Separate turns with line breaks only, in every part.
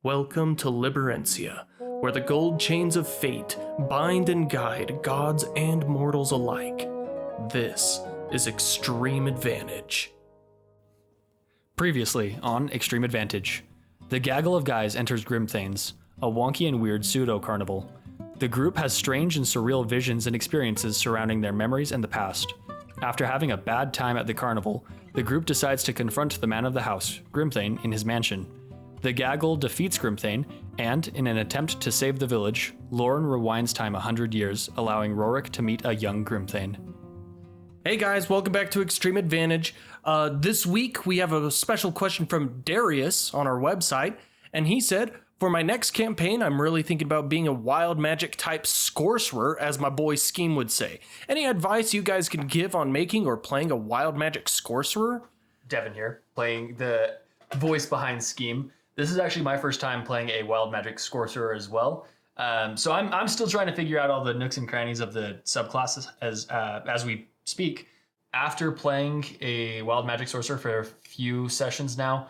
Welcome to Liberencia, where the gold chains of fate bind and guide gods and mortals alike. This is Extreme Advantage.
Previously on Extreme Advantage, the gaggle of guys enters Grimthane's, a wonky and weird pseudo-carnival. The group has strange and surreal visions and experiences surrounding their memories and the past. After having a bad time at the carnival, the group decides to confront the man of the house, Grimthane, in his mansion. The gaggle defeats Grimthane, and in an attempt to save the village, Lauren rewinds time 100 years, allowing Raurik to meet a young Grimthane.
Hey guys, welcome back to Extreme Advantage. This week we have a special question from Darius on our website, and he said, for my next campaign, I'm really thinking about being a wild magic type sorcerer, as my boy Scheme would say. Any advice you guys can give on making or playing a wild magic sorcerer?
Devin here, playing the voice behind Scheme. This is actually my first time playing a wild magic sorcerer as well. So I'm still trying to figure out all the nooks and crannies of the subclasses as we speak. After playing a wild magic sorcerer for a few sessions now,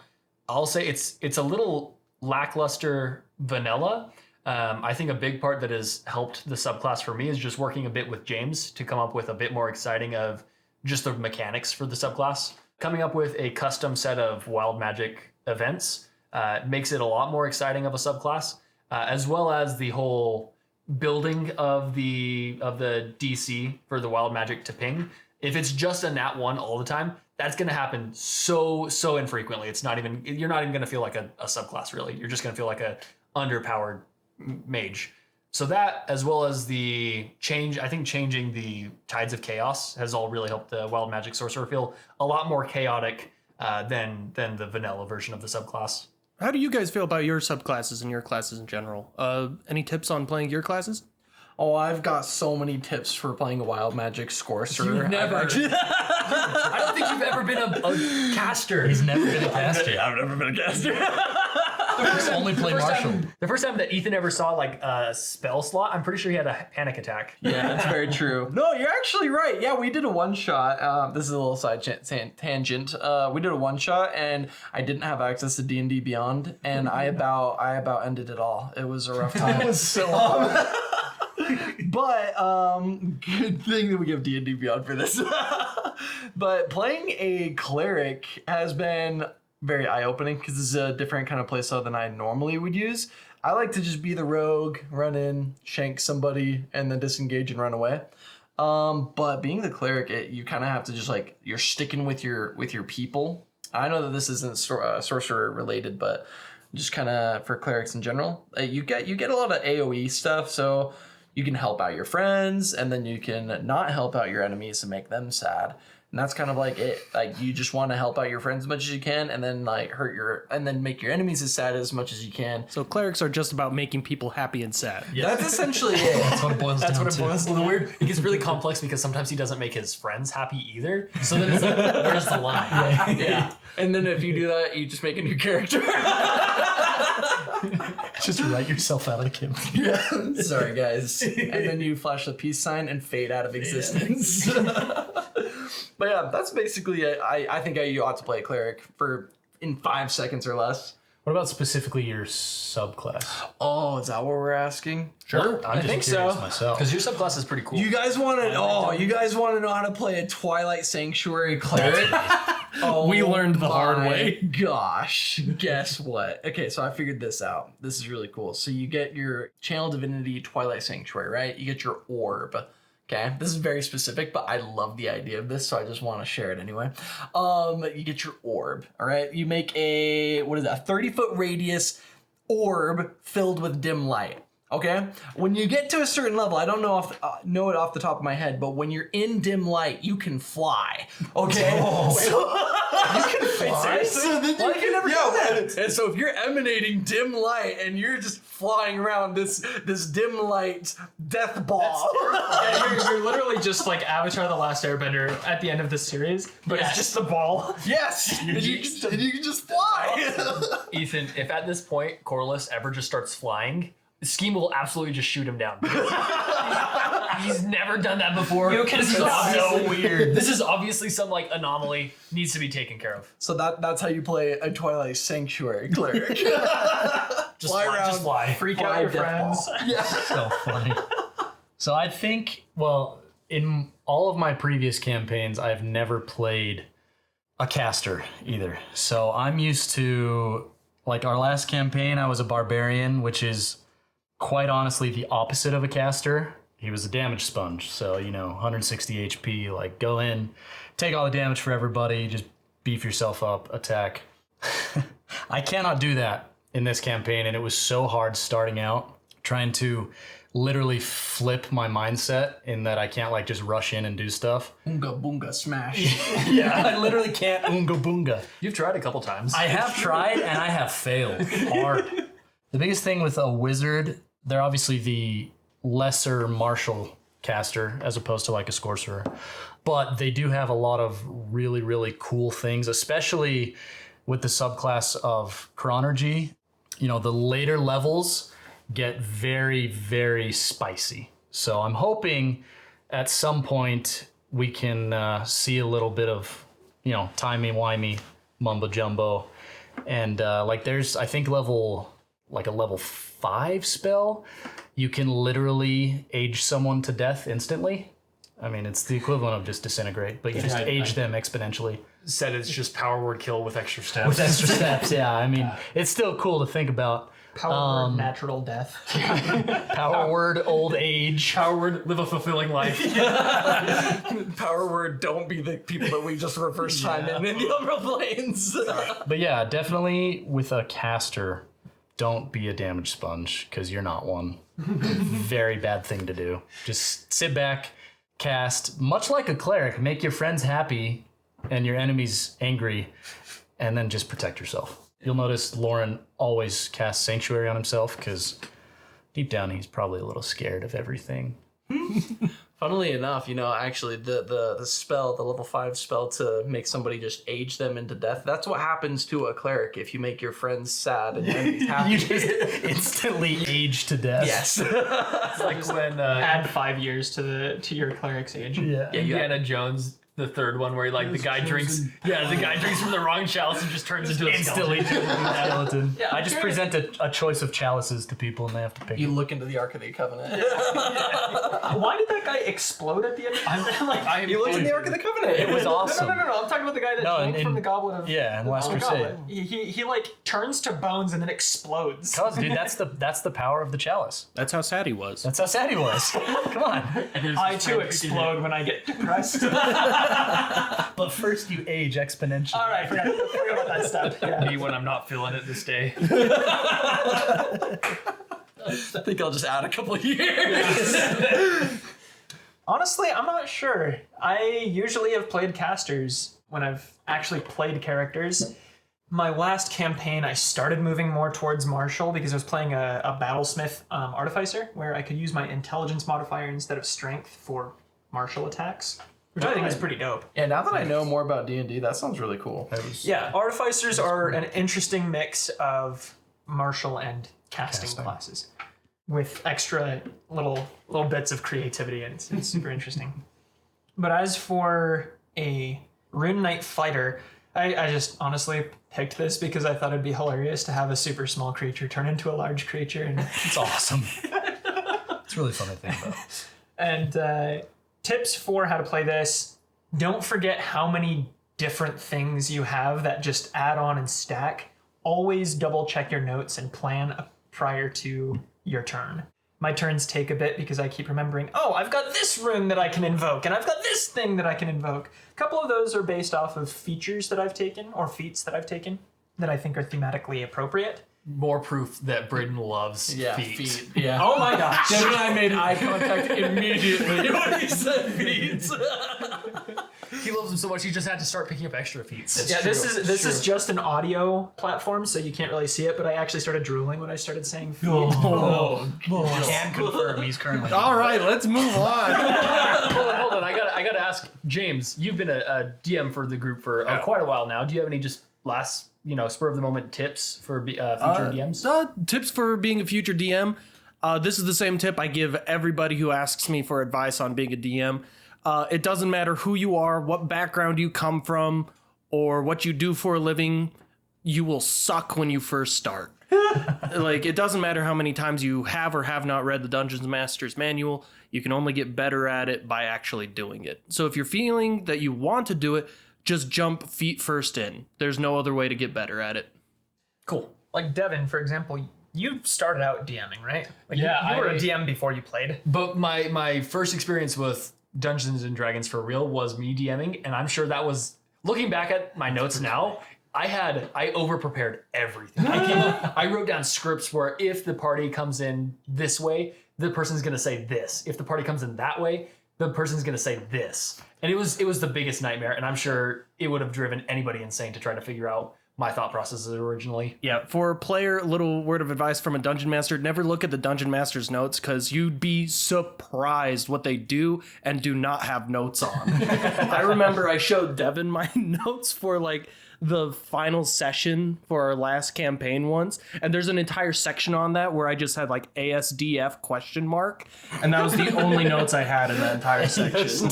I'll say it's a little lackluster vanilla. I think a big part that has helped the subclass for me is just working a bit with James to come up with a bit more exciting of just the mechanics for the subclass. Coming up with a custom set of wild magic events makes it a lot more exciting of a subclass, as well as the whole building of the DC for the wild magic to ping. If it's just a nat 1 all the time, that's going to happen so infrequently. You're not even going to feel like a subclass, really. You're just going to feel like a underpowered mage. So that, as well as the change, I think changing the Tides of Chaos has all really helped the wild magic sorcerer feel a lot more chaotic than the vanilla version of the subclass.
How do you guys feel about your subclasses and your classes in general? Any tips on playing your classes?
Oh, I've got so many tips for playing a wild magic sorcerer.
You've never. I don't think you've ever been a caster.
He's never been a caster.
I've never been a caster.
Only play Marshall.
The first time that Ethan ever saw like a spell slot, I'm pretty sure he had a panic attack.
Yeah, that's very true. No, you're actually right. Yeah, we did a one shot. This is a little side tangent. We did a one shot, and I didn't have access to D&D Beyond, and I about ended it all. It was a rough time. It was so hard. But good thing that we have D&D Beyond for this. But playing a cleric has been very eye-opening because this is a different kind of playstyle than I normally would use. I like to just be the rogue, run in, shank somebody, and then disengage and run away. But being the cleric, you kind of have to just like, you're sticking with your people. I know that this isn't sorcerer related, but just kind of for clerics in general, you get a lot of AoE stuff, so you can help out your friends, and then you can not help out your enemies and make them sad. And that's kind of like it. Like, you just want to help out your friends as much as you can, and then like and then make your enemies as sad as much as you can.
So clerics are just about making people happy and sad.
Yeah. That's essentially it.
That's what it boils down to.
Well, it gets really complex because sometimes he doesn't make his friends happy either. So then it's like, where's the line?
Yeah. And then if you do that, you just make a new character.
Just write yourself out of the game.
Yeah. Sorry, guys. And then you flash the peace sign and fade out of existence. But yeah, that's basically it. I think you ought to play a cleric in 5 seconds or less.
What about specifically your subclass?
Oh, is that what we're asking?
Sure,
I think so.
Myself.
Because your subclass is pretty cool.
You guys want to? You guys want to know how to play a Twilight Sanctuary cleric? Oh,
We learned the hard way.
Gosh, guess what? Okay, so I figured this out. This is really cool. So you get your Channel Divinity Twilight Sanctuary, right? You get your orb. Okay, this is very specific, but I love the idea of this, so I just want to share it anyway. You get your orb, all right? You make a 30-foot radius orb filled with dim light. Okay, when you get to a certain level, I don't know it off the top of my head, but when you're in dim light, you can fly. Okay, you can fly. So then you can never do that. And so if you're emanating dim light and you're just flying around this dim light death ball,
you're literally just like Avatar: The Last Airbender at the end of the series, but it's just the ball.
Yes, and you can just fly.
Ethan, if at this point Corliss ever just starts flying, Scheme will absolutely just shoot him down. He's never done that before. This is so weird. This is obviously some like anomaly, needs to be taken care of.
So that's how you play a Twilight Sanctuary cleric.
Just
Just fly.
Freak
Fly
out your
death
friends.
So funny. So I think, well, in all of my previous campaigns, I've never played a caster either. So I'm used to, like our last campaign, I was a barbarian, which is quite honestly the opposite of a caster. He was a damage sponge. So, 160 HP, like go in, take all the damage for everybody, just beef yourself up, attack. I cannot do that in this campaign, and it was so hard starting out, trying to literally flip my mindset in that I can't like just rush in and do stuff.
Oonga boonga smash.
Yeah, I literally can't oonga boonga.
You've tried a couple times.
I have tried and I have failed hard. The biggest thing with a wizard, they're obviously the lesser martial caster as opposed to like a sorcerer, but they do have a lot of really, really cool things, especially with the subclass of chronergy. The later levels get very, very spicy. So I'm hoping at some point we can see a little bit of, timey-wimey mumbo jumbo. And there's, I think, a level 5 spell, you can literally age someone to death instantly. I mean, it's the equivalent of just disintegrate, but you just age them exponentially.
Said it's just power word kill with extra steps.
With extra steps, yeah. I mean, it's still cool to think about.
Power word, natural death.
Power word, old age.
Power word, live a fulfilling life.
Power word, don't be the people that we just reverse time in the other planes.
But yeah, definitely with a caster, don't be a damage sponge, because you're not one. Very bad thing to do. Just sit back, cast, much like a cleric, make your friends happy and your enemies angry, and then just protect yourself. You'll notice Lauren always casts Sanctuary on himself, because deep down he's probably a little scared of everything.
Funnily enough, actually the spell, the level 5 spell to make somebody just age them into death, that's what happens to a cleric if you make your friends sad and enemies happy.
You just instantly age to death.
Yes.
It's like when
Add 5 years to your cleric's age.
Yeah.
Indiana Jones, the third one, where the guy drinks. Yeah, the guy drinks from the wrong chalice and just turns into a
Instantly
skeleton.
turns into a skeleton.
Yeah,
I just present a choice of chalices to people and they have to pick
You
it.
look into the Ark of the Covenant.
Why did that guy explode at the end?
You looked in the Ark of the Covenant.
It was awesome.
No. I'm talking about the guy that drank from the goblet of.
Yeah, in Last
the
Crusade.
goblet. He turns to bones and then explodes.
Cause, dude, that's the power of the chalice.
That's how sad he was.
That's how sad he was. Come on.
I too explode when I get depressed.
But first you age exponentially.
All right, forget about that stuff. Yeah.
Me when I'm not feeling it this day.
I think I'll just add a couple of years.
Honestly, I'm not sure. I usually have played casters when I've actually played characters. My last campaign, I started moving more towards martial because I was playing a battlesmith artificer where I could use my intelligence modifier instead of strength for martial attacks, which I think is pretty dope.
Yeah, now that I know more about D&D, that sounds really cool.
Yeah, artificers are an interesting mix of martial and casting classes with extra little bits of creativity, and it's super interesting. But as for a Rune Knight fighter, I just honestly picked this because I thought it'd be hilarious to have a super small creature turn into a large creature. And
It's awesome. It's really fun to think about.
And tips for how to play this: don't forget how many different things you have that just add on and stack. Always double check your notes and plan prior to your turn. My turns take a bit because I keep remembering, oh, I've got this rune that I can invoke, and I've got this thing that I can invoke. A couple of those are based off of features that I've taken, or feats that I've taken, that I think are thematically appropriate.
More proof that Braden loves feet.
Yeah.
Oh my gosh.
Devin and I made eye contact immediately when he said feet.
He loves them so much he just had to start picking up extra feats.
Yeah, this is just an audio platform, so you can't really see it, but I actually started drooling when I started saying feet.
Can confirm he's currently.
All right, let's move on.
Hold on. I gotta ask James. You've been a DM for the group for quite a while now. Do you have any just last spur of the moment tips for future DMs?
Tips for being a future DM. This is the same tip I give everybody who asks me for advice on being a DM. It doesn't matter who you are, what background you come from, or what you do for a living. You will suck when you first start. Like, it doesn't matter how many times you have or have not read the Dungeons Master's Manual. You can only get better at it by actually doing it. So if you're feeling that you want to do it, just jump feet first in. There's no other way to get better at it.
Cool. Like Devin, for example, you started out DMing, right? Like
Yeah,
you were a DM before you played.
But my first experience with Dungeons and Dragons for real was me DMing, and I'm sure that was, looking back at my notes now, I over prepared everything. I wrote down scripts where if the party comes in this way, the person's gonna say this. If the party comes in that way, the person's gonna say this. And it was the biggest nightmare, and I'm sure it would have driven anybody insane to try to figure out my thought processes originally.
Yeah, for a player, little word of advice from a Dungeon Master, never look at the Dungeon Master's notes because you'd be surprised what they do and do not have notes on. I remember I showed Devin my notes for like the final session for our last campaign once, and there's an entire section on that where I just had like ASDF ? And that was the only notes I had in that entire section.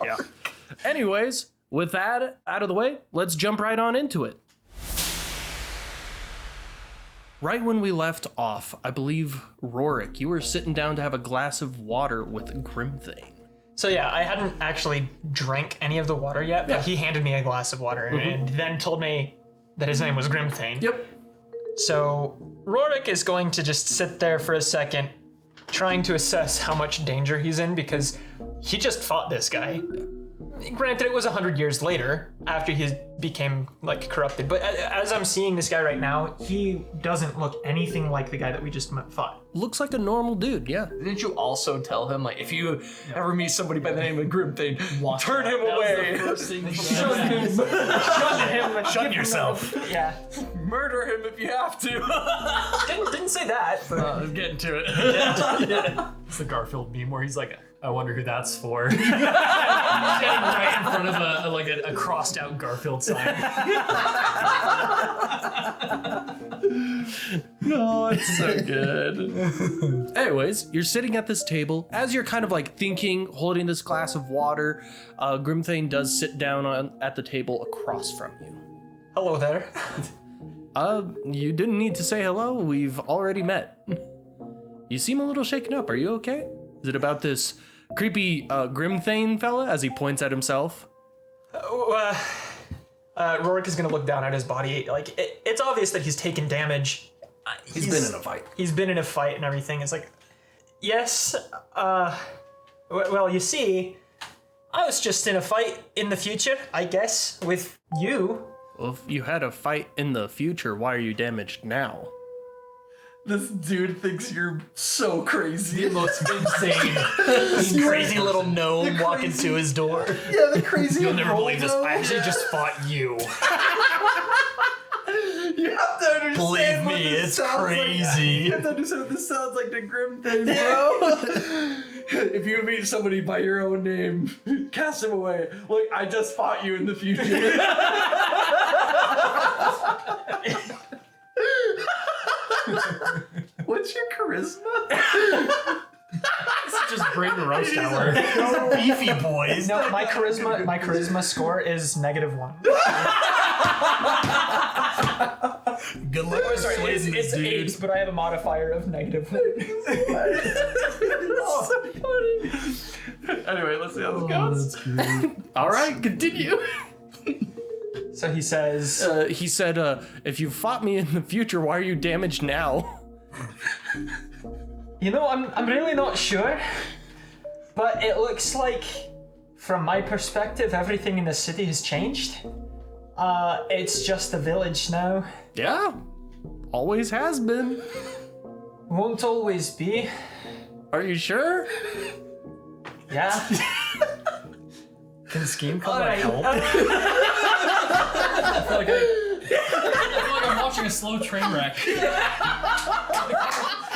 Yeah. Anyways, with that out of the way, let's jump right on into it. Right when we left off, I believe, Raurik, you were sitting down to have a glass of water with Grimthane.
So yeah, I hadn't actually drank any of the water yet, but he handed me a glass of water and then told me that his name was Grimthane.
Yep.
So Raurik is going to just sit there for a second, trying to assess how much danger he's in because he just fought this guy. Granted, it was 100 years later after he became like corrupted, but as I'm seeing this guy right now, he doesn't look anything like the guy that we just fought.
Looks like a normal dude, yeah.
Didn't you also tell him, like, if you ever meet somebody by the name of Grimthane, turn him away.
Shun yourself. Yeah.
Murder him if you have to.
Didn't say that, but
I'm getting to it.
It's the Garfield meme where he's like, I wonder who that's for. Standing right in front of a crossed out Garfield sign.
No, it's so good. Anyways, you're sitting at this table. As you're kind of like thinking, holding this glass of water, Grimthane does sit down at the table across from you.
hello there.
You didn't need to say hello. We've already met. You seem a little shaken up. Are you okay? Is it about this creepy Grimthane fella as he points at himself?
Raurik is gonna look down at his body. Like it's obvious that he's taken damage.
He's been in a fight.
He's been in a fight and everything. It's like, yes. Well, you see, I was just in a fight in the future, I guess, with you.
Well, if you had a fight in the future, why are you damaged now?
This dude thinks you're so crazy.
The most insane.
Crazy little gnome walking to his door.
Yeah, the crazy.
You'll never believe this. I actually just fought you.
You have to understand.
Believe
what
me,
this
it's
sounds
crazy.
Like. You have to understand what this sounds like to Grimthane, bro. If you meet somebody by your own name, cast him away. Look, I just fought you in the future. What's your charisma?
Just bring the roast hour.
Beefy boys.
No, my charisma score is -1.
Good luck.
Oh, sorry, it's 8, but I have a modifier of -1.
Oh, so funny. Anyway, let's see how this goes.
All right, continue.
So he says,
He said, if you fought me in the future, why are you damaged now?
you know, I'm really not sure, but it looks like, from my perspective, everything in the city has changed. It's just a village now.
Yeah, always has been.
Won't always be.
Are you sure?
Yeah.
Can Scheme come
Alright.
help? I feel like I'm watching a slow train wreck.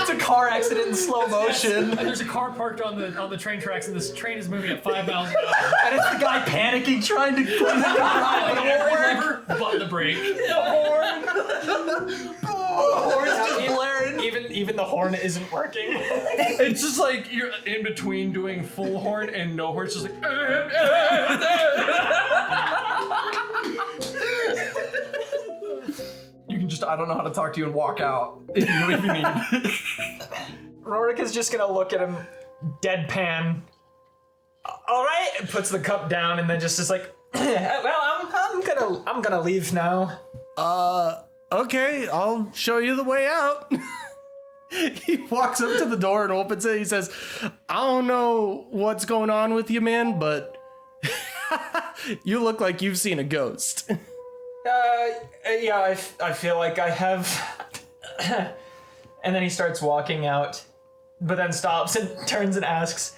It's a car accident in slow motion.
And there's a car parked on the train tracks, and this train is moving at 5 miles an hour.
And it's the guy panicking, trying to put the
Like every lever but the brake.
horns just blaring.
Even the horn isn't working.
It's just like you're in between doing full horn and no horn. It's just like. You can just I don't know how to talk to you and walk out if you need.
Raurik is just gonna look at him, deadpan. All right, and puts the cup down, and then just is like, well, I'm gonna leave now.
Okay, I'll show you the way out. He walks up to the door and opens it. He says, I don't know what's going on with you, man, but you look like you've seen a ghost.
Yeah, I feel like I have. And then he starts walking out, but then stops and turns and asks,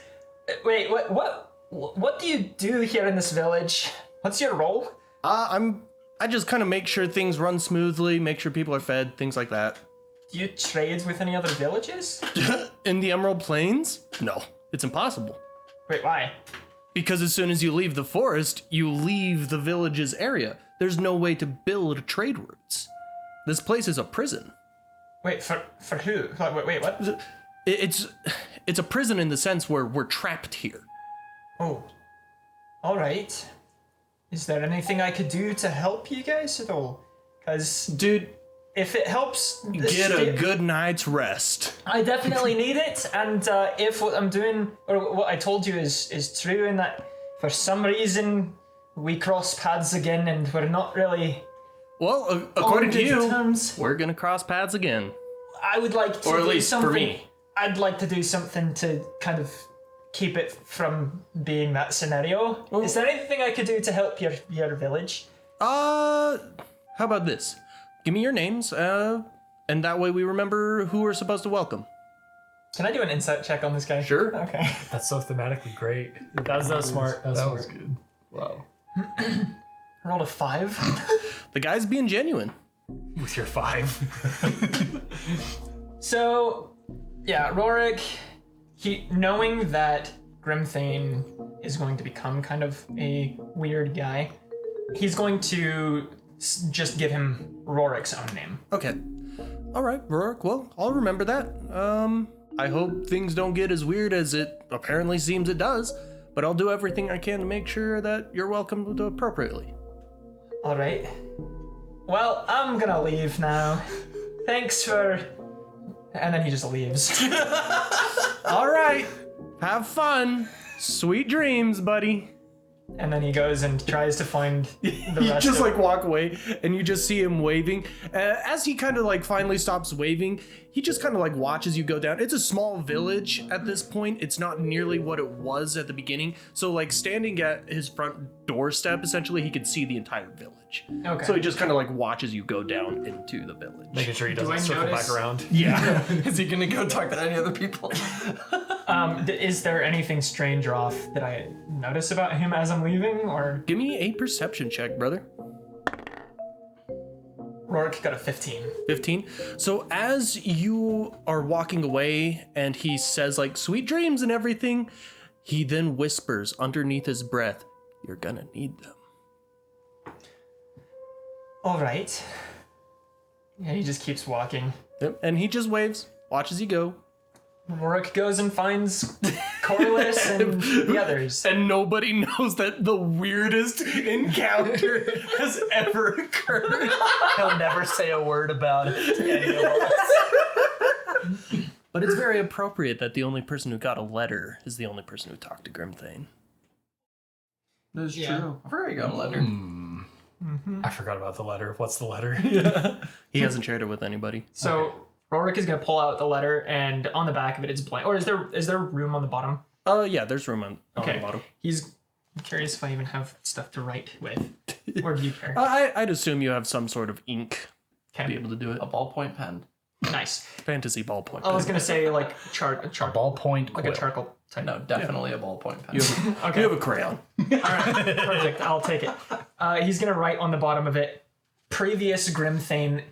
wait, what do you do here in this village? What's your role?
I just kind of make sure things run smoothly, make sure people are fed, things like that.
Do you trade with any other villages?
In the Emerald Plains? No, it's impossible.
Wait, why?
Because as soon as you leave the forest, you leave the village's area. There's no way to build trade routes. This place is a prison.
Wait, for who? Wait, what?
It's a prison in the sense where we're trapped here.
Oh, all right. Is there anything I could do to help you guys at all? Because,
Dude,
if it helps,
get a good night's rest.
I definitely need it. And if what I'm doing or what I told you is true, and that for some reason we cross paths again, and we're not really.
Well, according to
good
you,
terms.
we're gonna cross paths again.
I would like to
Or at
do
least for
something.
me.
I'd like to do something to kind of keep it from being that scenario. Is there anything I could do to help your village?
How about this? Give me your names, and that way we remember who we're supposed to welcome.
Can I do an insight check on this guy?
Sure.
Okay.
That's so thematically great. That was smart. That was good.
Wow.
I rolled a 5.
The guy's being genuine.
With your 5.
So, yeah, Raurik, knowing that Grimthane is going to become kind of a weird guy, he's going to just give him Raurik's own name.
Okay. All right, Raurik. Well, I'll remember that. I hope things don't get as weird as it apparently seems it does, but I'll do everything I can to make sure that you're welcomed appropriately.
All right. Well, I'm gonna leave now. Thanks for... And then he just leaves.
All right. Have fun. Sweet dreams, buddy.
And then he goes and tries to find the
You
rest
just
of...
like walk away and you just see him waving. As he kind of like finally stops waving, he just kind of like watches you go down. It's a small village at this point. It's not nearly what it was at the beginning. So like standing at his front doorstep, essentially, he could see the entire village.
Okay.
So he just kind of like watches you go down into the village.
Making sure he doesn't
I
circle
notice-
back around.
Yeah.
Is he gonna go talk to any other people?
Is there anything strange or off that I notice about him as I'm leaving, or...
Give me a perception check, brother.
Raurik got a 15.
15. So as you are walking away and he says like sweet dreams and everything, he then whispers underneath his breath, you're gonna need them.
All right. Yeah, he just keeps walking.
Yep. And he just waves, watches you go.
Raurik goes and finds Corliss and the others.
And nobody knows that the weirdest encounter has ever occurred.
He'll never say a word about it to any of us.
But it's very appropriate that the only person who got a letter is the only person who talked to Grimthane.
That's
Yeah.
true. I forgot you got a letter.
I forgot about the letter. What's the letter?
He hasn't shared it with anybody.
So Raurik is gonna pull out the letter, and on the back of it, it's blank. Or is there room on the bottom?
Yeah, there's room on the bottom.
He's curious if I even have stuff to write with, or do you care?
I'd assume you have some sort of ink to be
Okay,
able to do it.
A ballpoint pen.
nice.
Fantasy ballpoint.
I was gonna say like a
Ballpoint
like
quill.
a charcoal type.
No, definitely a ballpoint pen.
You have,
Okay.
you have a crayon.
All right, perfect. I'll take it. He's gonna write on the bottom of it, previous Grimthane,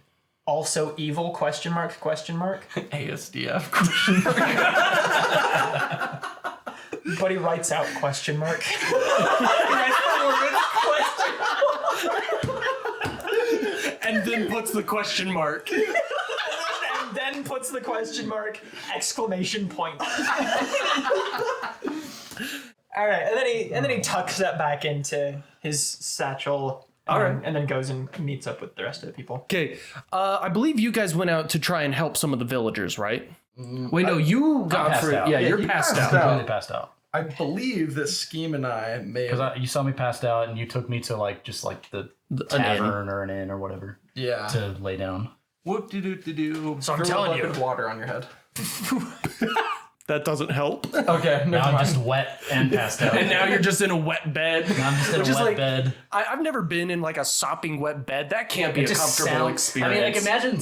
also evil, question mark.
ASDF.
But he writes out question mark.
And then puts the question mark.
And then puts the question mark, exclamation point. All right, and then he tucks that back into his satchel, All right. And then goes and meets up with the rest of the people.
Okay, I believe you guys went out to try and help some of the villagers, right? Wait, no, you got
passed
through.
out.
Yeah,
Yeah,
you're
you
passed
passed
out.
out.
Completely passed out.
I believe that Scheme and I may have.
Because you saw me passed out, and you took me to like the
inn.
tavern or an inn or whatever
Yeah.
to lay down.
Whoop de doo de doo.
So I'm telling you.
Water on your head.
That doesn't help.
Okay,
Now I'm just wet and passed out.
And now you're just in a wet bed.
Now I'm just in
Which
a
is
wet
like-
bed.
I've never been in like a sopping wet bed. That can't be
It
a
just
comfortable
sounds.
experience.
I mean, like imagine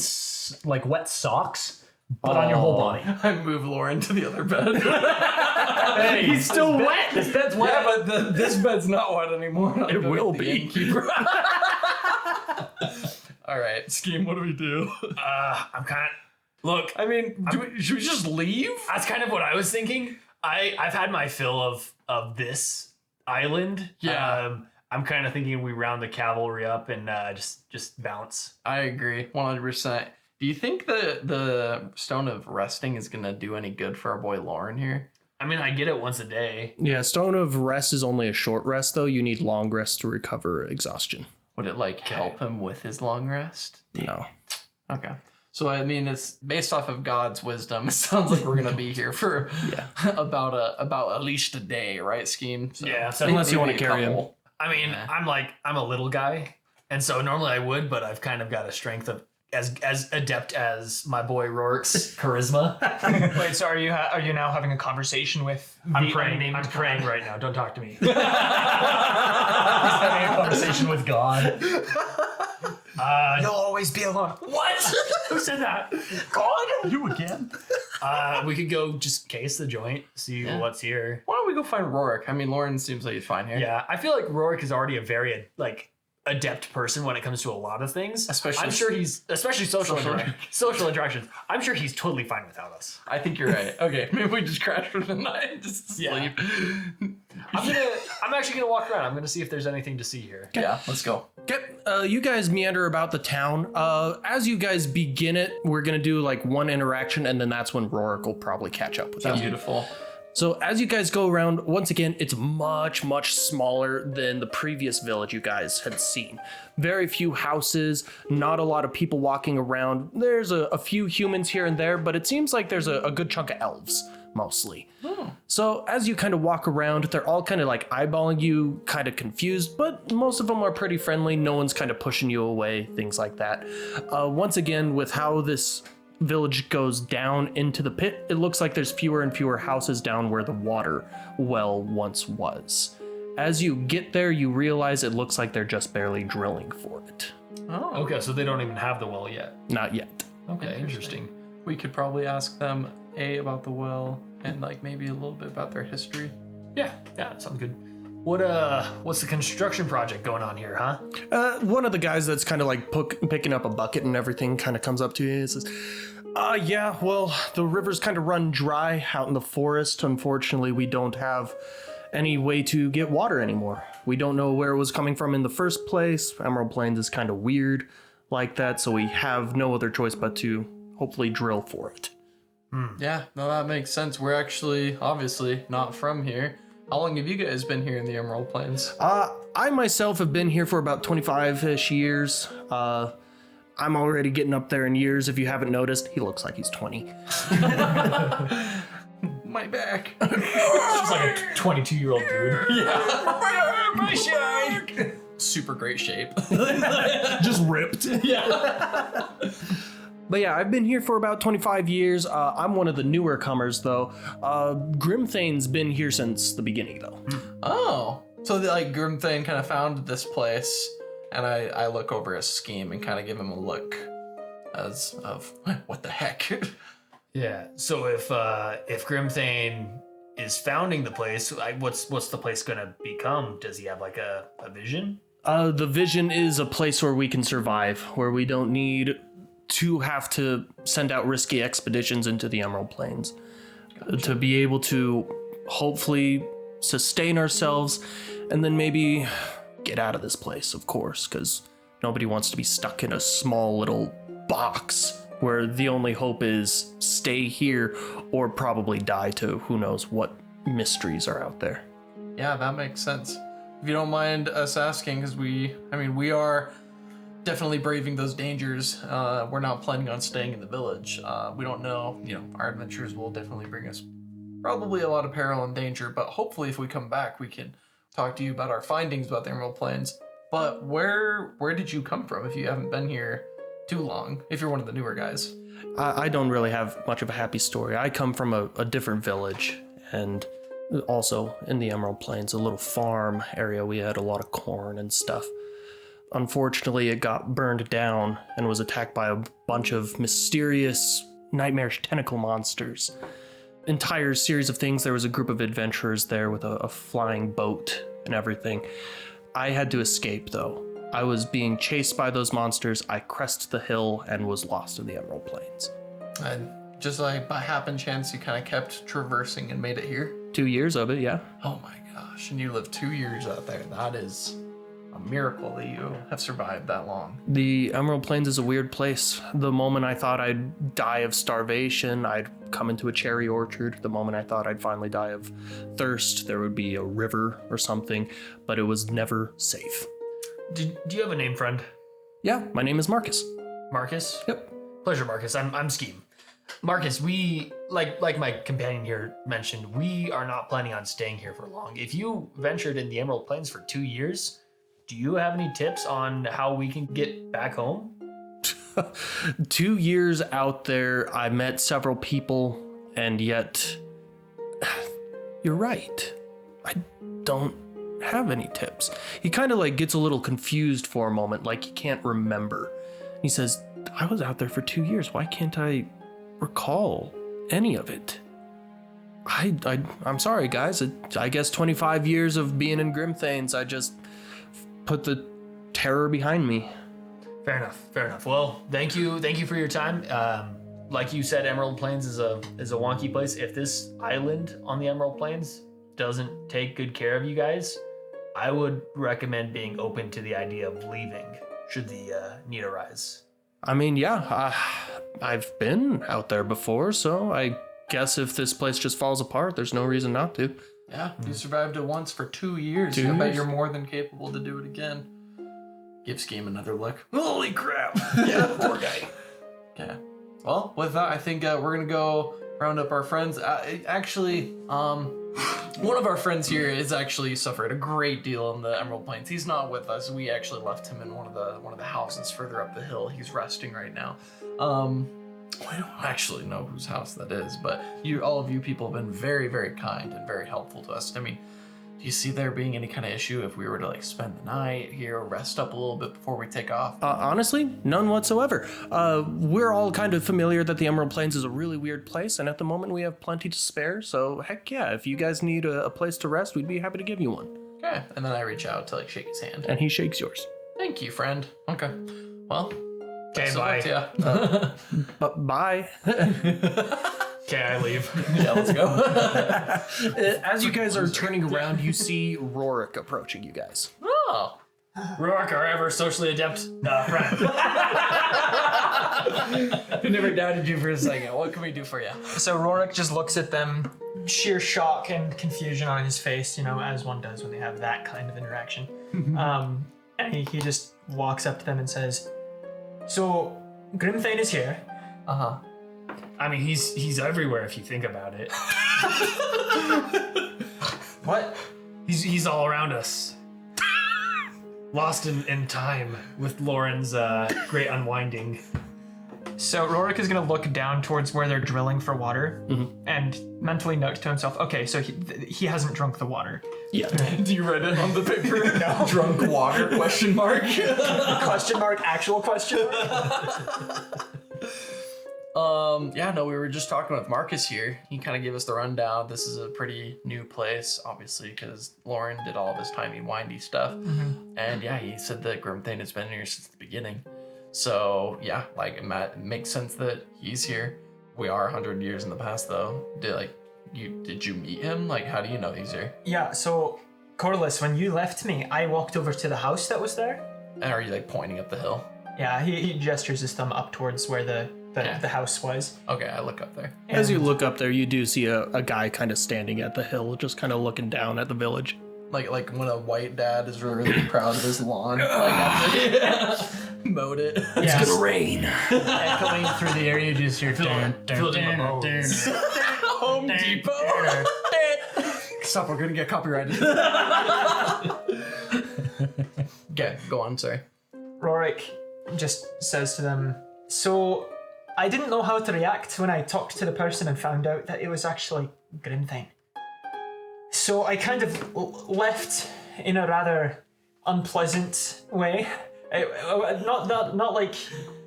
like wet socks, but on your whole body.
I move Lauren to the other bed.
Hey,
he's still wet.
This bed's wet.
Yeah, but this bed's not wet anymore.
It will be.
Innkeeper. All right, Scheme. What do we do?
I'm kind of look.
I mean, should we just leave?
That's kind of what I was thinking. I've had my fill of this island.
Yeah.
I'm kind of thinking we round the cavalry up and just bounce.
I agree, 100%. Do you think the Stone of Resting is gonna do any good for our boy Lauren here?
I mean, I get it once a day.
Yeah, Stone of Rest is only a short rest, though. You need long rest to recover exhaustion.
Would it help him with his long rest?
No.
Okay. So I mean, it's based off of God's wisdom. It sounds like we're gonna be here for about at least a day, right? Scheme. So
Yeah, so
unless you
maybe
want to
a
carry him.
couple.
I mean, I'm a little guy, and so normally I would, but I've kind of got a strength of as adept as my boy Rorik's charisma.
Wait, so are you now having a conversation with
I'm
the
praying.
unnamed
I'm praying right now. Don't talk to me.
He's having a conversation with God.
You'll always be alone.
What? Who said that? God?
You again?
We could go just case the joint, see what's here.
Why don't we go find Rorik? I mean, Lauren seems like he's fine here.
Yeah, I feel like Raurik is already a very adept person when it comes to a lot of things.
Especially-
I'm sure he's social
Social-
social interactions. I'm sure he's totally fine without us.
I think you're right. Okay, maybe we just crash for the night and just sleep.
Yeah. I'm actually gonna walk around. I'm gonna see if there's anything to see here.
Yeah, let's go.
You guys meander about the town. As you guys begin it, we're going to do like one interaction, and then that's when Raurik will probably catch up with you.
Beautiful.
So as you guys go around, once again, it's much, much smaller than the previous village you guys had seen. Very few houses, not a lot of people walking around. There's a few humans here and there, but it seems like there's a good chunk of elves, mostly. So as you kind of walk around, they're all kind of like eyeballing you, kind of confused, but most of them are pretty friendly. No one's kind of pushing you away, things like that. Once again, with how this village goes down into the pit, it looks like there's fewer and fewer houses down where the water well once was. As you get there, you realize it looks like they're just barely drilling for it.
Oh,
Okay, so they don't even have the well yet.
Not yet.
Okay, interesting.
we could probably ask them about the well and maybe a little bit about their history.
Yeah, that sounds good. What's the construction project going on here, huh?
One of the guys that's kind of like picking up a bucket and everything kind of comes up to you and says, yeah, well, the river's kind of run dry out in the forest. Unfortunately, we don't have any way to get water anymore. We don't know where it was coming from in the first place. Emerald Plains is kind of weird like that, so we have no other choice but to hopefully drill for it.
Yeah, no, that makes sense. We're actually, obviously, not from here. How long have you guys been here in the Emerald Plains?
I myself have been here for about 25-ish years. I'm already getting up there in years. If you haven't noticed, he looks like he's 20.
My back.
It's like a 22-year-old dude.
My shark! Super great shape.
Just ripped.
Yeah.
But yeah, I've been here for about 25 years. I'm one of the newer comers, though. Grimthane's been here since the beginning, though.
Oh. So Grimthane kind of found this place, and I look over his scheme and kind of give him a look as of, what the heck?
Yeah. So if Grimthane is founding the place, what's the place gonna become? Does he have like a vision?
The vision is a place where we can survive, where we don't need to have to send out risky expeditions into the Emerald Plains. To be able to hopefully sustain ourselves and then maybe get out of this place, of course, because nobody wants to be stuck in a small little box where the only hope is stay here or probably die to who knows what mysteries are out there.
Yeah, that makes sense. if you don't mind us asking, because we are definitely braving those dangers. We're not planning on staying in the village. We don't know, our adventures will definitely bring us probably a lot of peril and danger, but hopefully if we come back, we can talk to you about our findings about the Emerald Plains. But where did you come from if you haven't been here too long, if you're one of the newer guys?
I don't really have much of a happy story. I come from a different village, and also in the Emerald Plains, a little farm area. We had a lot of corn and stuff. Unfortunately, it got burned down and was attacked by a bunch of mysterious, nightmarish tentacle monsters. Entire series of things. There was a group of adventurers there with a flying boat and everything. I had to escape, though. I was being chased by those monsters. I crested the hill and was lost in the Emerald Plains.
And just like by happen chance, you kind of kept traversing and made it here?
2 years of it, yeah.
Oh my gosh, and you lived 2 years out there. That is a miracle that you have survived that long.
The Emerald Plains is a weird place. The moment I thought I'd die of starvation, I'd come into a cherry orchard. The moment I thought I'd finally die of thirst, there would be a river or something, but it was never safe.
Do you have a name, friend?
Yeah, my name is Marcus.
Marcus?
Yep.
Pleasure, Marcus. I'm Scheme. Marcus, we, like my companion here mentioned, we are not planning on staying here for long. If you ventured in the Emerald Plains for 2 years, do you have any tips on how we can get back home?
2 years out there, I met several people, and yet, you're right. I don't have any tips. He kind of gets a little confused for a moment, like he can't remember. He says, I was out there for 2 years. Why can't I recall any of it? I'm sorry, guys. I guess 25 years of being in Grimthanes, I just put the terror behind me.
Fair enough. Well, thank you for your time. Like you said, Emerald Plains is a wonky place. If this island on the Emerald Plains doesn't take good care of you guys, I would recommend being open to the idea of leaving should the need arise.
I mean, yeah, I've been out there before, so I guess if this place just falls apart, there's no reason not to.
Yeah, you survived it once for 2 years.
2
I bet
years.
you're more than capable to do it again. Give Scheme another look. Holy crap!
Yeah, poor guy.
Okay. Well, with that, I think we're gonna go round up our friends. One of our friends here has actually suffered a great deal in the Emerald Plains. He's not with us. We actually left him in one of the houses further up the hill. He's resting right now. I don't actually know whose house that is, but all of you people have been very, very kind and very helpful to us. I mean, do you see there being any kind of issue if we were to spend the night here, rest up a little bit before we take off?
Honestly, none whatsoever. We're all kind of familiar that the Emerald Plains is a really weird place, and at the moment we have plenty to spare, so heck yeah, if you guys need a place to rest, we'd be happy to give you one.
Okay. And then I reach out to shake his hand.
And he shakes yours.
Thank you, friend. Okay. Well,
Okay, bye.
Yeah.
But bye.
Okay, I leave.
Yeah, let's go.
As you guys are turning around, you see Raurik approaching you guys.
Oh.
Raurik, our ever socially adept friend.
I never doubted you for a second. What can we do for you?
So Raurik just looks at them, sheer shock and confusion on his face, as one does when they have that kind of interaction. And he just walks up to them and says, "So, Grimthane is here."
Uh-huh.
I mean, he's everywhere if you think about it.
What?
He's all around us. Lost in time with Lauren's great unwinding.
So Raurik is going to look down towards where they're drilling for water and mentally note to himself, okay, so he hasn't drunk the water.
Yeah.
Do you read it on the paper?
No.
Drunk water, question mark?
Question mark, actual question mark?
Yeah, no, we were just talking with Marcus here. He kind of gave us the rundown. This is a pretty new place, obviously, because Lauren did all this timey-windy stuff. And yeah, he said that Grimthane has been here since the beginning. So yeah, it makes sense that he's here. We are 100 years in the past, though. Did you meet him? How do you know he's here?
Yeah, so Corliss, when you left me, I walked over to the house that was there.
And are you pointing up the hill?
Yeah, he gestures his thumb up towards where the house was.
Okay, I look up there.
As you look up there, you do see a guy kind of standing at the hill, just kind of looking down at the village.
Like when a white dad is really proud of his lawn, like after he mowed it.
It's gonna rain.
Echoing through the area, you just hear
Feel it in my bones.
Home Depot. Stop, we're gonna get copyrighted. Okay, go on, sorry.
Raurik just says to them, so I didn't know how to react when I talked to the person and found out that it was actually Grimthane. So I kind of left in a rather unpleasant way. Not like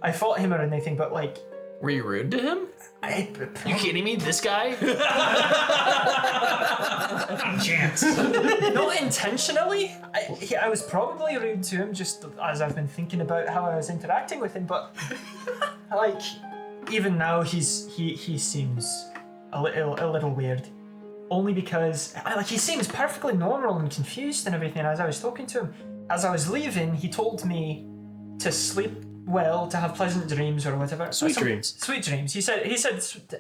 I fought him or anything, but like...
Were you rude to him?
You kidding me? This guy?
Chance. Not intentionally. I was probably rude to him just as I've been thinking about how I was interacting with him, but like even now he seems a little weird. Only because he seems perfectly normal and confused and everything as I was talking to him. As I was leaving, he told me to sleep well, to have pleasant dreams or whatever.
Sweet dreams.
Sweet dreams. He said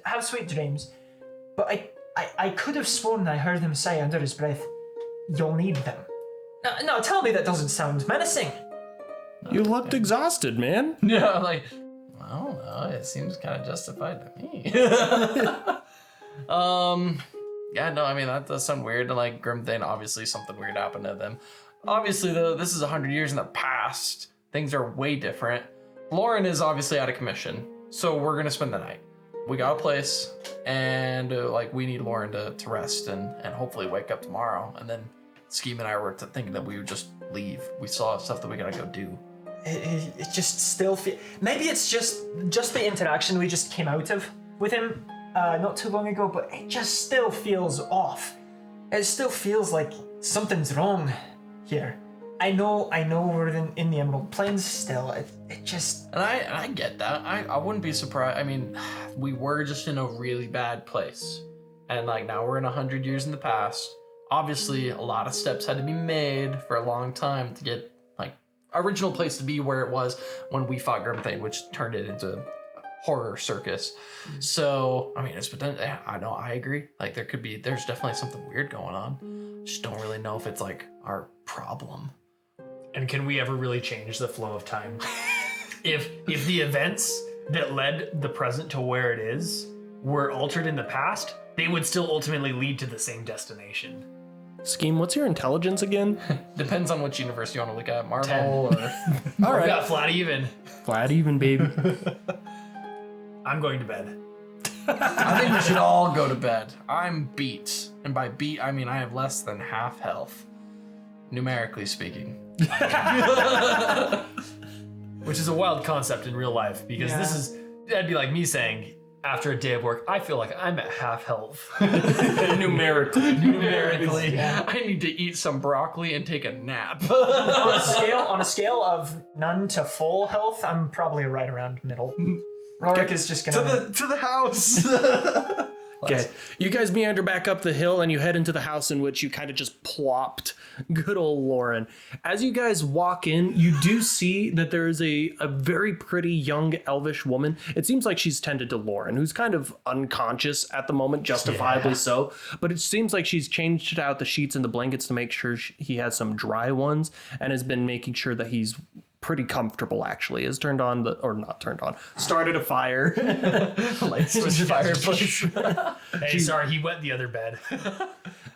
have sweet dreams. But I could have sworn I heard him say under his breath, "You'll need them." No, tell me that doesn't sound menacing.
You looked exhausted, man.
Yeah, like, I don't know, it seems kind of justified to me. Yeah, no, I mean, that does sound weird, and like, Grimthane, obviously something weird happened to them. Obviously, though, this is 100 years in the past. Things are way different. Lauren is obviously out of commission, so we're gonna spend the night. We got a place, and like, we need Lauren to rest and hopefully wake up tomorrow. And then Scheme and I were thinking that we would just leave. We saw stuff that we gotta go do.
It just still maybe it's just the interaction we just came out of with him not too long ago, but it just still feels off. It still feels like something's wrong here. I know we're in the Emerald Plains still. It just...
And I get that. I wouldn't be surprised. I mean, we were just in a really bad place. And like, now we're in 100 years in the past. Obviously, a lot of steps had to be made for a long time to get like original place to be where it was when we fought Grimthane, which turned it into a horror circus. So, I mean, it's potential. I know, I agree. Like, there's definitely something weird going on. Just don't really know if it's like our problem.
And can we ever really change the flow of time? If the events that led the present to where it is were altered in the past, they would still ultimately lead to the same destination.
Scheme, what's your intelligence again?
Depends on which universe you want to look at, Marvel
10.
or...
All
We
right.
got flat even.
Flat even, baby.
I'm going to bed.
I think we should all go to bed. I'm beat. And by beat, I mean I have less than half health. Numerically speaking.
Which is a wild concept in real life, because that'd be like me saying, after a day of work, I feel like I'm at half health.
Numerically.
I need to eat some broccoli and take a nap.
on a scale of none to full health, I'm probably right around middle. Raurik is just gonna...
To the house.
Okay, you guys meander back up the hill and you head into the house in which you kind of just plopped good old Lauren. As you guys walk in, you do see that there is a very pretty young elvish woman. It seems like she's tended to Lauren, who's kind of unconscious at the moment, justifiably so. But it seems like she's changed out the sheets and the blankets to make sure he has some dry ones, and has been making sure that he's pretty comfortable, actually. Has started a fire.
Light switch fireplace.
Hey, sorry, he wet the other bed.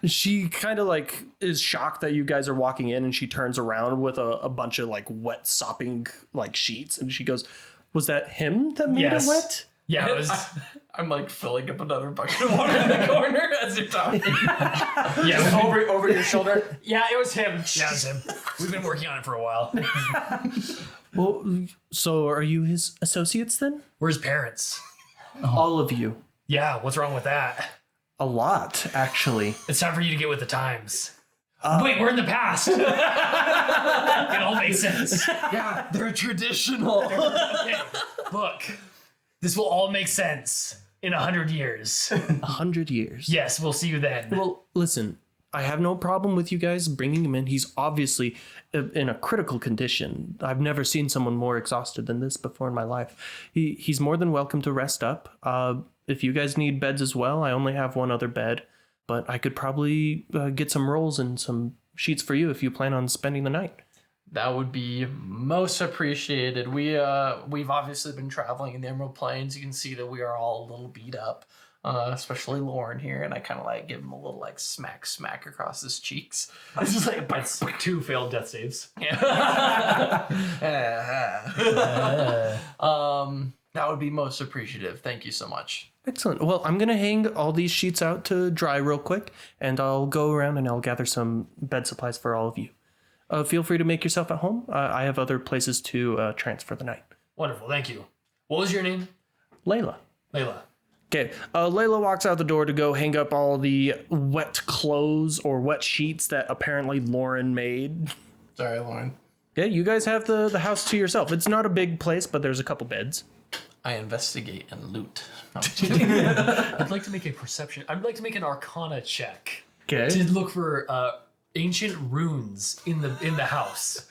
She kind of like is shocked that you guys are walking in, and she turns around with a bunch of like wet sopping like sheets, and she goes, "Was that him that made it wet?"
Yeah, it was.
I'm like filling up another bucket of water in the corner as you're talking.
Yeah,
over your shoulder. Yeah, it was him.
yeah, it's him. We've been working on it for a while.
Well, so are you his associates then?
We're his parents.
All of you.
Yeah, what's wrong with that?
A lot, actually.
It's time for you to get with the times. Wait, we're in the past. It all makes sense.
Yeah, they're traditional.
Okay, look, this will all make sense in 100 years.
100 years.
Yes, we'll see you then.
Well, listen, I have no problem with you guys bringing him in. He's obviously in a critical condition. I've never seen someone more exhausted than this before in my life. He's more than welcome to rest up. If you guys need beds as well, I only have one other bed, but I could probably get some rolls and some sheets for you if you plan on spending the night.
That would be most appreciated. We've obviously been traveling in the Emerald Plains. You can see that we are all a little beat up, especially Lauren here. And I kind of like give him a little like smack across his cheeks. I was just like,
That's 2 failed death saves.
That would be most appreciative. Thank you so much.
Excellent. Well, I'm going to hang all these sheets out to dry real quick, and I'll go around and I'll gather some bed supplies for all of you. Feel free to make yourself at home. I have other places to transfer the night.
Wonderful, thank you. What was your name?
Layla.
Layla.
Okay. Layla walks out the door to go hang up all the wet clothes or wet sheets that apparently Lauren made.
Sorry, Lauren.
Yeah, you guys have the house to yourself. It's not a big place, but there's a couple beds.
I investigate and loot.
I'd like to make a perception. I'd like to make an Arcana check.
Okay.
To look for ancient runes in the house.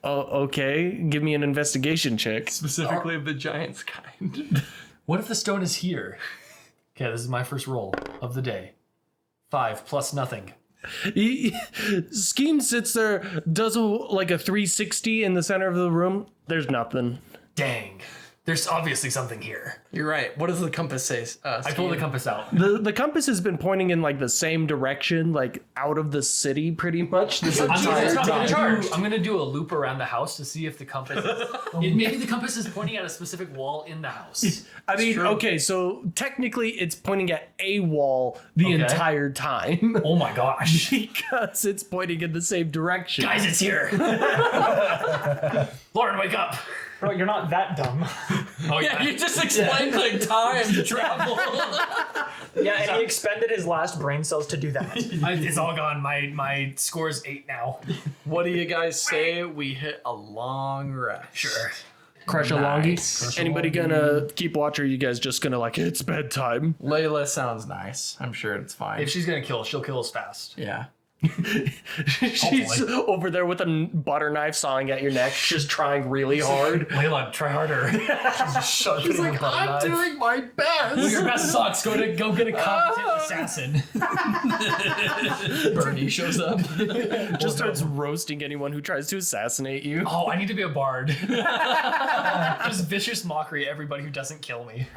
Oh, okay. Give me an investigation check.
Specifically of the giant's kind.
What if the stone is here? Okay, this is my first roll of the day. 5 plus nothing.
Scheme sits there, does like a 360 in the center of the room. There's nothing.
Dang. There's obviously something here.
You're right. What does the compass say?
I pulled the compass out.
The compass has been pointing in like the same direction, like out of the city pretty much this entire time.
I'm gonna do a loop around the house to see if the compass maybe the compass is pointing at a specific wall in the house.
I mean, okay, so technically it's pointing at a wall the entire time.
Oh my gosh.
Because it's pointing in the same direction.
Guys, it's here. Lauren, wake up.
Bro, you're not that dumb.
Oh
Yeah, you just explained like time travel.
Yeah, and he expended his last brain cells to do that.
It's all gone. My score's 8 now.
What do you guys say? We hit a long rest.
Sure.
Crush a longie. Anybody gonna keep watch, or are you guys just gonna like, it's bedtime?
Layla sounds nice. I'm sure it's fine.
If she's gonna kill, she'll kill us fast.
Yeah.
She's over there with a butter knife sawing at your neck, just trying really hard.
Layla, try harder.
She's like, I'm doing my best.
Well, your best sucks. Go get a competent assassin.
Bernie shows up.
Just starts roasting anyone who tries to assassinate you.
Oh, I need to be a bard. Just vicious mockery at everybody who doesn't kill me.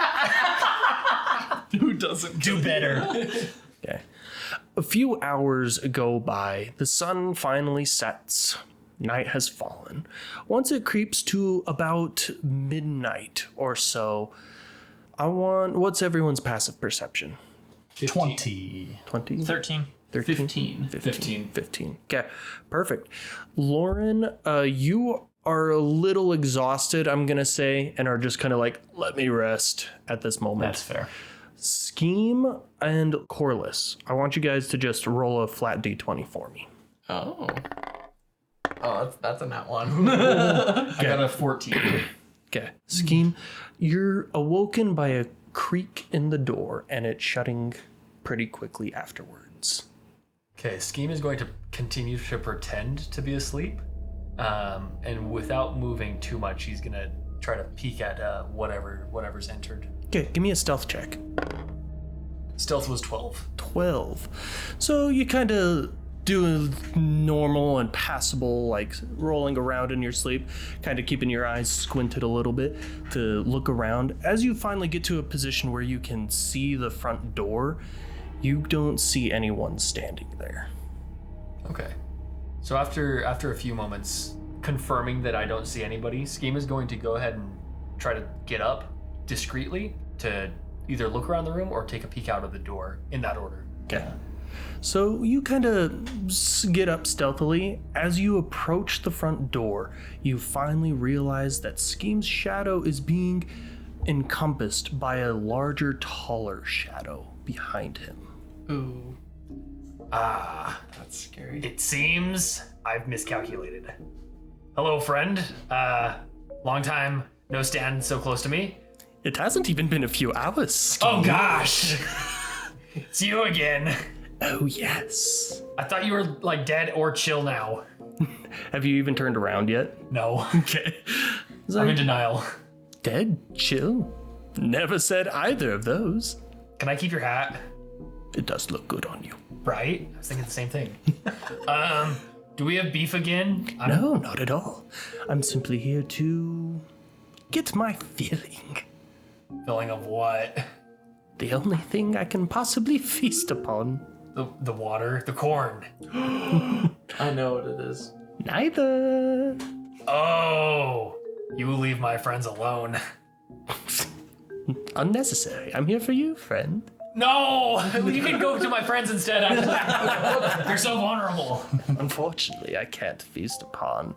Who doesn't
Do better.
Okay. A few hours go by. The sun finally sets. Night has fallen. Once it creeps to about midnight or so, what's everyone's passive perception?
20.
20?
13.
13? 15. Okay, perfect. Lauren, you are a little exhausted, I'm going to say, and are just kind of like, let me rest at this moment.
That's fair.
Scheme and Corliss, I want you guys to just roll a flat d20 for me.
Oh, that's a nat one.
I got a 14.
Okay. Scheme, you're awoken by a creak in the door, and it's shutting pretty quickly afterwards.
Okay, Scheme is going to continue to pretend to be asleep. And without moving too much, he's going to try to peek at whatever's entered.
Okay, give me a stealth check.
Stealth was 12.
12. So you kind of do a normal and passable, like rolling around in your sleep, kind of keeping your eyes squinted a little bit to look around. As you finally get to a position where you can see the front door, you don't see anyone standing there.
Okay. So after a few moments, confirming that I don't see anybody, Scheme is going to go ahead and try to get up discreetly to either look around the room or take a peek out of the door, in that order.
Okay. So you kind of get up stealthily. As you approach the front door, you finally realize that Scheme's shadow is being encompassed by a larger, taller shadow behind him.
Ooh,
That's
scary.
It seems I've miscalculated. Hello, friend. Long time no stand so close to me.
It hasn't even been a few hours, Scheme.
Oh gosh! It's you again.
Oh, yes.
I thought you were like dead or chill now.
Have you even turned around yet?
No.
Okay.
I'm in denial.
Dead? Chill? Never said either of those.
Can I keep your hat?
It does look good on you.
Right? I was thinking the same thing.
Do we have beef again?
No, not at all. I'm simply here to get my filling.
Feeling of what?
The only thing I can possibly feast upon.
The water, the corn.
I know what it is.
Neither.
Oh, you leave my friends alone.
Unnecessary. I'm here for you, friend.
No, you can go to my friends instead. They're so vulnerable.
Unfortunately, I can't feast upon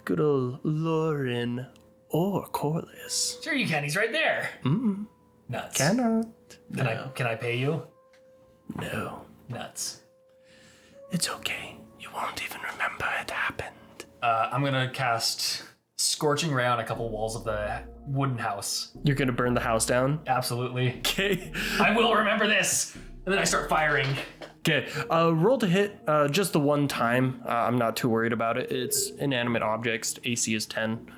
good old Lauren or Corliss.
Sure you can. He's right there. Nuts.
Cannot.
Can I pay you?
No.
Nuts.
It's okay. You won't even remember it happened.
I'm gonna cast Scorching Ray on a couple walls of the wooden house.
You're gonna burn the house down?
Absolutely.
Okay.
I will remember this.
And then I start firing.
Okay. Roll to hit just the one time. I'm not too worried about it. It's inanimate objects. AC is 10.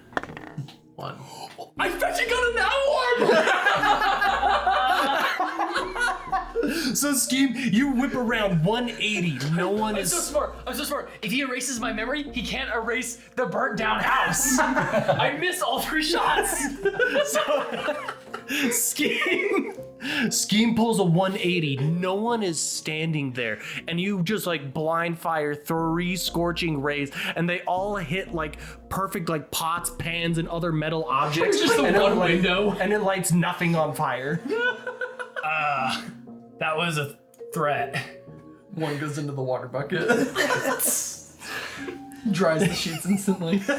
1.
I fucking got an hour!
So, Scheme, you whip around 180. No one
I'm so smart. If he erases my memory, he can't erase the burnt down house. I miss all 3 shots.
Scheme pulls a 180. No one is standing there. And you just like blind fire 3 scorching rays, and they all hit like perfect like pots, pans, and other metal objects.
Just the
and
one window.
And it lights nothing on fire.
That was a threat.
1 goes into the water bucket. Dries the sheets instantly.
The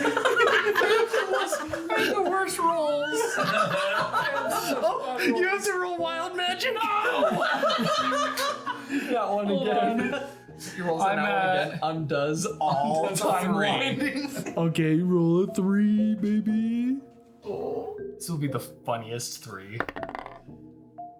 worst rolls.
You have to roll wild magic.
That one again. He rolls that one again. Undoes all time 3.
Okay, roll a 3, baby.
This will be the funniest 3.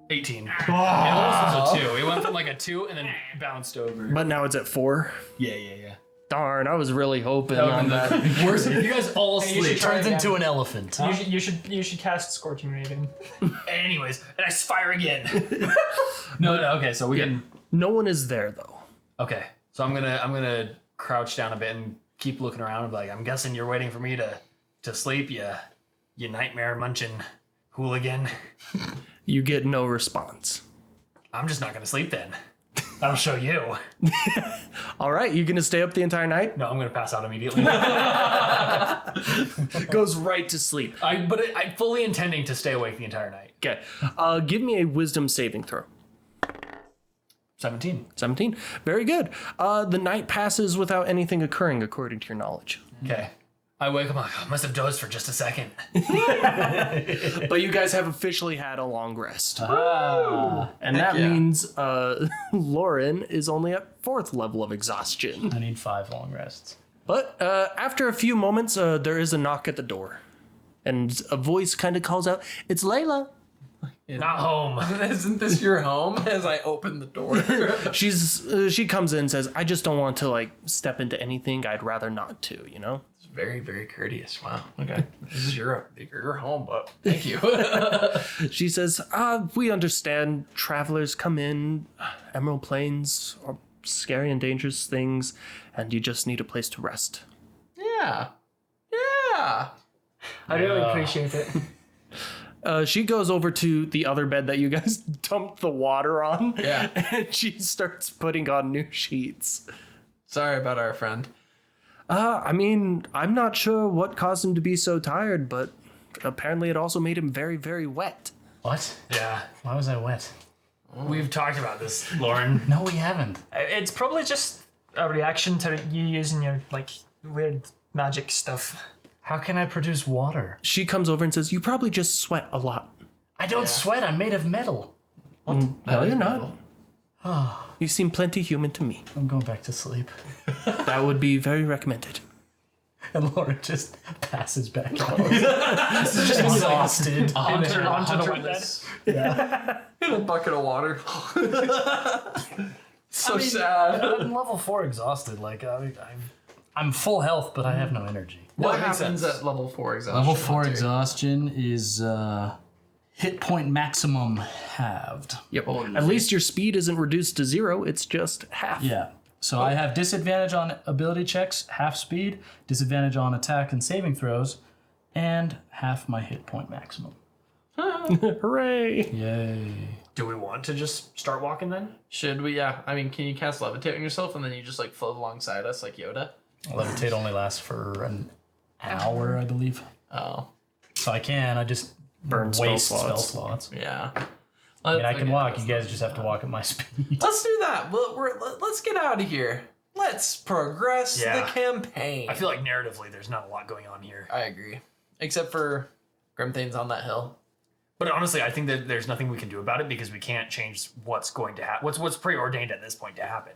18. It almost was a 2. It went from like a 2 and then bounced over.
But now it's at 4.
Yeah.
Darn, I was really hoping on that.
Worse, you guys all
you should
sleep.
try
Turns into an elephant.
You should cast Scorching Raven.
Anyways, and I fire again. no, okay, so we can.
No one is there though.
Okay, so I'm gonna crouch down a bit and keep looking around and be like, I'm guessing you're waiting for me to sleep, you nightmare munching hooligan.
You get no response.
I'm just not gonna sleep then. That'll show you.
All right, you gonna stay up the entire night?
No, I'm gonna pass out immediately.
Goes right to sleep.
I'm fully intending to stay awake the entire night.
Okay, give me a wisdom saving throw.
17.
17. Very good. The night passes without anything occurring, according to your knowledge.
Okay. I wake up, I'm like, I must have dozed for just a second.
But you guys have officially had a long rest. And that means Lauren is only at 4th level of exhaustion.
I need 5 long rests.
But after a few moments, there is a knock at the door. And a voice kind of calls out, "It's Layla."
Not home.
Isn't this your home? As I open the door.
She comes in and says, "I just don't want to like step into anything. I'd rather not to, you know?"
It's very, very courteous. Wow. Okay. This is your home, but thank you.
She says, "We understand travelers come in, Emerald Plains are scary and dangerous things, and you just need a place to rest."
Yeah.
I really appreciate it.
She goes over to the other bed that you guys dumped the water on.
Yeah.
And she starts putting on new sheets.
Sorry about our friend.
I mean, I'm not sure what caused him to be so tired, but apparently it also made him very, very wet.
What?
Yeah.
Why was I wet?
We've talked about this, Lauren.
No, we haven't.
It's probably just a reaction to you using your like weird magic stuff.
How can I produce water?
She comes over and says, "You probably just sweat a lot."
I don't sweat. I'm made of metal.
No, you're not. You seem plenty human to me.
I'm going back to sleep.
That would be very recommended.
And Laura just passes back out. Just exhausted.
Onto the wet bed.
In a bucket of water. So sad.
I'm level 4 exhausted. Like I'm full health, but I have no energy.
What
that makes
happens
sense.
at level 4 exhaustion?
Level 4
Hunter?
exhaustion is hit point maximum halved.
Yep. At least your speed isn't reduced to 0. It's just half.
Yeah. So I have disadvantage on ability checks, half speed, disadvantage on attack and saving throws, and half my hit point maximum.
Hooray!
Yay.
Do we want to just start walking then?
Should we? Yeah. I mean, can you cast levitate on yourself and then you just like float alongside us like Yoda?
Levitate only lasts for an hour, I believe.
Oh,
So I just
Burn spell
waste spell
slots.
slots.
yeah.
I mean, I can walk. You guys just have to walk at my speed.
Let's do that. Let's get out of here. Let's progress
Yeah.
the campaign.
I feel like narratively there's not a lot going on here.
I agree. Except for Grimthane's on that hill.
But honestly, I think that there's nothing we can do about it because we can't change what's going to happen. What's preordained at this point to happen.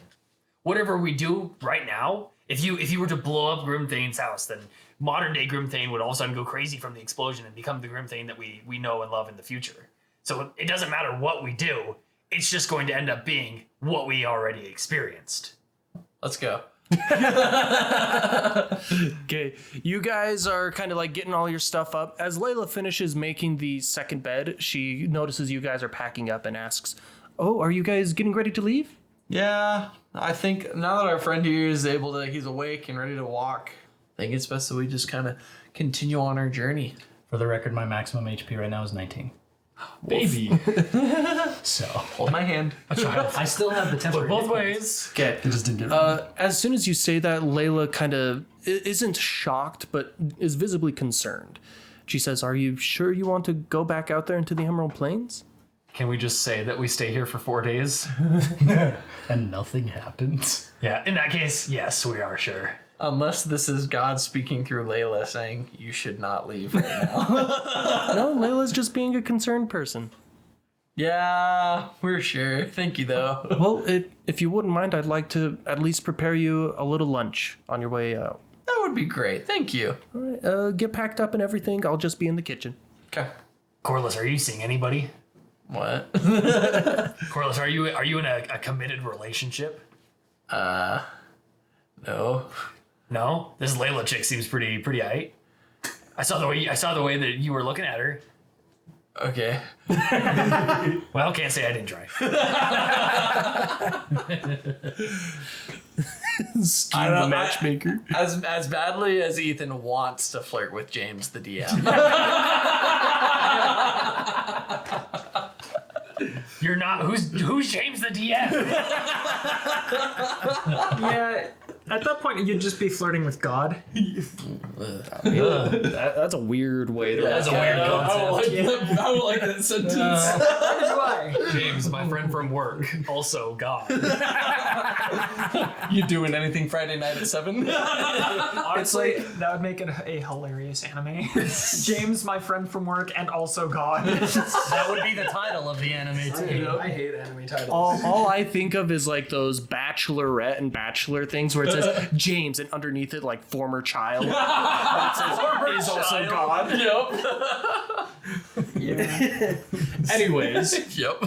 Whatever we do right now, if you were to blow up Grimthane's house, then modern day Grimthane would all of a sudden go crazy from the explosion and become the Grimthane that we know and love in the future. So it doesn't matter what we do, it's just going to end up being what we already experienced.
Let's go.
Okay, you guys are kind of like getting all your stuff up. As Layla finishes making the second bed, she notices you guys are packing up and asks, "Oh, are you guys getting ready to leave?"
Yeah, I think now that our friend here is he's awake and ready to walk, I think it's best that we just kind of continue on our journey.
For the record, my maximum HP right now is 19.
Baby.
So
Hold my hand.
I still have the temporary.
Both ways.
Okay.
It just didn't get
As soon as you say that, Layla kind of isn't shocked, but is visibly concerned. She says, "Are you sure you want to go back out there into the Emerald Plains?"
Can we just say that we stay here for 4 days?
and nothing happens.
Yeah, in that case, yes, we are sure.
Unless this is God speaking through Layla saying, you should not leave right now.
No, Layla's just being a concerned person.
Yeah, we're sure. Thank you, though.
Well, if you wouldn't mind, I'd like to at least prepare you a little lunch on your way out.
That would be great. Thank you.
All right, get packed up and everything. I'll just be in the kitchen.
Okay.
Corliss, are you seeing anybody?
What?
Corliss, are you in a committed relationship?
No.
No? This Layla chick seems pretty aight. I saw the way that you were looking at her.
Okay.
Well, can't say I didn't try.
Scheme
don't-
the matchmaker.
As badly as Ethan wants to flirt with James the DM.
You're not. Who's James the DM?
Yeah, at that point you'd just be flirting with God.
That's a weird way to.
That's a weird concept.
I don't like that sentence.
Why?
James, my friend from work.
Also, God.
You doing anything Friday night at 7?
Honestly, that would make it a hilarious anime. James, my friend from work, and also God.
That would be the title of the anime too.
I hate anime titles.
All I think of is like those Bachelorette and Bachelor things where it says James and underneath it like former child. And it says is also God.
Yep.
Anyways,
Yep.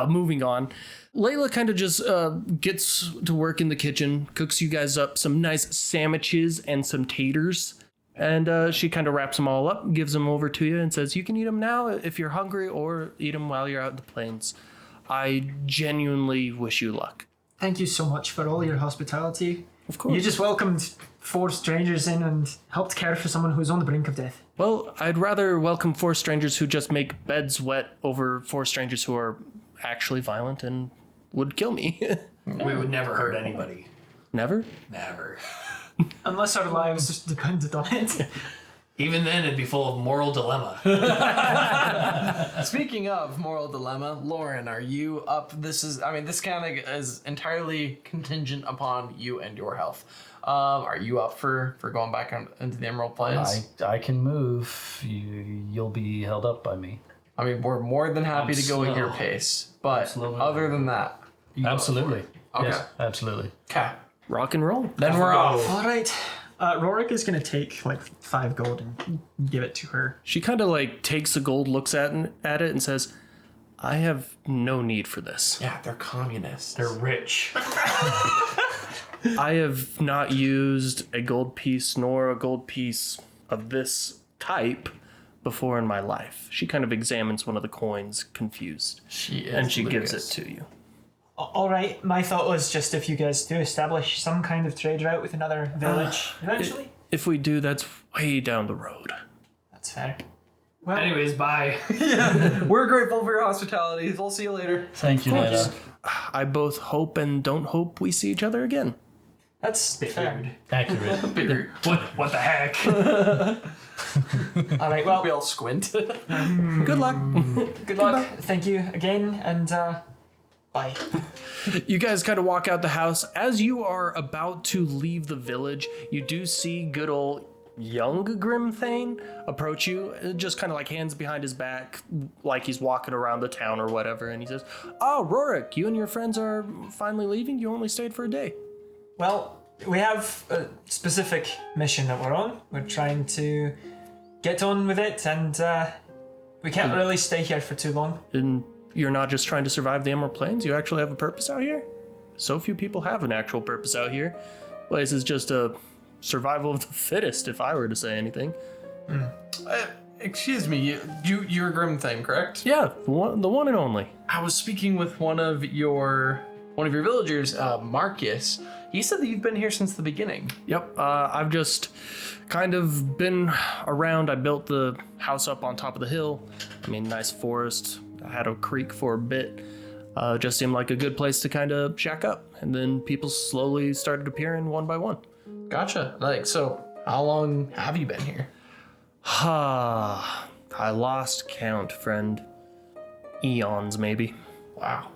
moving on. Layla kind of just gets to work in the kitchen, cooks you guys up some nice sandwiches and some taters. And she kind of wraps them all up, gives them over to you, and says, "You can eat them now if you're hungry, or eat them while you're out in the plains. I genuinely wish you luck."
Thank you so much for all your hospitality.
Of course.
You just welcomed 4 strangers in and helped care for someone who's on the brink of death.
Well, I'd rather welcome 4 strangers who just make beds wet over 4 strangers who are actually violent and would kill me.
We would never hurt anybody.
Never?
Never.
Unless our lives just depended on it.
Even then, it'd be full of moral dilemma.
Speaking of moral dilemma, Lauren, are you up? This kind of is entirely contingent upon you and your health. Are you up for going back into the Emerald Plains?
I can move. You'll be held up by me.
I mean, we're more than happy to go at your pace, but other than that,
Absolutely.
Okay.
Yes, absolutely.
okay,
Rock and roll.
then we're off.
All right. Raurik is going to take like 5 gold and give it to her.
She kind of like takes the gold, looks at it, and says, "I have no need for this.
Yeah, they're communists.
They're rich.
I have not used a gold piece nor a gold piece of this type before in my life." She kind of examines one of the coins, confused,
She is
and she gives it
Lucas.
to you.
All right, my thought was just if you guys do establish some kind of trade route with another village eventually.
If we do, that's way down the road.
That's fair.
Well,
Anyways, bye.
We're grateful for your hospitality. We'll see you later.
Thank you, Nana.
I both hope and don't hope we see each other again.
That's fair.
Accurate.
Bigger.
What the heck?
All right, well,
We all squint.
Good luck.
good luck. Thank you again, and bye.
You guys kind of walk out the house. As you are about to leave the village, you do see good old young Grimthane approach you, just kind of like hands behind his back, like he's walking around the town or whatever. And he says, "Oh, Raurik, you and your friends are finally leaving? You only stayed for a day."
Well, we have a specific mission that we're on. We're trying to get on with it, and we can't really stay here for too long.
And you're not just trying to survive the Emerald Plains, you actually have a purpose out here? So few people have an actual purpose out here. Place is just a survival of the fittest, if I were to say anything.
Excuse me, you're Grimthane, correct?
Yeah, the one and only.
I was speaking with one of your villagers, Marcus. He said that you've been here since the beginning.
Yep, I've just kind of been around. I built the house up on top of the hill. I mean, nice forest. I had a creek for a bit. Just seemed like a good place to kind of shack up. And then people slowly started appearing one by one.
Gotcha. Like, so how long have you been here?
I lost count, friend. Eons, maybe.
Wow.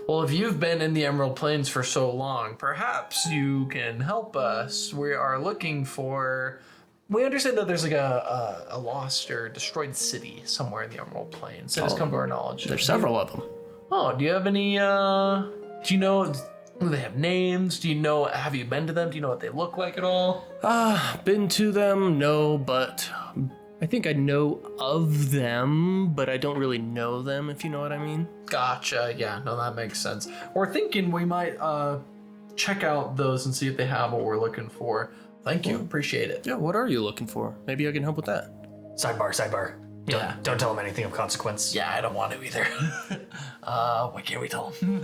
Well, if you've been in the Emerald Plains for so long, perhaps you can help us. We are looking for. We understand that there's like a lost or destroyed city somewhere in the Emerald Plains. That has come to our knowledge.
There's several of them.
Oh, do you have any? Do you know? Do they have names? Do you know? Have you been to them? Do you know what they look like at all?
Been to them? No, but I think I know of them, but I don't really know them, if you know what I mean.
Gotcha. Yeah, no, that makes sense. We're thinking we might check out those and see if they have what we're looking for. Thank you. Appreciate it.
Yeah, what are you looking for? Maybe I can help with that.
Sidebar.
Yeah.
Don't tell him anything of consequence.
Yeah, I don't want to either. Why can't we tell them?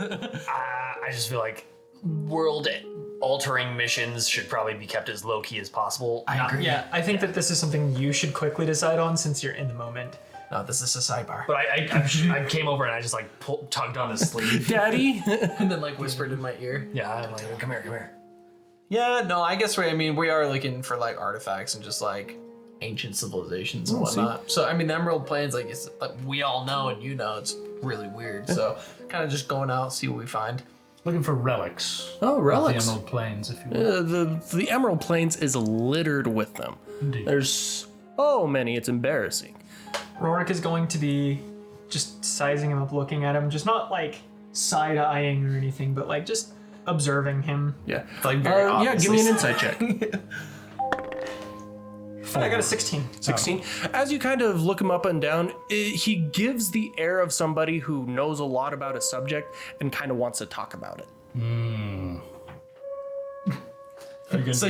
I just feel like world-altering missions should probably be kept as low-key as possible.
I agree.
Yeah, I think that this is something you should quickly decide on since you're in the moment.
No, this is a sidebar.
But I came over and I just like tugged on his sleeve.
Daddy?
And then like whispered in my ear.
Yeah, I'm like, come here.
Yeah, no, I guess we are looking for like artifacts and just like ancient civilizations and whatnot. So I mean, the Emerald Plains, like we all know and you know, it's really weird. So kind of just going out, see what we find.
Looking for relics.
Oh,
Of
relics.
the Emerald Plains, if you will.
The Emerald Plains is littered with them.
Indeed.
There's so many, it's embarrassing.
Raurik is going to be just sizing him up, looking at him, just not like side-eyeing or anything, but like just observing him.
Yeah.
Like very
Yeah, give me an
obviously.
insight check.
I got a 16.
16. As you kind of look him up and down, he gives the air of somebody who knows a lot about a subject and kind of wants to talk about it.
So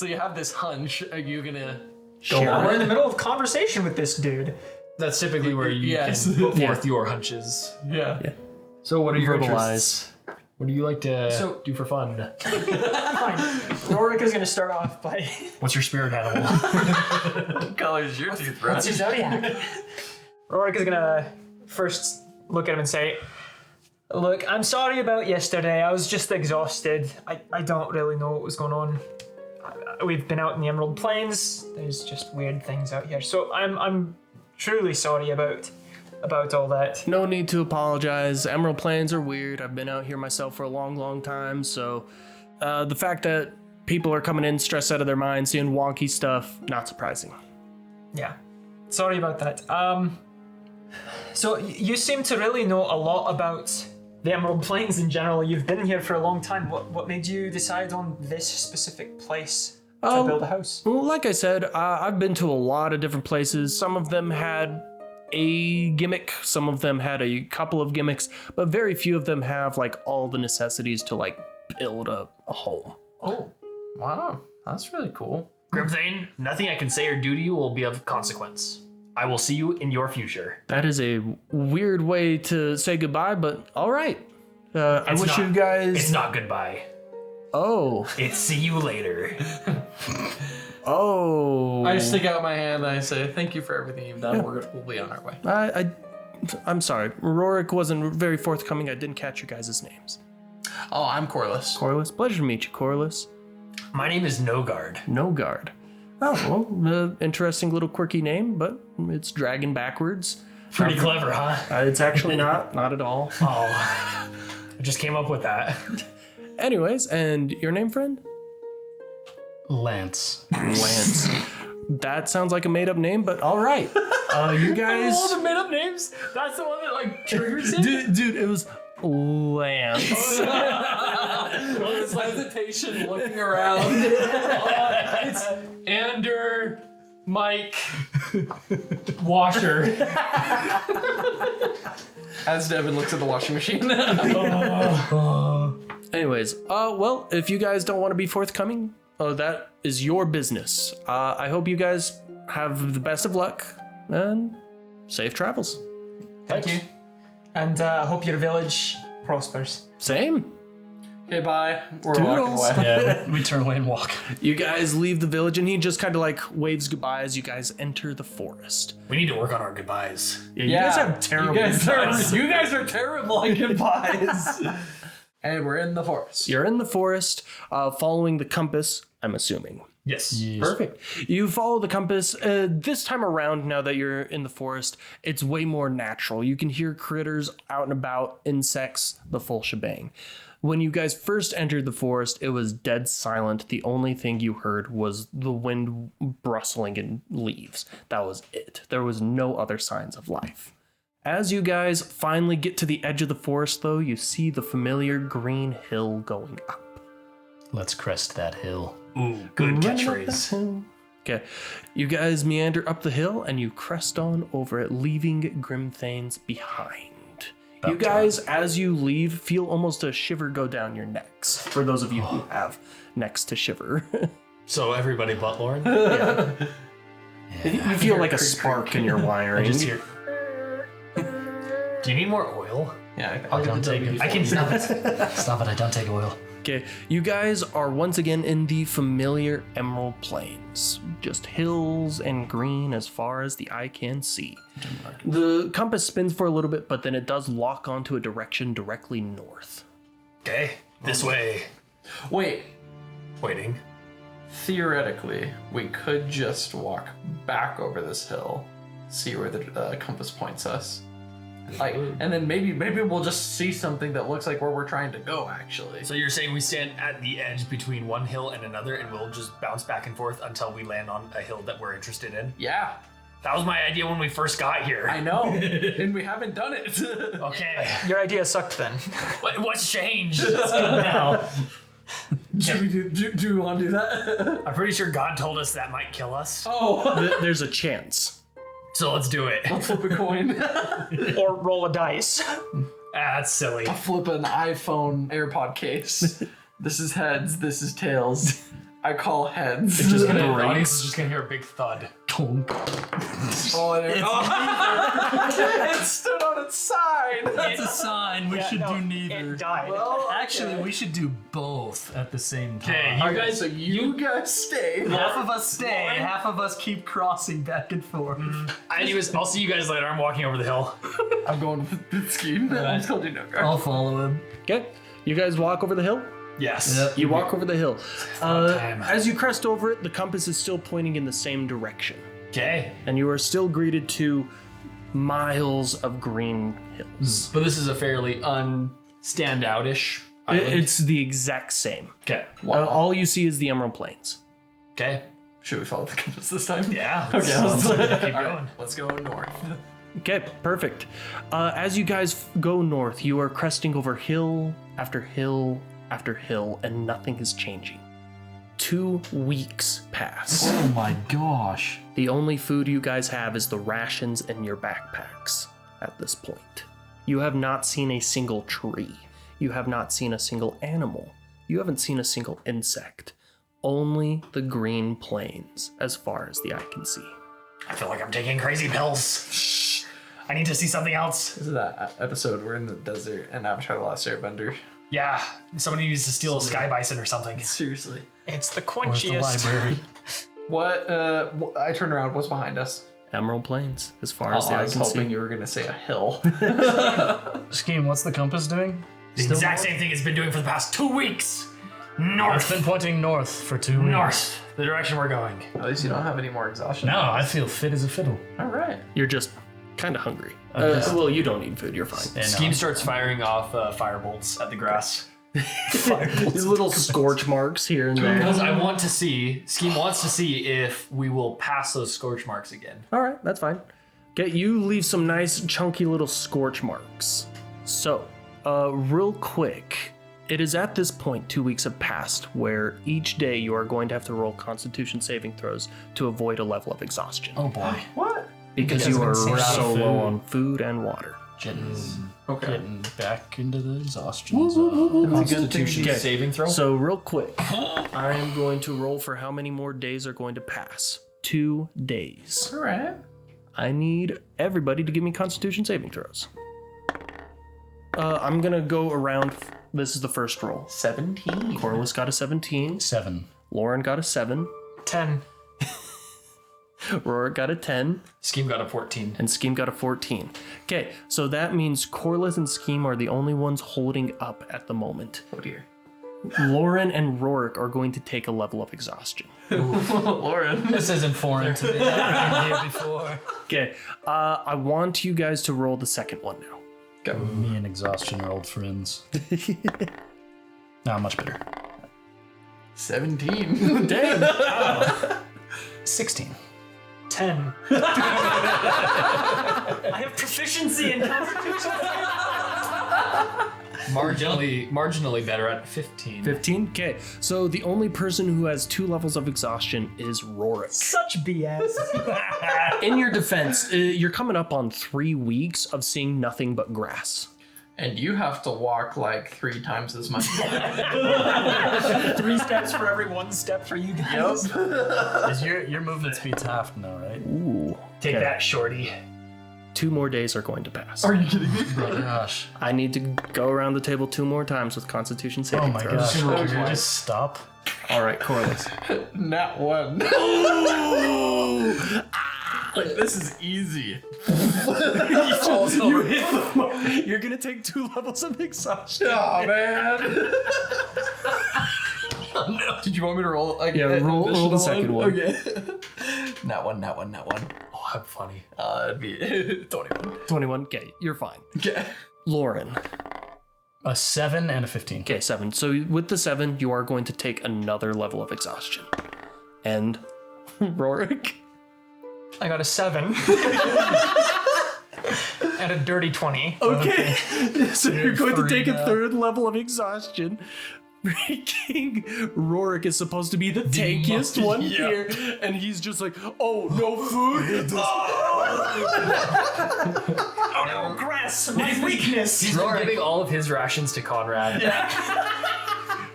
you have this hunch. Are you gonna go
We're
on
in the
it?
middle of conversation with this dude.
That's typically where you
Yes.
can put forth your hunches.
Yeah.
So what are your
Verbalize.
interests? What do you like to do for fun?
Fine. Raurik is going to start off by...
What's your spirit animal?
What color is your toothbrush?
What's your zodiac? Raurik is going to first look at him and say, "Look, I'm sorry about yesterday. I was just exhausted. I don't really know what was going on. We've been out in the Emerald Plains. There's just weird things out here. So I'm truly sorry about all that."
No need to apologize. Emerald Plains are weird. I've been out here myself for a long, long time. So the fact that people are coming in stressed out of their minds, seeing wonky stuff, not surprising.
Yeah. Sorry about that. So you seem to really know a lot about the Emerald Plains in general. You've been here for a long time. What made you decide on this specific place to build a house?
Well, like I said, I've been to a lot of different places. Some of them had a gimmick, some of them had a couple of gimmicks, but very few of them have like all the necessities to like build a home.
Oh, wow. That's really cool.
Grimthane, nothing I can say or do to you will be of consequence. I will see you in your future.
That is a weird way to say goodbye, but all right. I
It's
wish
not-
you guys.
It's not goodbye.
Oh.
It's see you later.
Oh.
I stick out my hand and I say, thank you for everything you've done. We'll be on our way.
I'm sorry. Raurik wasn't very forthcoming. I didn't catch your guys' names.
Oh, I'm Corliss.
Corliss. Pleasure to meet you, Corliss.
My name is No-Guard.
No guard. Oh, well, interesting little quirky name, but it's dragon backwards.
Pretty clever, huh?
It's actually not at all.
Oh, I just came up with that.
Anyways, and your name, friend?
Lance.
Lance. That sounds like a made-up name, but all right. You guys...
All the made up names. That's the one that like triggers it.
Dude, it was Lance.
His hesitation, looking around.
It's Ander, Mike, Washer.
As Devin looks at the washing machine.
Anyways, well, if you guys don't want to be forthcoming, that is your business. I hope you guys have the best of luck and safe travels.
Thank you.
And hope your village prospers.
Same.
Okay, bye. We're walking
Toodles.
away.
Yeah, we turn away and walk.
You guys leave the village, and he just kind of like waves goodbye as you guys enter the forest.
We need to work on our goodbyes.
Yeah, you guys have terrible goodbyes.
You guys are terrible at goodbyes. And we're in the forest.
You're in the forest, following the compass, I'm assuming.
Yes.
Perfect. You follow the compass. This time around, now that you're in the forest, it's way more natural. You can hear critters out and about, insects, the full shebang. When you guys first entered the forest, it was dead silent. The only thing you heard was the wind rustling in leaves. That was it. There was no other signs of life. As you guys finally get to the edge of the forest, though, you see the familiar green hill going up.
Let's crest that hill.
Ooh, good catchphrase.
Okay, you guys meander up the hill and you crest on over it, leaving Grimthane's behind. You guys, as you leave, feel almost a shiver go down your necks. For those of you who have necks to shiver.
So everybody but Lauren?
You feel like a spark in your wiring.
Just here. Do you need more oil?
Yeah,
I don't take it.
I can stop it.
Stop it, I don't take oil.
Okay, you guys are once again in the familiar Emerald Plains. Just hills and green as far as the eye can see. The compass spins for a little bit, but then it does lock onto a direction directly north.
Okay, this way.
Wait,
Waiting.
theoretically, we could just walk back over this hill, see where the compass points us. Like, and then maybe we'll just see something that looks like where we're trying to go, actually.
So you're saying we stand at the edge between one hill and another and we'll just bounce back and forth until we land on a hill that we're interested in?
Yeah,
That was my idea when we first got here.
I know. And we haven't done it.
Okay.
Your idea sucked then.
What's changed? Let's go now.
Do we want to do that?
I'm pretty sure God told us that might kill us.
Oh,
There's a chance.
So let's do it.
flip a coin.
Or roll a dice.
That's silly.
Flip an iPhone AirPod case. This is heads, this is tails. I call heads.
The audience is just gonna hear a big thud.
Oh, it stood on its side.
That's a sign. We should do neither.
It died.
Actually, we should do both at the same time.
Okay, you guys.
So you guys stay.
Half of us stay, half of us keep crossing back and forth.
Anyways, I'll see you guys later. I'm walking over the hill.
I'm going with the scheme. I told you no.
I'll follow him.
Okay, you guys walk over the hill?
Yes.
Yep.
You walk over the hill.
time.
As you crest over it, the compass is still pointing in the same direction.
Okay.
And you are still greeted to miles of green hills.
But this is a fairly unstand-out-ish island.
It's the exact same.
Okay.
All you see is the Emerald Plains.
Okay.
Should we follow the compass this time?
Yeah.
Okay,
Keep going.
let's go north.
Okay, perfect. As you guys go north, you are cresting over hill after hill after hill, and nothing is changing. 2 weeks pass.
Oh my gosh.
The only food you guys have is the rations in your backpacks at this point. You have not seen a single tree. You have not seen a single animal. You haven't seen a single insect. Only the green plains as far as the eye can see.
I feel like I'm taking crazy pills. Shh. I need to see something else.
This is that episode we're in the desert and Avatar: The Last Airbender.
Yeah, somebody needs to steal a sky bison or something.
Seriously.
It's the
Where's the
quenchiest.
library?
What? I turned around. What's behind us?
Emerald Plains, as far as the
I
eye
was
can
hoping
see.
you were gonna say a hill.
Scheme, what's the compass doing?
The exact same thing it's been doing for the past 2 weeks.
It's
North.
been pointing north for 2 weeks.
North. The direction we're going.
At least you don't have any more exhaustion.
No, I feel fit as a fiddle.
All right.
You're just kind of hungry.
just-
Well, you don't need food. You're fine.
And,
Scheme starts firing off firebolts at the grass.
These little scorch marks here and there.
Because I want to see, Scheme wants to see if we will pass those scorch marks again.
All right, that's fine. Okay, you leave some nice chunky little scorch marks. So, real quick, it is at this point 2 weeks have passed where each day you are going to have to roll Constitution saving throws to avoid a level of exhaustion.
oh boy.
What?
Because you are so low on food and water.
Okay.
Getting back into the exhaustion zone.
Constitution
Okay.
saving throw?
So, real quick, I am going to roll for how many more days are going to pass. 2 days.
All right.
I need everybody to give me Constitution saving throws. I'm gonna go around. This is the first roll.
17.
Corliss got a 17.
7.
Lauren got a 7.
10.
Raurik got a 10.
Scheme got a 14.
And Scheme got a 14. Okay, so that means Corliss and Scheme are the only ones holding up at the moment.
Oh dear.
Lauren and Raurik are going to take a level of exhaustion.
Lauren.
This isn't foreign to me. I've been here before.
Okay, I want you guys to roll the second one now.
Me and exhaustion are old friends. Nah, much better.
17.
Dang!
16.
10. I have proficiency in Constitution.
Marginally better at 15.
15? Okay, so the only person who has 2 levels of exhaustion is Raurik.
Such BS.
In your defense, you're coming up on 3 weeks of seeing nothing but grass.
And you have to walk like 3 times as much.
3 steps for every 1 step for you guys.
Is your movement speed's half now, right?
Ooh.
Take that, shorty.
2 more days are going to pass.
Are you kidding me?
Oh gosh.
I need to go around the table 2 more times with Constitution
Oh
saving
my
throws.
gosh.
Okay.
Can you just stop?
All right, Corliss.
Not one. Like, this is easy.
You hit the mark. You're gonna take 2 levels of exhaustion.
Oh, man. Did you want me to roll? Like,
Yeah, roll the
additional
second one.
Okay. Not one.
Oh, how funny.
It'd be 21.
21. Okay, you're fine.
Okay.
Lauren.
A 7 and a 15.
Okay, 7. So with the 7, you are going to take another level of exhaustion. And Raurik.
I got a 7. And a dirty 20.
Okay. So you're going to
free
take a
now.
3rd level of exhaustion. Freaking Raurik is supposed to be the tankiest one here, and he's just like, oh, no food?
Oh no, grass, my weakness.
He's been giving all of his rations to Conrad.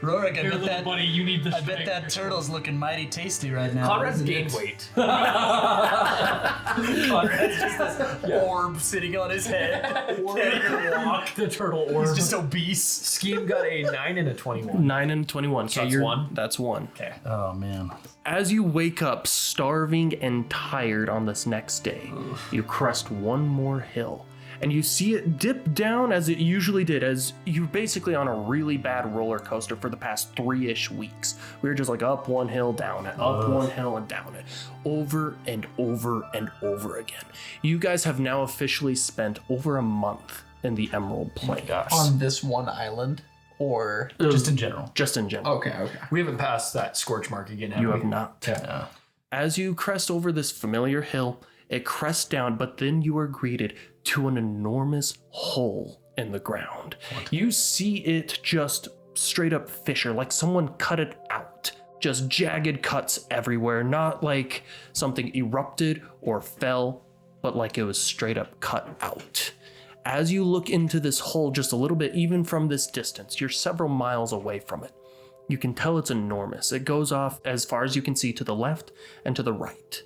Raurik, I bet that,
buddy, you need the
I bet that turtle's looking mighty tasty right now.
Conrad's
isn't
gained
it?
weight.
Conrad's just this orb sitting on his head. Can't even walk.
The turtle orb.
He's just obese.
Scheme got a 9 and a 21.
9 and 21. Okay,
that's 1?
That's 1.
Okay.
Oh man.
As you wake up starving and tired on this next day, you crest one more hill. And you see it dip down as it usually did, as you're basically on a really bad roller coaster for the past 3-ish weeks. We were just like up one hill, down it, up one hill and down it, over and over and over again. You guys have now officially spent over a month in the Emerald Plain.
On this one island? Or.
Just in general.
Just in general.
Okay.
We haven't passed that scorch mark again, have
You
we?
have not.
Yeah.
As you crest over this familiar hill, it crests down, but then you are greeted to an enormous hole in the ground. You see it just straight up fissure, like someone cut it out. Just jagged cuts everywhere, not like something erupted or fell, but like it was straight up cut out. As you look into this hole just a little bit, even from this distance, you're several miles away from it. You can tell it's enormous. It goes off as far as you can see to the left and to the right.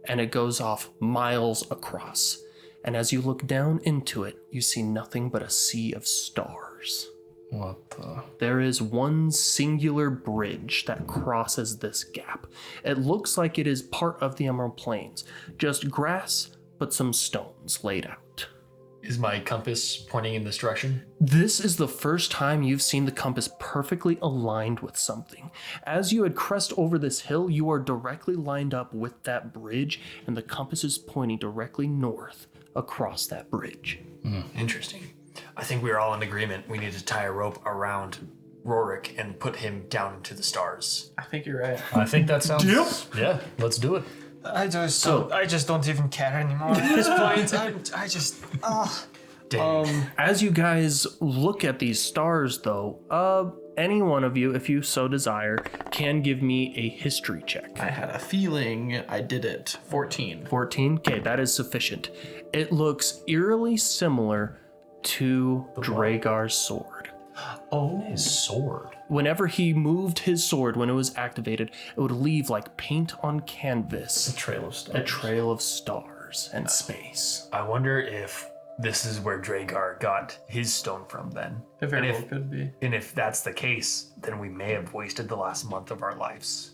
and it goes off miles across. And as you look down into it, you see nothing but a sea of stars.
What the?
There is one singular bridge that crosses this gap. It looks like it is part of the Emerald Plains, just grass, but some stones laid out.
Is my compass pointing in this direction?
This is the first time you've seen the compass perfectly aligned with something. As you had crest over this hill, you are directly lined up with that bridge, and the compass is pointing directly north across that bridge.
Interesting. I think we're all in agreement. We need to tie a rope around Raurik and put him down into the stars.
I think you're right.
I think that sounds. Yeah, let's do it.
I just don't even care anymore at this point. I just
As you guys look at these stars, though, any one of you, if you so desire, can give me a history check.
I had a feeling I did it. 14.
14? Okay, that is sufficient. It looks eerily similar to Dragar's sword.
His sword.
Whenever he moved his sword, when it was activated, it would leave like paint on canvas,
Trail of stars.
a trail of stars and space.
I wonder if this is where Dragar got his stone from then.
It very
And
well
if-
could be.
And if that's the case, then we may have wasted the last month of our lives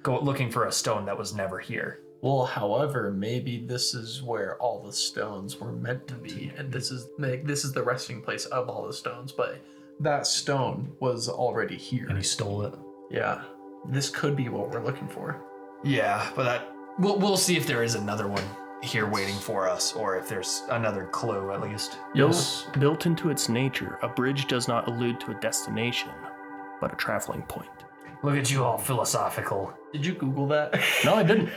looking for a stone that was never here.
Well, however, maybe this is where all the stones were meant to be, and this is the resting place of all the stones. But that stone was already here.
And he stole it.
Yeah, this could be what we're looking for.
Yeah, but we'll see if there is another one here waiting for us, or if there's another clue at least.
Built into its nature, a bridge does not allude to a destination, but a traveling point.
Look at you all philosophical.
Did you Google that?
No, I didn't.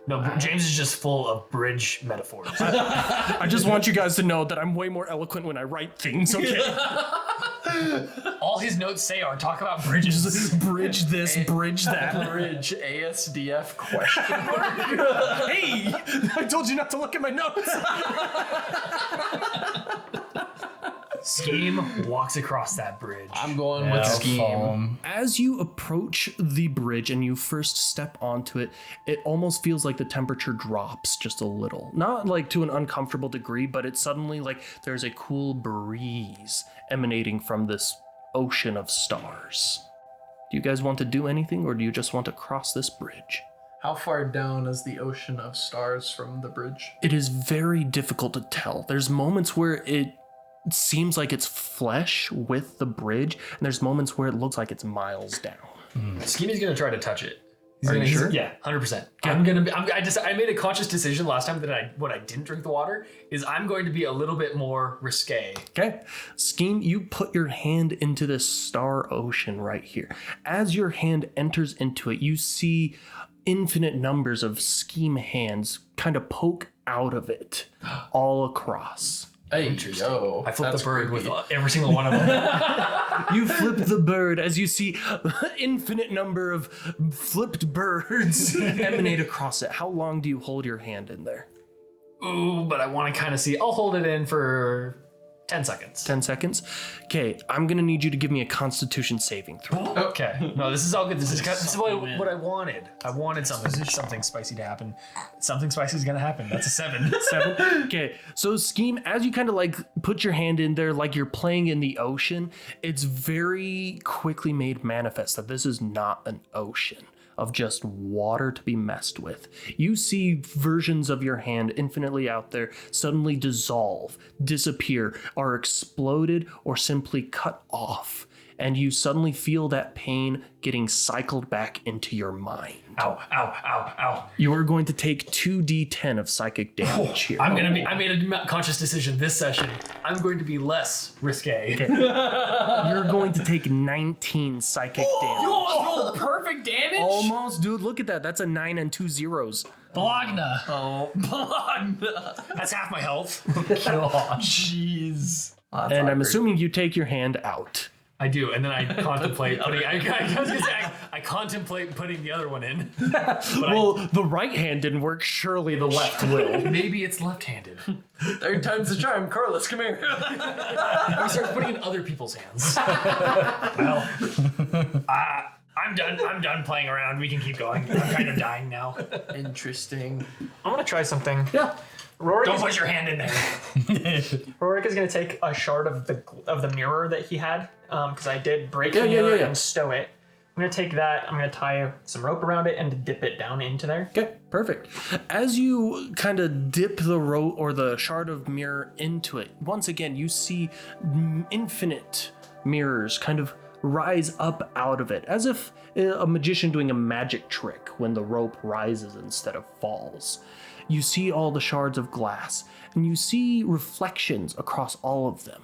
No, James is just full of bridge metaphors.
I just want you guys to know that I'm way more eloquent when I write things, okay?
All his notes say are talk about bridges.
Bridge this, bridge that.
Bridge ASDF question.
Hey! I told you not to look at my notes.
Scheme walks across that bridge.
I'm going with scheme.
As you approach the bridge and you first step onto it, it almost feels like the temperature drops just a little. Not like to an uncomfortable degree, but it's suddenly like there's a cool breeze emanating from this ocean of stars. Do you guys want to do anything, or do you just want to cross this bridge?
How far down is the ocean of stars from the bridge?
It is very difficult to tell. There's moments where it seems like it's flesh with the bridge, and there's moments where it looks like it's miles down.
Schemy's gonna try to touch it.
Are you sure?
Yeah, 100%. I made a conscious decision last time that when I didn't drink the water is I'm going to be a little bit more risque.
Okay. Scheme, you put your hand into this star ocean right here. As your hand enters into it, you see infinite numbers of Scheme hands kind of poke out of it all across.
Hey, yo.
I flipped
that's
the bird
creepy.
with every single one of them.
You flip the bird as you see infinite number of flipped birds emanate across it. How long do you hold your hand in there?
Ooh, but I want to kind of see. I'll hold it in for 10 seconds.
10 seconds? Okay, I'm gonna need you to give me a Constitution saving throw.
Okay. No, this is all good. This is what I wanted. I wanted something spicy to happen. Something spicy is gonna happen. That's a 7.
7. Okay, so Scheme, as you kind of like put your hand in there like you're playing in the ocean, it's very quickly made manifest that this is not an ocean of just water to be messed with. You see versions of your hand infinitely out there suddenly dissolve, disappear, are exploded, or simply cut off. And you suddenly feel that pain getting cycled back into your mind.
Ow, ow, ow, ow.
You are going to take 2d10 of psychic damage here.
I made a conscious decision this session. I'm going to be less risque.
You're going to take 19 psychic damage.
perfect damage.
Almost, dude. Look at that. That's a 9 and 2 zeros.
Blogna.
Oh,
That's half my health.
jeez.
And I'm assuming you take your hand out.
I do, and then I contemplate putting. I contemplate putting the other one in.
Well, the right hand didn't work. Surely the left will.
Maybe it's left-handed.
Third time's the charm. Carlos, come here.
I start putting in other people's hands. I'm
I'm done playing around. We can keep going. I'm kind of dying now.
Interesting.
I'm gonna try something.
Yeah.
Raurik, don't put your hand in there. Raurik is gonna take a shard of the mirror that he had, because I did break the mirror and stow it. I'm gonna take that. I'm gonna tie some rope around it and dip it down into there.
Okay, perfect. As you kind of dip the rope or the shard of mirror into it, once again you see infinite mirrors kind of rise up out of it, as if a magician doing a magic trick when the rope rises instead of falls. You see all the shards of glass, and you see reflections across all of them.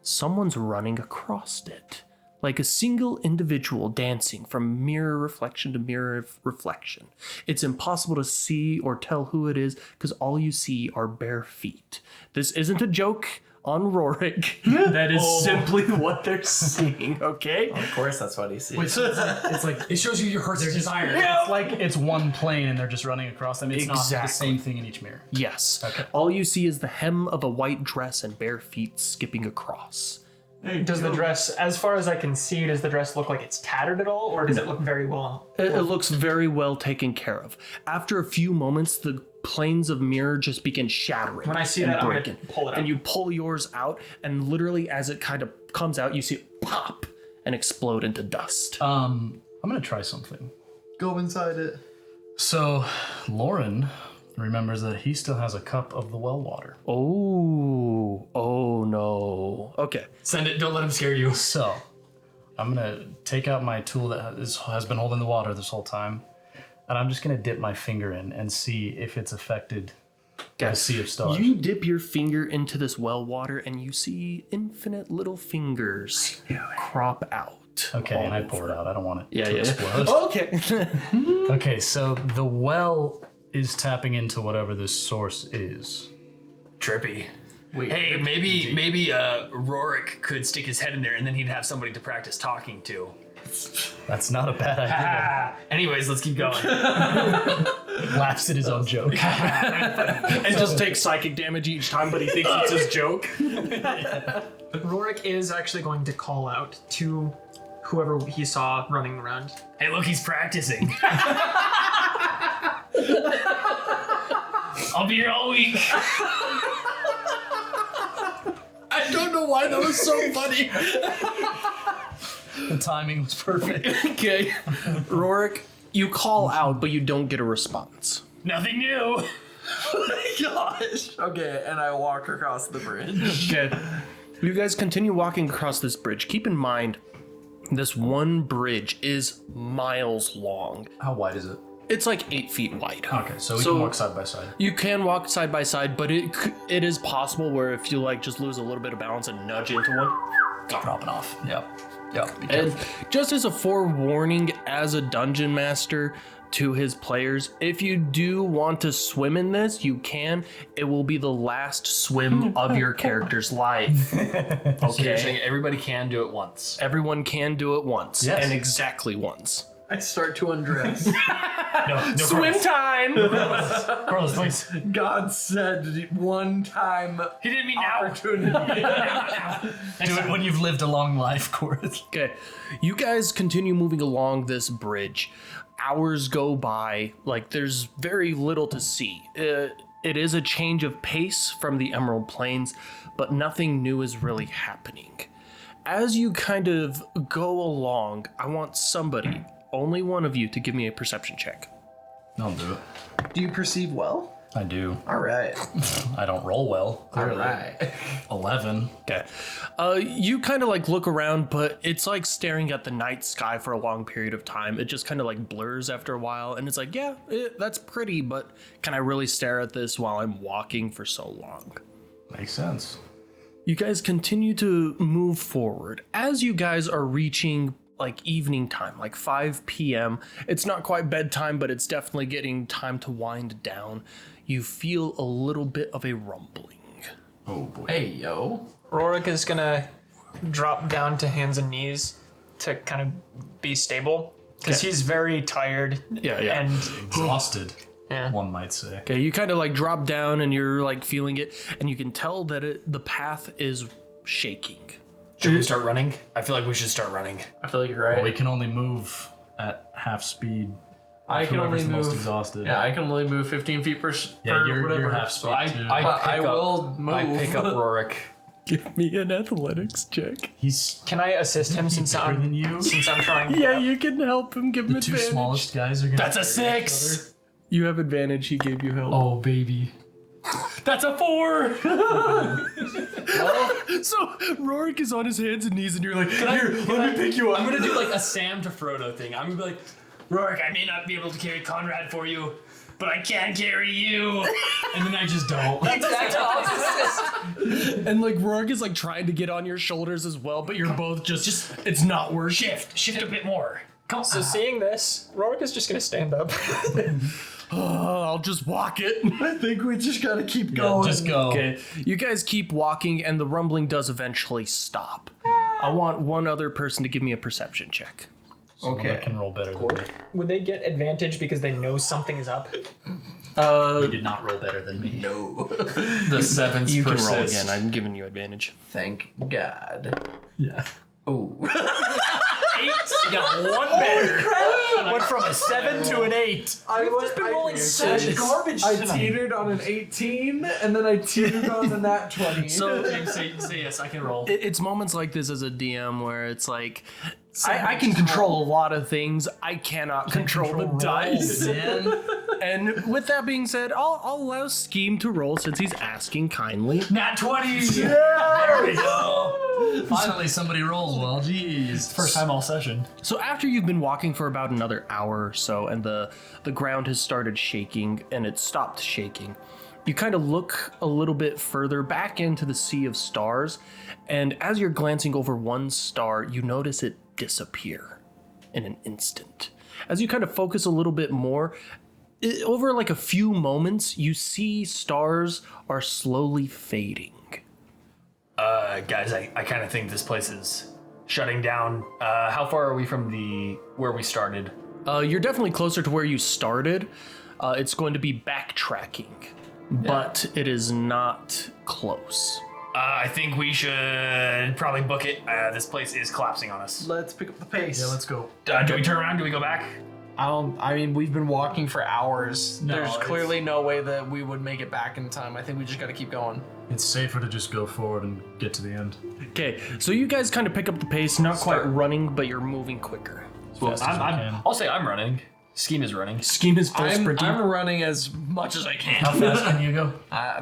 Someone's running across it, like a single individual dancing from mirror reflection to mirror reflection. It's impossible to see or tell who it is because all you see are bare feet. This isn't a joke on Raurik. That is simply what they're seeing, okay?
Of course, that's what he sees.
Wait, so it's like
It shows you your heart's desire.
it's like it's one plane and they're just running across them. It's not the
Exactly.
same thing in each mirror.
Yes.
Okay.
All you see is the hem of a white dress and bare feet skipping across.
Does the dress, as far as I can see, does the dress look like it's tattered at all, or does it look very well?
It looks very well taken care of. After a few moments, the planes of mirror just begin shattering.
When I see
and
that, I'm gonna
breaking.
pull it out.
And you pull yours out, and literally as it kind of comes out, you see it pop and explode into dust.
I'm gonna try something.
Go inside it.
So, Lauren remembers that he still has a cup of the well water.
Oh no. Okay.
Send it. Don't let him scare you.
So, I'm gonna take out my tool that has been holding the water this whole time, and I'm just gonna dip my finger in and see if it's affected by a sea of stars.
You dip your finger into this well water, and you see infinite little fingers crop out.
Okay, and I pour it out. I don't want it
Yeah,
to
yeah.
explode.
Okay.
Okay, so the well is tapping into whatever this source is.
Trippy. Hey, maybe Raurik could stick his head in there and then he'd have somebody to practice talking to.
That's not a bad idea.
Anyways, let's keep going.
Laughs at his own joke.
And just takes psychic damage each time, but he thinks it's his joke.
Raurik is actually going to call out to whoever he saw running around.
Hey, look, he's practicing. I'll be here all week.
I don't know why that was so funny.
The timing was perfect.
Okay. Raurik, you call out, but you don't get a response.
Nothing new.
Gosh. Okay, and I walk across the bridge.
Okay. You guys continue walking across this bridge. Keep in mind, this one bridge is miles long.
How wide is it?
It's like 8 feet wide.
Okay, so we can walk side by side.
You can walk side by side, but it is possible where if you like just lose a little bit of balance and nudge into one,
Dropping off. Yep. Be
and
careful.
just as a forewarning, as a dungeon master to his players, if you do want to swim in this, you can. It will be the last swim of your character's life.
So you're
Okay.
saying everybody can do it once.
Everyone can do it once,
Yes.
and exactly once.
I start to undress.
No,
Swim time!
Carlos, please.
God said one time
He didn't mean now.
opportunity.
Do it when you've lived a long life, Corbett.
Okay, you guys continue moving along this bridge. Hours go by, like there's very little to see. It is a change of pace from the Emerald Plains, but nothing new is really happening. As you kind of go along, I want somebody, only one of you, to give me a perception check.
I'll do it.
Do you perceive well?
I do.
All right.
I don't roll well.
All
Clearly.
right.
11.
Okay. You kind of like look around, but it's like staring at the night sky for a long period of time. It just kind of like blurs after a while, and it's like, yeah, that's pretty, but can I really stare at this while I'm walking for so long?
Makes sense.
You guys continue to move forward. As you guys are reaching like evening time, like 5 p.m., it's not quite bedtime, but it's definitely getting time to wind down. You feel a little bit of a rumbling.
Oh boy.
Hey, yo.
Raurik is gonna drop down to hands and knees to kind of be stable because he's very tired.
Yeah.
And
Exhausted,
yeah.
one might say.
Okay, you kind of like drop down and you're like feeling it, and you can tell that the path is shaking.
Should we start running? I feel like we should start running.
I feel like you're right.
We can only move at half speed.
I can only
Whoever's the most
move.
exhausted.
Yeah, I can only move 15 feet per.
Yeah,
per
you're
whatever.
half speed
I,
too.
I,
But
pick
I
up,
will move.
I pick up Raurik.
Give me an athletics check.
He's
Can I assist him since
bigger than you.
since I'm trying?
Yeah, you can help him. Give him
The two
advantage.
smallest guys are gonna.
That's a
carry each
6.
You have advantage. He gave you help.
other. Oh baby.
That's a 4.
So Raurik is on his hands and knees, and you're like, "Here, let me pick you up."
I'm gonna do like a Sam to Frodo thing. I'm gonna be like, Raurik, I may not be able to carry Conrad for you, but I can carry you.
And then I just don't.
And like Raurik is like trying to get on your shoulders as well, but you're both just it's not working.
Shift a bit more.
So seeing this, Raurik is just gonna stand up.
I'll just walk it.
I think we just gotta keep
Yeah,
going.
just go.
Okay, you guys keep walking, and the rumbling does eventually stop. I want one other person to give me a perception check.
Okay. I can roll better than me.
Would they get advantage because they know something is up?
You did not roll better than me.
No.
The 7s
You can roll
persist.
again. I'm giving you advantage.
Thank God.
Yeah.
Oh.
8. You got one better. Went from a 7 to an 8.
We've
just been rolling
such
garbage
I
tonight.
teetered on an 18, and then I teetered on a nat 20.
So
Say yes, I can roll.
it's moments like this as a DM where it's like, I can control a lot of things. I cannot control the dice. And with that being said, I'll allow Scheme to roll since he's asking kindly.
Nat 20!
There we go. Finally, somebody rolls well. Jeez.
First time all session.
So after you've been walking for about another hour or so, and the ground has started shaking and it stopped shaking, you kind of look a little bit further back into the sea of stars, and as you're glancing over one star, you notice it disappear in an instant. As you kind of focus a little bit more, over like a few moments, you see stars are slowly fading.
Guys, I kind of think this place is shutting down. How far are we from where we started?
You're definitely closer to where you started. It's going to be backtracking, but it is not close.
I think we should probably book it. This place is collapsing on us.
Let's pick up the pace.
Yeah, let's go.
Do we turn around? Do we go back?
I mean, we've been walking for hours.
No,
There's
it's-
clearly no way that we would make it back in time. I think we just gotta keep going.
It's safer to just go forward and get to the end.
Okay, so you guys kind of pick up the pace, not quite running, but you're moving quicker.
Well,
Fast as we can.
I'll say I'm running. Scheme is running.
Scheme is full sprinting.
I'm running as much as I can.
How fast can you go?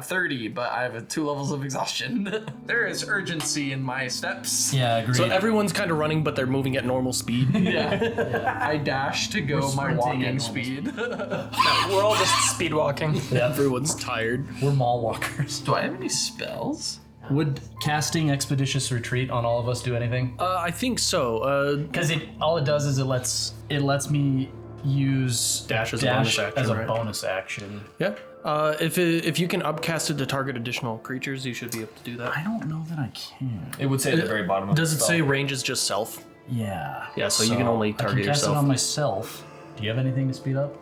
30, but I have 2 levels of exhaustion. There is urgency in my steps.
Yeah, agreed.
So everyone's kind of running, but they're moving at normal speed.
I dash to go my
sprinting at
walking
normal
speed.
We're all just speed walking.
Everyone's tired.
We're mall walkers.
Do I have any spells?
Would casting Expeditious Retreat on all of us do anything?
I think so.
Because all it does is it lets me use
Dash as a bonus action,
as a
right?
bonus action.
Yeah. If you can upcast it to target additional creatures, you should be able to do that.
I don't know that I can.
It would say at the very bottom of
Does
the
it
spell.
say range is just self?
Yeah.
Yeah, so you can only
I
target
can cast
yourself.
it on myself. Do you have anything to speed up?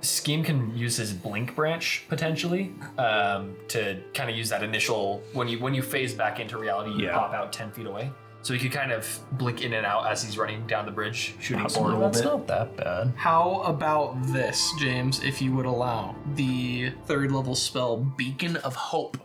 Scheme can use his blink branch potentially to kind of use that initial when you phase back into reality, you
Yeah.
pop out 10 feet away. So he could kind of blink in and out as he's running down the bridge, shooting forward a little
That's
bit.
not that bad.
How about this, James, if you would allow the 3rd level spell Beacon of Hope?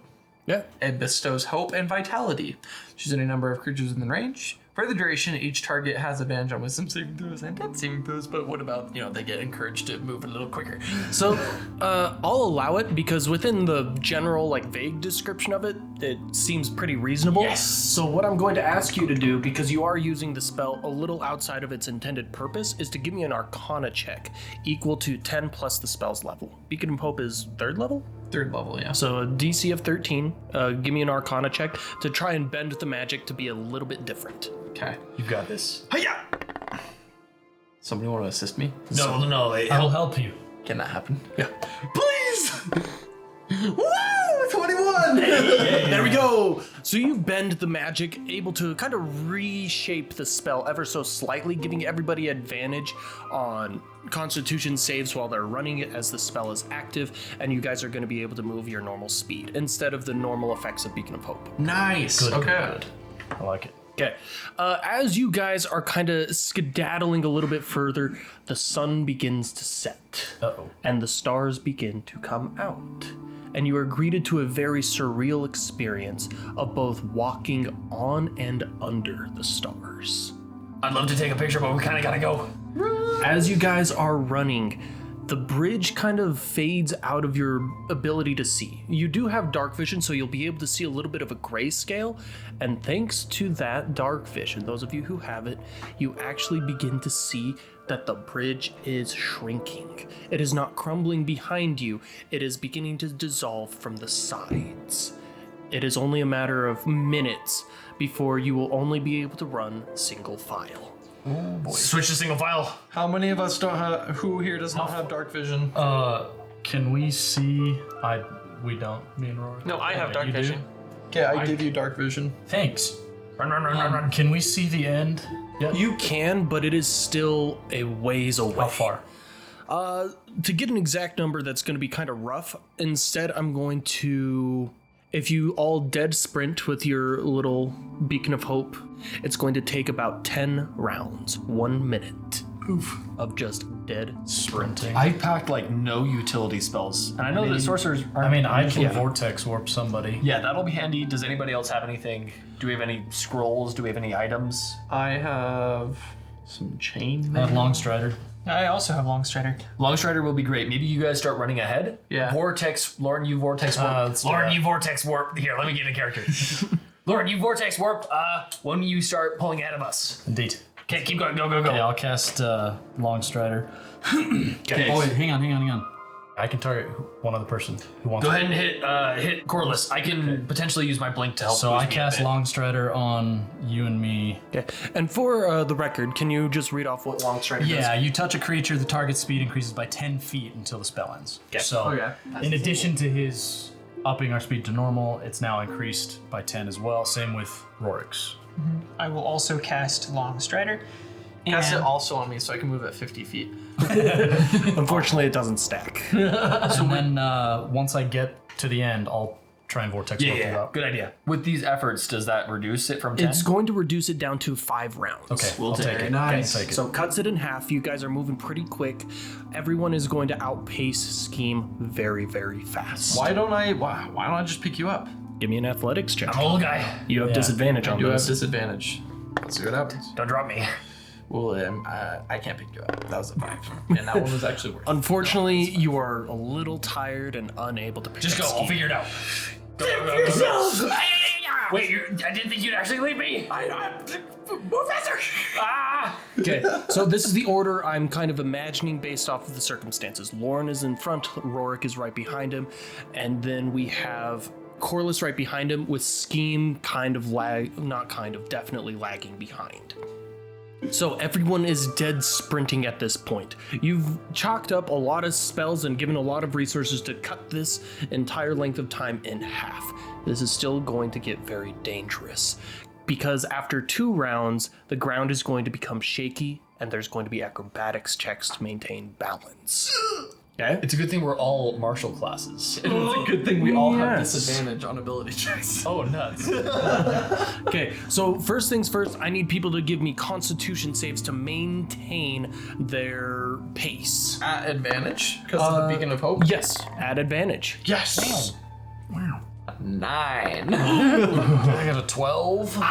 Yeah.
It bestows hope and vitality. Choose any number of creatures within range. For the duration, each target has advantage on wisdom saving throws and death saving throws, but what about, they get encouraged to move a little quicker?
So I'll allow it because within the general, vague description of it, it seems pretty reasonable.
Yes.
So what I'm going to ask you to do, because you are using the spell a little outside of its intended purpose, is to give me an Arcana check equal to 10 plus the spell's level. Beacon of Hope is 3rd level?
3rd level, yeah.
So a DC of 13. Give me an Arcana check to try and bend the magic to be a little bit different.
Okay.
You've got this.
Hiya! Somebody want to assist me?
No.
I'll help you.
Can that happen?
Yeah.
Please! Woo! 21!
There we go. So you bend the magic, able to kind of reshape the spell ever so slightly, giving everybody advantage on Constitution saves while they're running it as the spell is active, and you guys are going to be able to move your normal speed instead of the normal effects of Beacon of Hope.
Nice.
Good,
okay.
good. I like it.
Okay. As you guys are kind of skedaddling a little bit further, the sun begins to set.
Uh-oh.
And the stars begin to come out. And you are greeted to a very surreal experience of both walking on and under the stars.
I'd love to take a picture, but we kind of gotta go.
As you guys are running, the bridge kind of fades out of your ability to see. You do have dark vision, so you'll be able to see a little bit of a grayscale. And thanks to that dark vision, those of you who have it, you actually begin to see that the bridge is shrinking. It is not crumbling behind you, it is beginning to dissolve from the sides. It is only a matter of minutes before you will only be able to run single file.
Switch to single file.
How many of us don't have? Who here does not have dark vision?
Can we see? We don't. Me and Rory.
No, I have
Okay,
dark
you do?
vision.
Okay, I give you dark vision.
Thanks.
Run.
Can we see the end? Yep.
You can, but it is still a ways away.
How far?
To get an exact number that's going to be kind of rough, instead I'm going to, if you all dead sprint with your little beacon of hope, it's going to take about 10 rounds, 1 minute of just dead sprinting.
I packed like no utility spells, and I know that sorcerers aren't.
I mean, I can vortex warp somebody.
Yeah, that'll be handy. Does anybody else have anything? Do we have any scrolls? Do we have any items?
I have some chain.
I have Long Strider.
I also have Long Strider.
Longstrider will be great. Maybe you guys start running ahead.
Yeah.
Vortex, Lauren, you vortex warp.
let's do
Lauren,
that.
you vortex warp. Here, let me get a character. Lauren, you vortex warp. When you start pulling ahead of us.
Indeed.
Okay, keep going. Go.
Okay, I'll cast Long Strider.
Okay.
Oh wait, hang on. I can target one other person who wants.
Go ahead and hit Corliss. I can potentially use my blink to help.
So
boost
I
me a
cast
bit.
Long Strider on you and me.
Okay. And for the record, can you just read off what Long Strider
Yeah,
does?
you touch a creature, the target's speed increases by 10 feet until the spell ends. So,
Okay.
in addition to his upping our speed to normal, it's now increased by 10 as well. Same with Raurik's.
I will also cast Long Strider.
Cast it
And
also on me so I can move at 50 feet.
Unfortunately, it doesn't stack.
And then once I get to the end, I'll try and vortex warp you
Yeah,
out.
good idea. With these efforts, does that reduce it from 10?
It's going to reduce it down to 5 rounds.
Okay, I'll take it.
Nice.
I'll take it.
So cuts it in half. You guys are moving pretty quick. Everyone is going to outpace Scheme very, very fast.
Why don't I just pick you up?
Give me an athletics check.
I'm a little guy.
You have disadvantage on
You have
this.
disadvantage. Let's see what happens.
Don't drop me.
Well, I can't pick you up. That was a 5. And that one was actually worth it.
Unfortunately, you are a little tired and unable to pick
Just
up
go. I'll
Scheme.
figure it out. Go. Wait, I didn't think you'd actually leave me. Move faster.
Okay, so this is the order I'm kind of imagining based off of the circumstances. Lauren is in front, Raurik is right behind him, and then we have Corliss right behind him with Scheme definitely lagging behind. So everyone is dead sprinting at this point. You've chalked up a lot of spells and given a lot of resources to cut this entire length of time in half. This is still going to get very dangerous because after 2 rounds, the ground is going to become shaky and there's going to be acrobatics checks to maintain balance. Okay?
It's a good thing we're all martial classes.
It's a good thing we all have
Yes.
disadvantage on ability checks.
Oh, nuts.
Okay, so first things first, I need people to give me constitution saves to maintain their pace.
At advantage because of the beacon of hope.
Yes, at advantage.
Yes. Wow. 9.
I got a 12.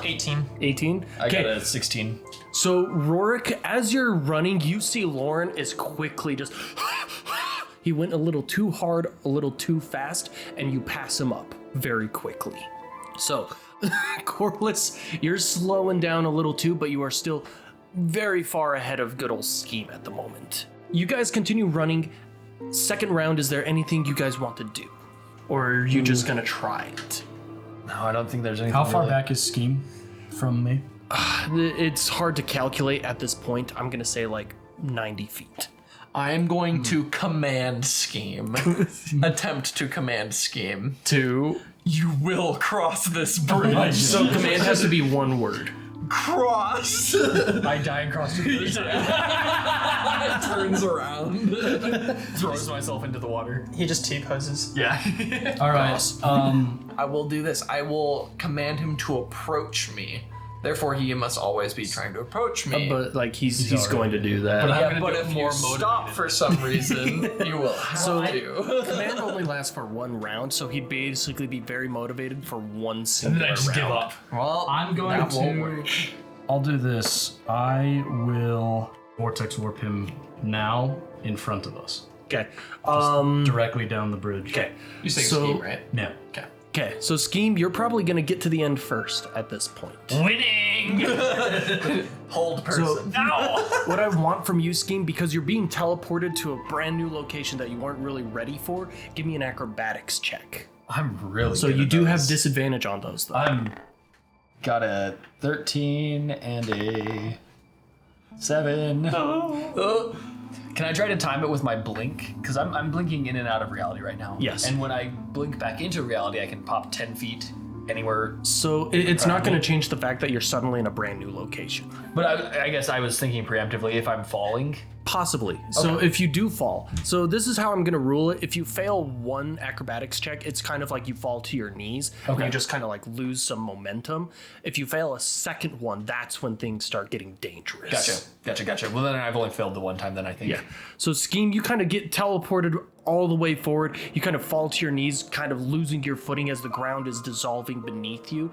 18.
18.
I got a 16.
So, Raurik, as you're running, you see Lauren is quickly just. He went a little too hard, a little too fast, and you pass him up very quickly. So, Corliss, you're slowing down a little too, but you are still very far ahead of good old Scheme at the moment. You guys continue running. Second round, is there anything you guys want to do? Or are you just gonna try it?
No, I don't think there's anything.
How far
really.
back is Scheme from me?
It's hard to calculate at this point. I'm gonna say like 90 feet.
I am going to command Scheme. Attempt to command Scheme.
Two.
You will cross this bridge.
So command has to be one word.
Cross.
I die and cross to the
Turns around.
throws myself into the water.
He just T-poses.
Yeah.
All right.
I will do this. I will command him to approach me Therefore, he must always be trying to approach me.
But like he's
already
going to do that.
But if you stop for some reason, you will have to.
Command only lasts for 1 round, so he'd basically be very motivated for one
And
single
then I just
round.
give up.
Well,
I'm going
that won't
to.
work.
I'll do this. I will Vortex Warp him now in front of us.
Okay.
Directly down the bridge.
Okay.
You say
So-
scheme, right?
Yeah.
Okay.
Okay. So Scheme, you're probably gonna get to the end first at this point.
Winning!
Hold person.
What I want from you, Scheme, because you're being teleported to a brand new location that you weren't really ready for, give me an acrobatics check.
I'm really
So
good
you
at
do
those.
have disadvantage on those, though.
I'm got a 13 and a 7. Can I try to time it with my blink? Because I'm blinking in and out of reality right now.
Yes.
And when I blink back into reality, I can pop 10 feet anywhere.
So it's not going to change the fact that you're suddenly in a brand new location.
But I guess I was thinking preemptively if I'm falling.
Possibly. So if you do fall, so this is how I'm going to rule it. If you fail 1 acrobatics check, it's kind of like you fall to your knees and you just kind of like lose some momentum. If you fail a second one, that's when things start getting dangerous.
Gotcha. Well, then I've only failed the one time, then I think.
Yeah. So Scheme, you kind of get teleported all the way forward. You kind of fall to your knees, kind of losing your footing as the ground is dissolving beneath you.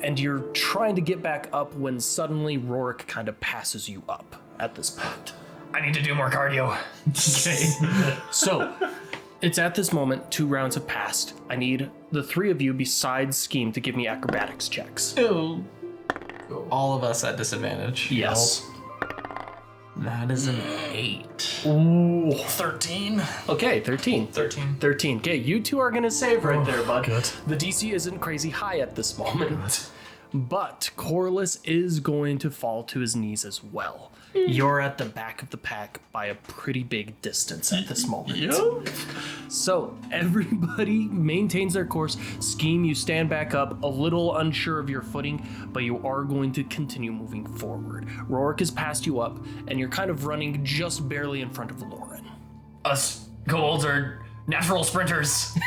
And you're trying to get back up when suddenly Raurik kind of passes you up at this point.
I need to do more cardio.
Okay. So it's at this moment, 2 rounds have passed. I need the 3 of you besides Scheme to give me acrobatics checks.
All of us at disadvantage.
Yes.
That is an 8.
Ooh.
13.
Okay, 13. 13. Okay, you 2 are going to save right there, bud.
good.
The DC isn't crazy high at this moment. But Corliss is going to fall to his knees as well. You're at the back of the pack by a pretty big distance at this moment. So everybody maintains their course. Scheme, you stand back up, a little unsure of your footing, but you are going to continue moving forward. Raurik has passed you up, and you're kind of running just barely in front of Lauren.
Us kobolds are natural sprinters.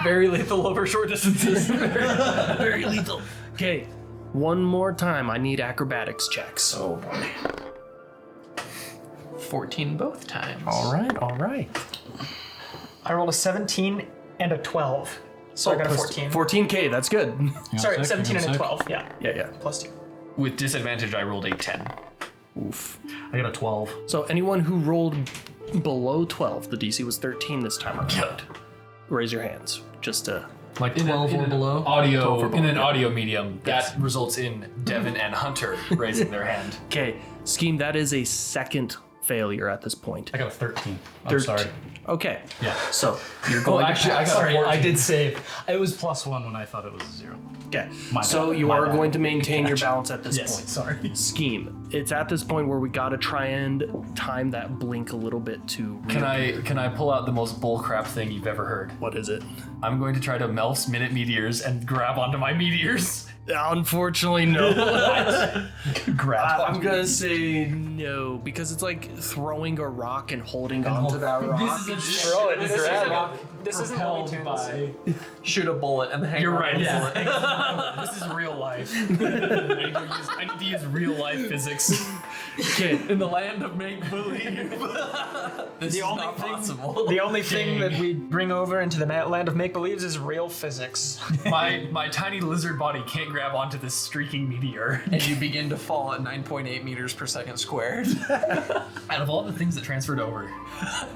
Very lethal over short distances.
Very lethal. Okay, one more time. I need acrobatics checks.
Oh boy. 14 both times.
All right.
I rolled a 17 and a 12. So I got a 14.
14K, that's good.
Sorry, 17 and a 12. Yeah.
Yeah.
Plus 2.
With disadvantage, I rolled a 10.
Oof.
I got a 12.
So anyone who rolled below 12, the DC was 13 this time around. Raise your hands. Just to...
Like 12 or below?
In an audio medium, that results in Devin and Hunter raising their hand.
Okay, Scheme, that is a second failure at this point.
I got a 13. I'm sorry.
Okay.
Yeah.
So you're going to
actually, I got
Sorry,
a 14.
I did save. It was +1 when I thought it was 0.
Okay.
My
So
bad.
you
My
are
bad.
going to maintain your balance at this
Yes,
point.
sorry.
Scheme. It's at this point where we gotta try and time that blink a little bit to.
Can I pull out the most bullcrap thing you've ever heard?
What is it?
I'm going to try to Melf's minute meteors and grab onto my meteors.
Unfortunately, no.
Grab
I'm gonna say no because it's like throwing a rock and holding onto that rock.
Throw it. This isn't Looney Tunes.
Shoot a bullet and hang
You're
on
right.
to the
Yeah.
bullet.
This is real life. I need to use real life physics.
Okay.
In the land of make-believe. This is not possible.
The only thing that we bring over into the land of make-believes is real physics.
My tiny lizard body can't grab onto this streaking meteor.
And you begin to fall at 9.8 meters per second squared.
Out of all the things that transferred over,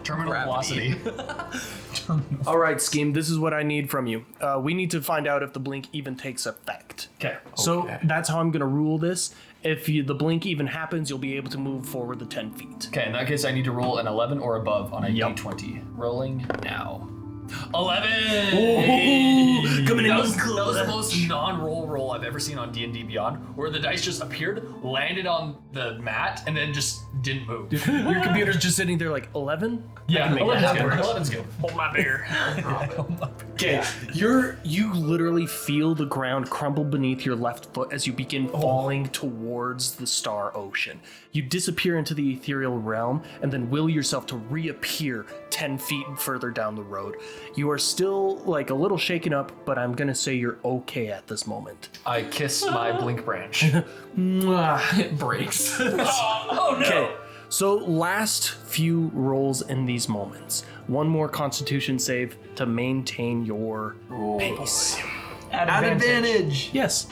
terminal
Gravity.
velocity.
All right, Scheme. This is what I need from you. We need to find out if the blink even takes effect.
Okay.
So that's how I'm gonna rule this. If the blink even happens, you'll be able to move forward the 10 feet.
Okay, in that case, I need to roll an 11 or above on a D20. Rolling now. 11!
Coming in
That was the most non-roll roll I've ever seen on D&D Beyond, where the dice just appeared, landed on the mat, and then just didn't move.
Your computer's just sitting there like 11.
Yeah,
make that
11's good.
happen.
11's good.
Hold my beer.
Okay, you literally feel the ground crumble beneath your left foot as you begin falling towards the star ocean. You disappear into the ethereal realm and then will yourself to reappear 10 feet further down the road. You are still like a little shaken up, but I'm gonna say you're okay at this moment.
I kiss my blink branch.
It breaks.
Okay, so last few rolls in these moments. One more Constitution save to maintain your pace.
At advantage.
Yes.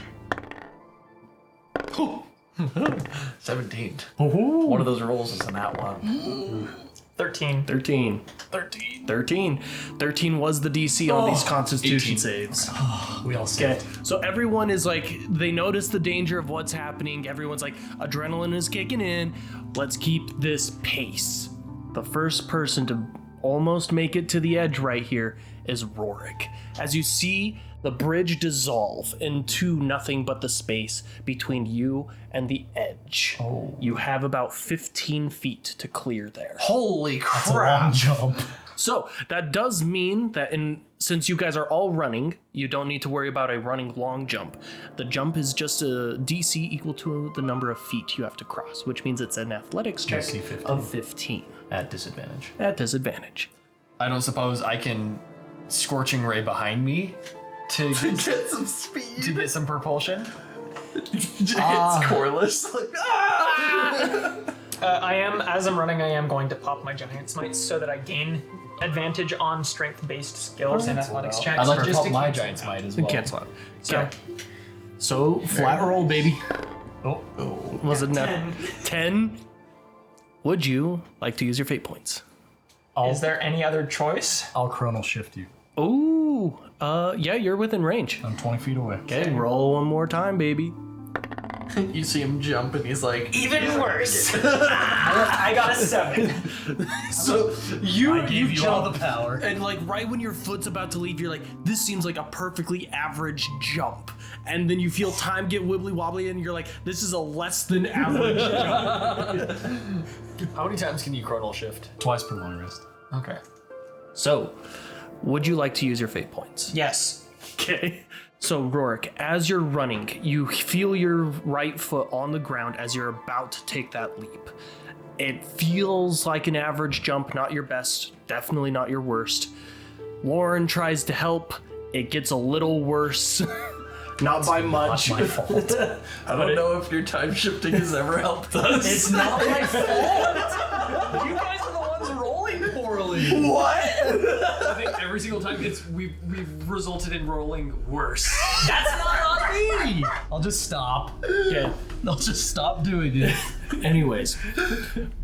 17. One of those rolls is a nat one.
13.
13 was the DC on these Constitution
18.
saves.
We all
Okay,
saved.
so everyone is like, they notice the danger of what's happening. Everyone's like, adrenaline is kicking in. Let's keep this pace. The first person to almost make it to the edge right here is Raurik. As you see the bridge dissolve into nothing but the space between you and the edge. You have about 15 feet to clear there.
Holy
It's a long
crap.
jump.
So that does mean that since you guys are all running, you don't need to worry about a running long jump. The jump is just a DC equal to the number of feet you have to cross, which means it's an athletics check
DC 15.
of 15
At disadvantage.
at disadvantage.
I don't suppose I can scorching ray behind me to
Get some speed.
get some propulsion.
It's coreless.
As I'm running, I am going to pop my giant smites so that I gain advantage on strength-based skills and athletics checks.
I'd like to
just
pop
to
my
keep-
giant smite as
And
well.
cancel out. Okay. So flat roll, baby.
Oh,
Was it not 10? Would you like to use your fate points?
Is there any other choice?
I'll chronal shift you.
Ooh, yeah, you're within range.
I'm 20 feet away.
Okay, roll one more time, baby.
You see him jump and he's like,
Even worse. I got a 7.
So you
Gave you all
jump,
the power.
and like right when your foot's about to leave, you're like, this seems like a perfectly average jump. And then you feel time get wibbly wobbly, and you're like, this is a less than average jump.
How many times can you chronal shift?
Twice per long rest.
Okay.
So, would you like to use your fate points?
Yes.
Okay. So, Raurik, as you're running, you feel your right foot on the ground as you're about to take that leap. It feels like an average jump, not your best, definitely not your worst. Lauren tries to help. It gets a little worse. Not by much.
My fault.
I don't know if your time shifting has ever helped us.
It's not my fault.
You guys are the ones rolling poorly.
What?
I think every single time we've resulted in rolling worse.
That's not on me. I'll just stop.
Okay.
I'll just stop doing it.
Anyways,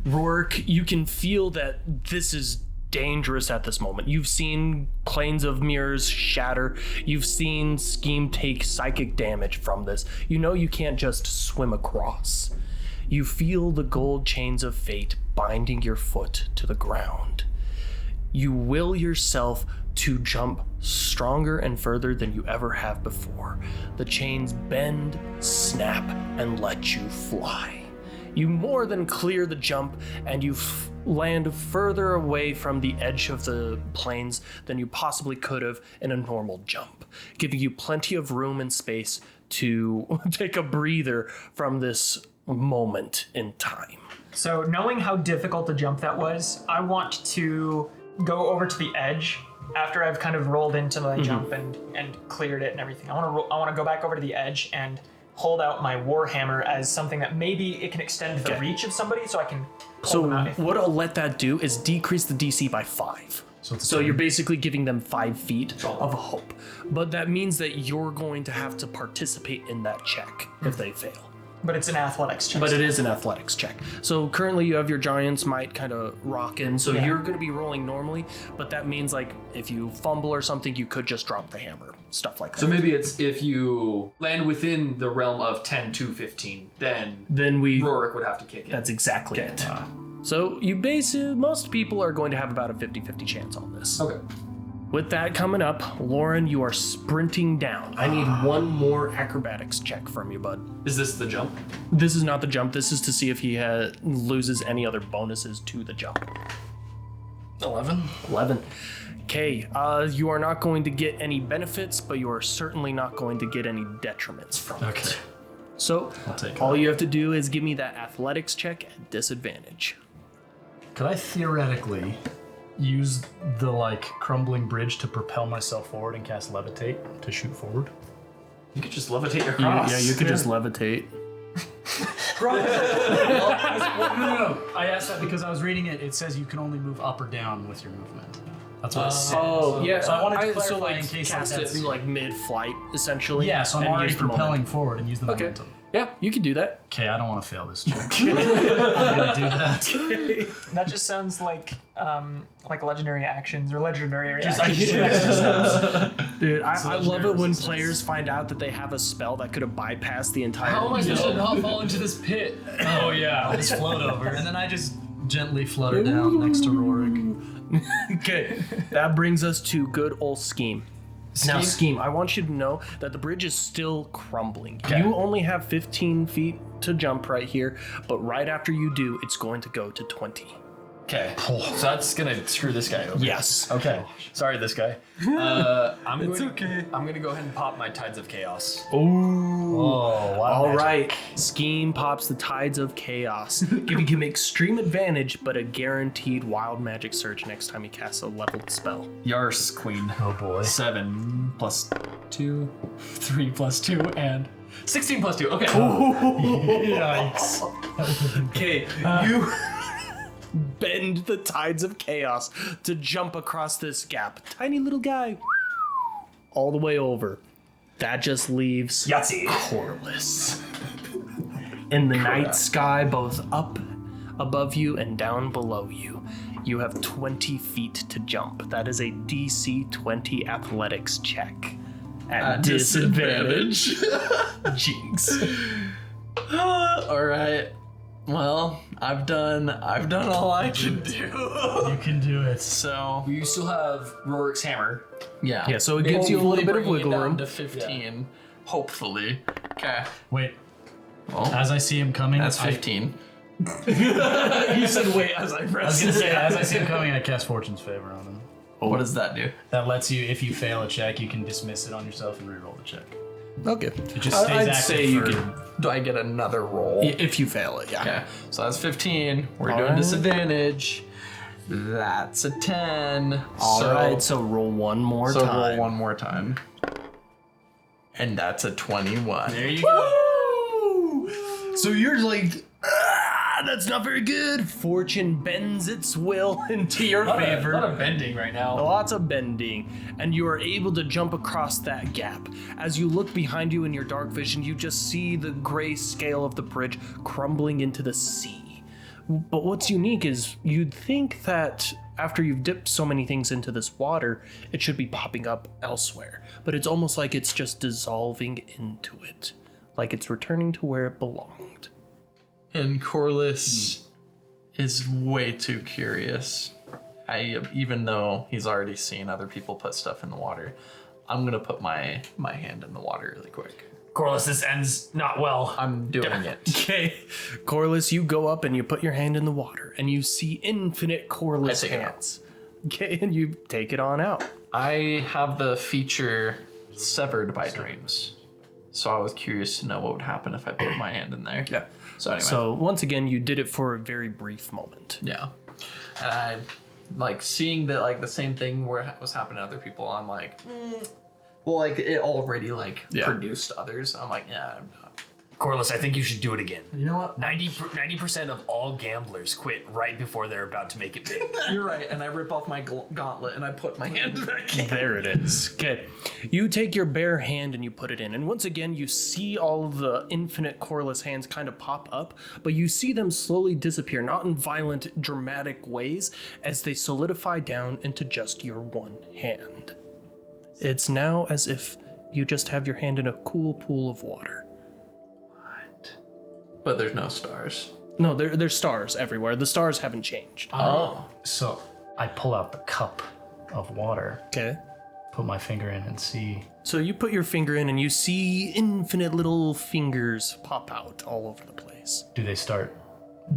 Raurik, you can feel that this is dangerous at this moment. You've seen planes of mirrors shatter. You've seen Scheme take psychic damage from this. You know you can't just swim across. You feel the gold chains of fate binding your foot to the ground. You will yourself to jump stronger and further than you ever have before. The chains bend, snap, and let you fly. You more than clear the jump, and you land further away from the edge of the plains than you possibly could have in a normal jump, giving you plenty of room and space to take a breather from this moment in time.
So, knowing how difficult a jump that was, I want to go over to the edge after I've kind of rolled into my jump and cleared it and everything. I want to go back over to the edge and hold out my warhammer as something that maybe it can extend the reach of somebody, so I can pull them out.
What I'll let that do is decrease the DC by 5. So you're basically giving them 5 feet of hope. But that means that you're going to have to participate in that check if they fail.
But it's an athletics check.
But it is an athletics check. So currently you have your giant's might kind of rocking, so
Yeah.
you're going to be rolling normally, but that means like if you fumble or something, you could just drop the hammer, stuff like that.
So maybe it's if you land within the realm of 10 to 15, then Raurik would have to kick it.
That's exactly it. So you most people are going to have about a 50-50 chance on this.
Okay.
With that coming up, Lauren, you are sprinting down. I need one more acrobatics check from you, bud.
Is this the jump?
This is not the jump. This is to see if he loses any other bonuses to the jump.
11.
11. Okay, you are not going to get any benefits, but you are certainly not going to get any detriments from it. So,
take
all you have to do is give me that athletics check at disadvantage.
Could I theoretically use the like crumbling bridge to propel myself forward and cast levitate to shoot forward?
You could just levitate across.
Yeah, you could just levitate.
No. I asked that because I was reading it. It says you can only move up or down with your movement. That's what it says.
Oh, yeah.
So I wanted to
so
clarify in case
cast
that's-
it like mid-flight, essentially.
Yeah, so I'm
and
already
use the
propelling
momentum.
forward and use the
Okay.
momentum.
Yeah, you can do that.
Okay, I don't want to fail this check. I'm gonna do that.
That just sounds like legendary actions or legendary reactions.
Dude, I love it when players find out that they have a spell that could have bypassed the entire.
How am I supposed to not fall into this pit?
Oh yeah, I'll just float over, and then I just gently flutter down next to Raurik.
Okay, that brings us to good old Scheme. Now, Scheme, I want you to know that the bridge is still crumbling. You only have 15 feet to jump right here, but right after you do, it's going to go to 20.
Okay, so that's gonna screw this guy over.
Yes.
Okay, sorry, this guy. I'm gonna go ahead and pop my Tides of Chaos.
Ooh.
Oh, wow.
All right. Scheme pops the Tides of Chaos, giving him extreme advantage, but a guaranteed wild magic surge next time he casts a leveled spell.
Yars, Queen.
Oh boy.
7 plus 2, 3 plus 2, and 16 plus 2. Okay.
Yikes.
Okay, you bend the Tides of Chaos to jump across this gap. Tiny little guy. All the way over. That just leaves
Yahtzee.
Corliss. In the night sky, both up above you and down below you, you have 20 feet to jump. That is a DC 20 athletics check. At disadvantage. Jinx.
All right. Well, I've done all I can do.
You can do it.
So
You still have Rorik's hammer.
yeah.
Yeah, so it gives you a little bit of
Bringing it
wiggle
down
room.
to 15, hopefully. Okay.
Wait.
Well,
As I see him coming,
that's 15.
You said wait as I
I was
pressed
gonna
it.
say, as I see him coming, I cast Fortune's Favor on him.
What does that do?
That lets you, if you fail a check, you can dismiss it on yourself and reroll the check.
Okay.
It just stays
I'd
active
say you
for-
can,
Do I get another roll?
if you fail it, yeah.
Okay. So that's 15. We're doing
right.
disadvantage. That's a 10.
All right, so roll one more
So
time.
roll one more time. And that's a 21.
There you go.
So you're like, that's not very good. Fortune bends its will into your favor.
A lot of bending right now.
Lots of bending, and you are able to jump across that gap. As you look behind you in your dark vision, you just see the gray scale of the bridge crumbling into the sea. But what's unique is you'd think that after you've dipped so many things into this water, it should be popping up elsewhere. But it's almost like it's just dissolving into it, like it's returning to where it belonged.
And Corliss is way too curious. Even though he's already seen other people put stuff in the water, I'm gonna put my hand in the water really quick.
Corliss, this ends not well.
I'm doing it.
Okay, Corliss, you go up and you put your hand in the water, and you see infinite Corliss
I take it out.
hands. Okay, and you take it on out.
I have the feature severed by dreams, so I was curious to know what would happen if I put my hand in there.
Yeah.
So anyway.
So once again, you did it for a very brief moment.
Yeah. And I like seeing that like the same thing where it was happening to other people. I'm like, well, like it already like produced others. I'm like, yeah, I'm not.
Corliss, I think you should do it again.
You know what?
90% of all gamblers quit right before they're about to make it big.
You're right. And I rip off my gauntlet and I put my hand back in.
There it is. Okay. You take your bare hand and you put it in. And once again, you see all of the infinite Corliss hands kind of pop up, but you see them slowly disappear, not in violent, dramatic ways, as they solidify down into just your one hand. It's now as if you just have your hand in a cool pool of water.
But there's no stars.
No, there's stars everywhere. The stars haven't changed.
So I pull out the cup of water,
Okay.
put my finger in, and see.
So you put your finger in and you see infinite little fingers pop out all over the place.
Do they start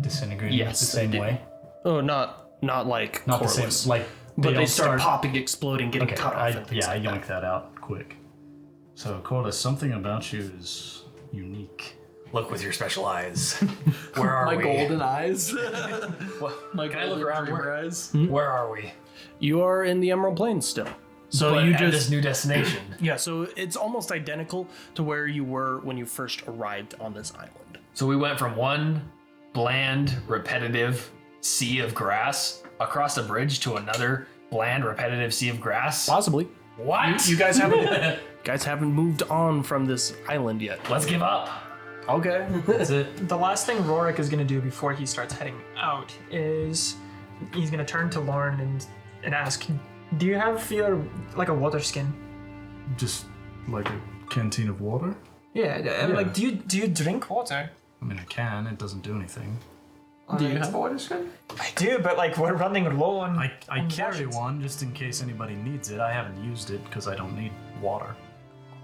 disintegrating
Yes,
the same
they do.
way?
Oh, not like
Not
Corliss.
the same. Like
but they
don't
start
start-
popping, exploding, getting
Okay,
cut off. and things
I
like that.
yoink that out quick. So, Corliss, something about you is unique.
Look with your special eyes. Where are
My
we?
golden eyes. My
Can I look
golden
around?
dreamer eyes.
Where are we?
You are in the Emerald Plains still. So
But
you
at
just
this new destination.
yeah. So it's almost identical to where you were when you first arrived on this island.
So we went from one bland, repetitive sea of grass across a bridge to another bland, repetitive sea of grass.
Possibly.
What?
You guys haven't moved on from this island yet.
Let's give up.
Okay.
That's it.
The last thing Raurik is going to do before he starts heading out is he's going to turn to Lauren and ask, do you have like a water skin?
Just like a canteen of water.
Yeah, like do you drink water?
I mean, I can. It doesn't do anything.
Do you have a water skin?
I do, but like we're running low on.
I carry one just in case anybody needs it. I haven't used it because I don't need water.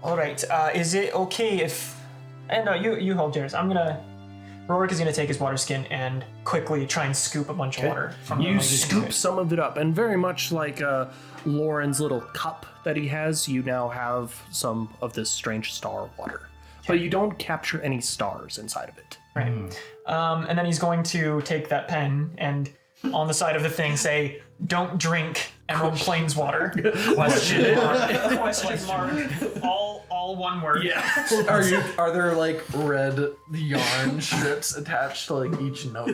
All right. Is it okay if? No, you hold yours. Raurik is gonna take his water skin and quickly try and scoop a bunch of water from
You
the
scoop some of it up, and very much like Lauren's little cup that he has, you now have some of this strange star water. But you don't capture any stars inside of it.
Right. And then he's going to take that pen and on the side of the thing say, "Don't drink Emerald Plains water." Question mark. All one word.
Yeah.
Are there like red yarn strips attached to like each note?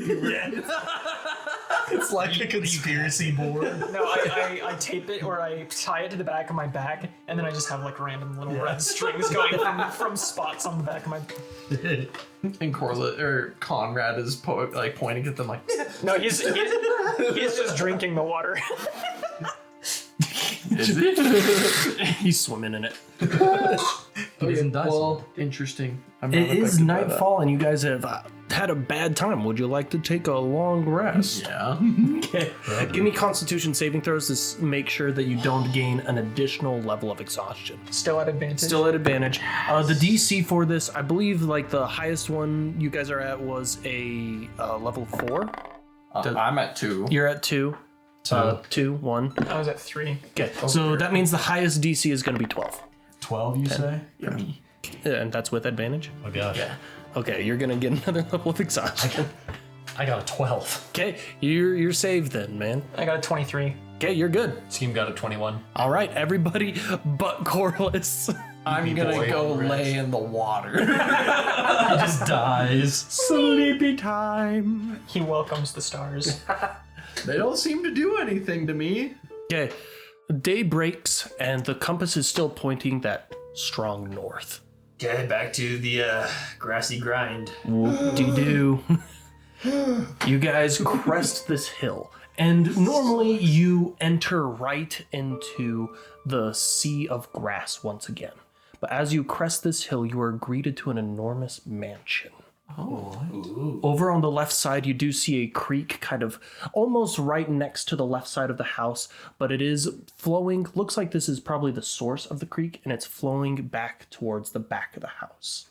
It's like a conspiracy board.
No, I tape it or I tie it to the back of my back, and then I just have like random little red strings going from spots on the back of my.
And Conrad is pointing at them like.
No, he's just drinking the water.
He's swimming in it.
Well, interesting. I'm not
It is
affected by that.
nightfall, and you guys have had a bad time. Would you like to take a long rest?
Yeah.
Okay. Give me Constitution saving throws to make sure that you don't gain an additional level of exhaustion.
Still at advantage.
Still at advantage. The DC for this, I believe, like the highest one you guys are at was a level 4.
I'm at 2.
You're at 2. 2, 1.
I was at 3.
Okay. So that means the highest DC is going to be 12.
12, you say?
Yeah, and that's with advantage.
Oh gosh.
Okay, you're gonna get another level of exhaustion.
I got a 12.
Okay, you're saved then, man.
I got a 23.
Okay, you're good.
Scheme got a 21.
All right, everybody but Corliss.
I'm gonna go lay in the water.
He just dies.
Sleepy time.
He welcomes the stars.
They don't seem to do anything to me.
Okay, day breaks and the compass is still pointing that strong north.
Okay, back to the grassy grind.
Whoop-de-doo. You guys crest this hill, and normally you enter right into the sea of grass once again. But as you crest this hill, you are greeted to an enormous mansion. Over on the left side, you do see a creek kind of almost right next to the left side of the house, but it is flowing. Looks like this is probably the source of the creek, and it's flowing back towards the back of the house.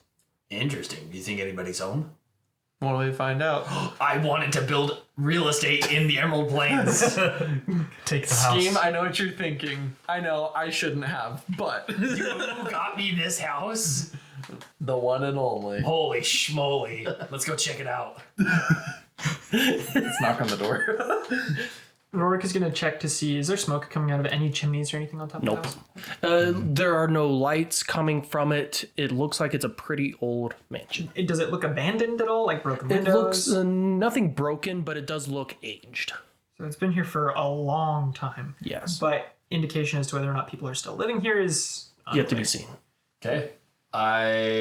Interesting. Do you think anybody's home?
What do we find out?
I wanted to build real estate in the Emerald Plains.
Take the house.
Scheme, I know what you're thinking. I know I shouldn't have, but
You got me this house?
the one and only.
Holy schmoly. Let's go check it out.
Let's knock on the door.
Raurik is going to check to see, is there smoke coming out of any chimneys or anything on top
Nope.
of the house?
There are no lights coming from it. It looks like it's a pretty old mansion.
Does it look abandoned at all? Like broken
It
windows?
looks nothing broken, but it does look aged.
So it's been here for a long time.
Yes.
But indication as to whether or not people are still living here is
Yet to be seen.
Okay.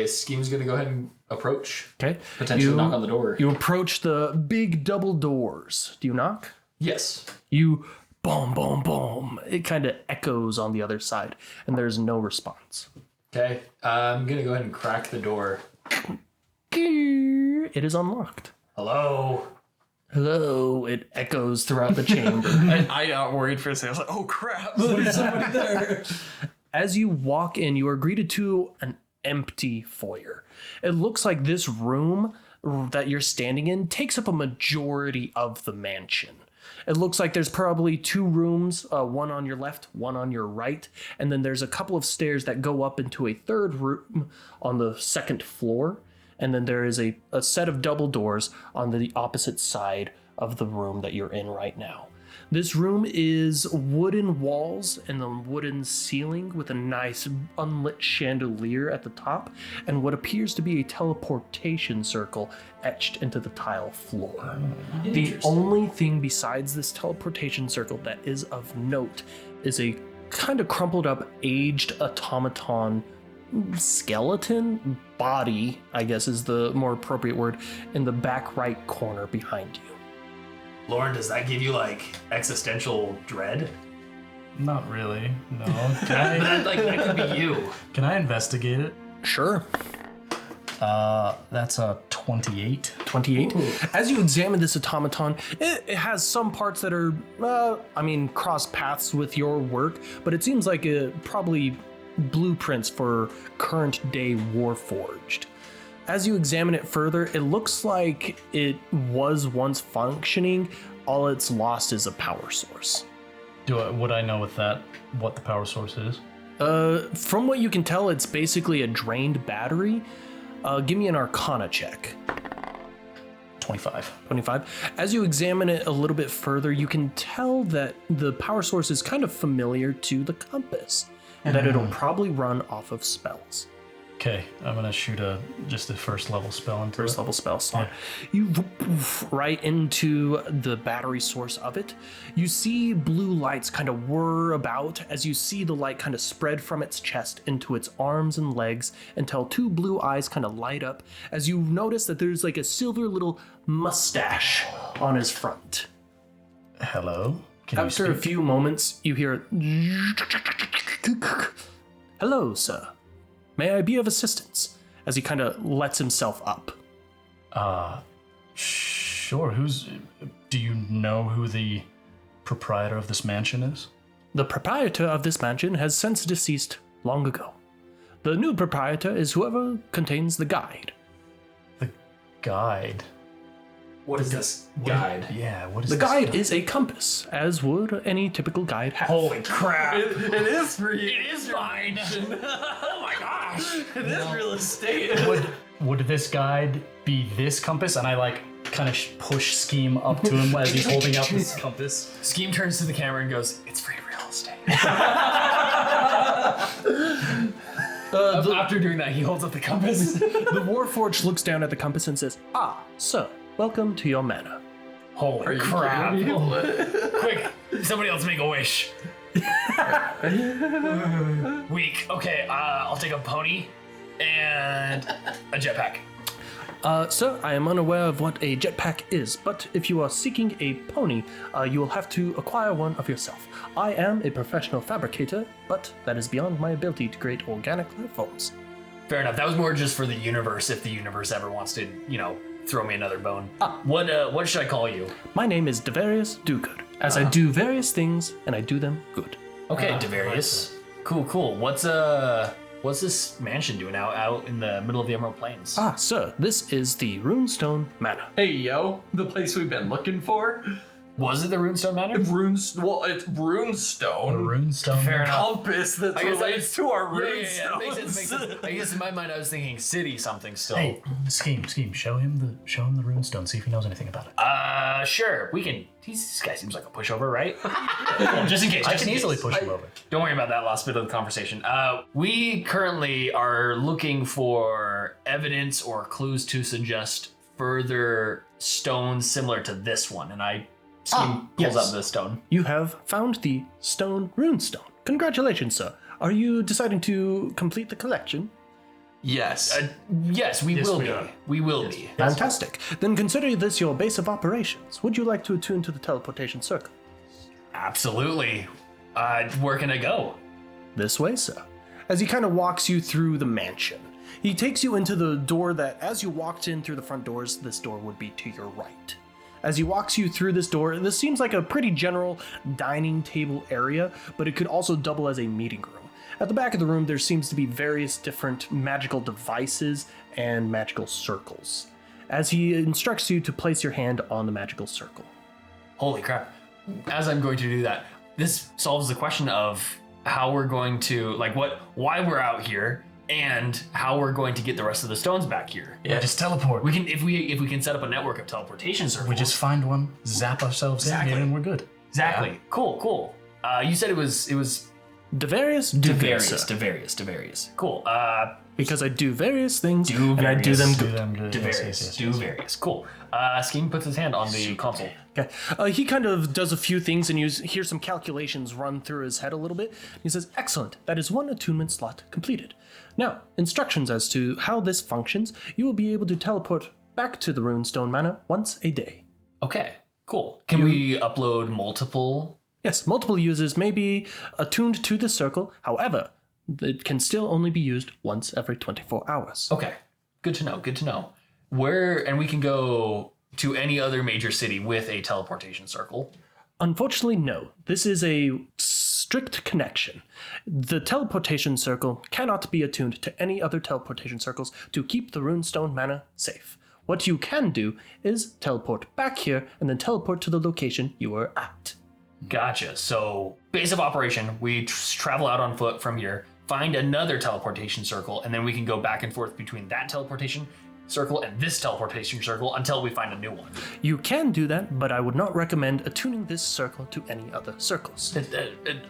Scheme's gonna go ahead and approach.
Okay.
Potentially knock on the door.
You approach the big double doors. Do you knock?
Yes.
You boom, boom, boom. It kind of echoes on the other side, and there's no response.
Okay. I'm gonna go ahead and crack the door.
It is unlocked.
Hello.
Hello. It echoes throughout the chamber.
I got worried for a second. I was like, oh crap, there's somebody there.
As you walk in, you are greeted to an empty foyer. It looks like this room that you're standing in takes up a majority of the mansion. It looks like there's probably 2 rooms, one on your left, one on your right, and then there's a couple of stairs that go up into a 3rd room on the 2nd floor, and then there is a set of double doors on the opposite side of the room that you're in right now. This room is wooden walls and a wooden ceiling with a nice unlit chandelier at the top and what appears to be a teleportation circle etched into the tile floor. The only thing besides this teleportation circle that is of note is a kind of crumpled up aged automaton skeleton body, I guess is the more appropriate word, in the back right corner behind you.
Lauren, does that give you like existential dread?
Not really. No. Can I,
that could be you.
can I investigate it?
Sure.
That's a 28.
28. As you examine this automaton, it has some parts that are, cross paths with your work, but it seems like probably blueprints for current day Warforged. As you examine it further, it looks like it was once functioning. All it's lost is a power source.
Would I know with that what the power source is?
From what you can tell, it's basically a drained battery. Give me an Arcana check.
25.
25. As you examine it a little bit further, you can tell that the power source is kind of familiar to the compass, and that it'll probably run off of spells.
Okay, I'm gonna shoot just a 1st level spell into
First level spell slot. You right into the battery source of it. You see blue lights kind of whir about as you see the light kind of spread from its chest into its arms and legs until 2 blue eyes kind of light up as you notice that there's like a silver little mustache on his front.
Hello? Can you
After a
speak?
few moments, you hear, "Hello, sir. May I be of assistance?" As he kind of lets himself up.
Sure. Do you know who the proprietor of this mansion is?
The proprietor of this mansion has since deceased long ago. The new proprietor is whoever contains the guide.
The guide.
What is this guide?
Yeah, what is
The
this
guide is a compass, as would any typical guide have.
Holy crap!
It is for you.
It is mine! Oh my gosh!
It is real estate.
Would this guide be this compass? And I like kind of push Scheme up to him as he's holding up this compass.
Scheme turns to the camera and goes, "It's free real estate." After doing that, he holds up the compass.
The Warforged looks down at the compass and says, "Ah, sir, welcome to your manor."
Holy crap! Quick, somebody else make a wish. Weak. Okay, I'll take a pony and a jetpack.
Sir, I am unaware of what a jetpack is, but if you are seeking a pony, you will have to acquire one of yourself. I am a professional fabricator, but that is beyond my ability to create organic life forms.
Fair enough. That was more just for the universe, if the universe ever wants to, throw me another bone. What should I call you?
My name is Devarius Dogood, as I do various things, and I do them good.
Okay, Devarius. Cool. What's this mansion doing out in the middle of the Emerald Plains?
Ah, sir, this is the Runestone Manor.
Hey, yo, the place we've been looking for.
Was it the Runestone Manor?
It's Runestone.
Runestone.
Fair enough.
Compass that
I guess
relates to our
Yeah,
Runestone.
makes sense. I guess in my mind I was thinking city something still.
Hey, Scheme, Show him the runestone. See if he knows anything about it.
Sure. We can. This guy seems like a pushover, right? Just in case.
I can easily push him over.
Don't worry about that last bit of the conversation. We currently are looking for evidence or clues to suggest further stones similar to this one, and Scheme pulls
yes.
up the stone.
You have found the stone Runestone. Congratulations, sir. Are you deciding to complete the collection?
Yes.
Yes, we will
we
be.
are.
We will be.
Fantastic. Then consider this your base of operations. Would you like to attune to the teleportation circle?
Absolutely. Where can I go?
This way, sir. As he kind of walks you through the mansion. He takes you into the door that, as you walked in through the front doors, this door would be to your right. As he walks you through this door, this seems like a pretty general dining table area, but it could also double as a meeting room. At the back of the room, there seems to be various different magical devices and magical circles. As he instructs you to place your hand on the magical circle.
Holy crap. As I'm going to do that, this solves the question of how we're going to, why we're out here and how we're going to get the rest of the stones back here.
Yeah, just teleport.
We can, if we can set up a network of teleportation circles.
We just find one, zap ourselves in here, and we're good.
Exactly.
Yeah.
Cool. You said it was
Devarius?
Devarius. Cool.
Because I do various things, and I do them good.
Devarius. Cool. Scheme puts his hand on the console.
Okay. He kind of does a few things, and you hear some calculations run through his head a little bit. He says, excellent, that is one attunement slot completed. Now, instructions as to how this functions. You will be able to teleport back to the Runestone Manor once a day.
Okay, cool. Can we upload multiple?
Yes, multiple users may be attuned to the circle. However, it can still only be used once every 24 hours.
Okay, good to know. And we can go to any other major city with a teleportation circle?
Unfortunately, no. This is a strict connection. The teleportation circle cannot be attuned to any other teleportation circles to keep the Runestone Manor safe. What you can do is teleport back here and then teleport to the location you were at.
Gotcha. So, base of operation, we travel out on foot from here, find another teleportation circle, and then we can go back and forth between that teleportation circle and this teleportation circle until we find a new one.
You can do that, but I would not recommend attuning this circle to any other circles.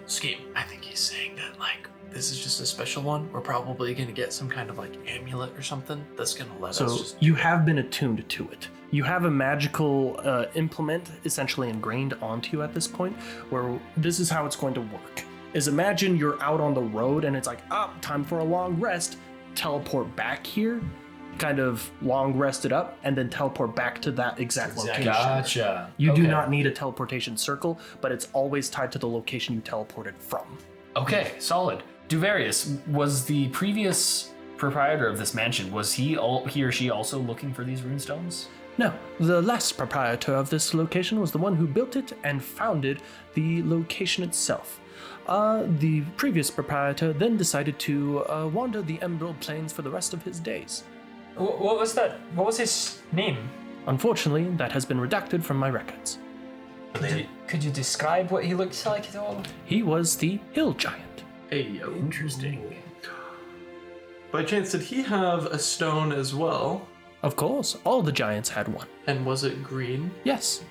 Scheme. I think he's saying that, this is just a special one. We're probably going to get some kind of, amulet or something that's going to let us
So
just...
you have been attuned to it. You have a magical implement essentially ingrained onto you at this point, where this is how it's going to work. Is imagine you're out on the road and it's like, time for a long rest. Teleport back here, kind of long rest it up, and then teleport back to that exact location.
Gotcha.
You do not need a teleportation circle, but it's always tied to the location you teleported from.
Okay, solid. Duvarius, was the previous proprietor of this mansion, was he or she also looking for these runestones?
No, the last proprietor of this location was the one who built it and founded the location itself. The previous proprietor then decided to wander the Emerald Plains for the rest of his days.
What was that? What was his name?
Unfortunately, that has been redacted from my records.
Could you describe what he looks like at all?
He was the Hill Giant.
Hey, yo.
Interesting.
By chance, did he have a stone as well?
Of course, all the giants had one.
And was it green?
Yes.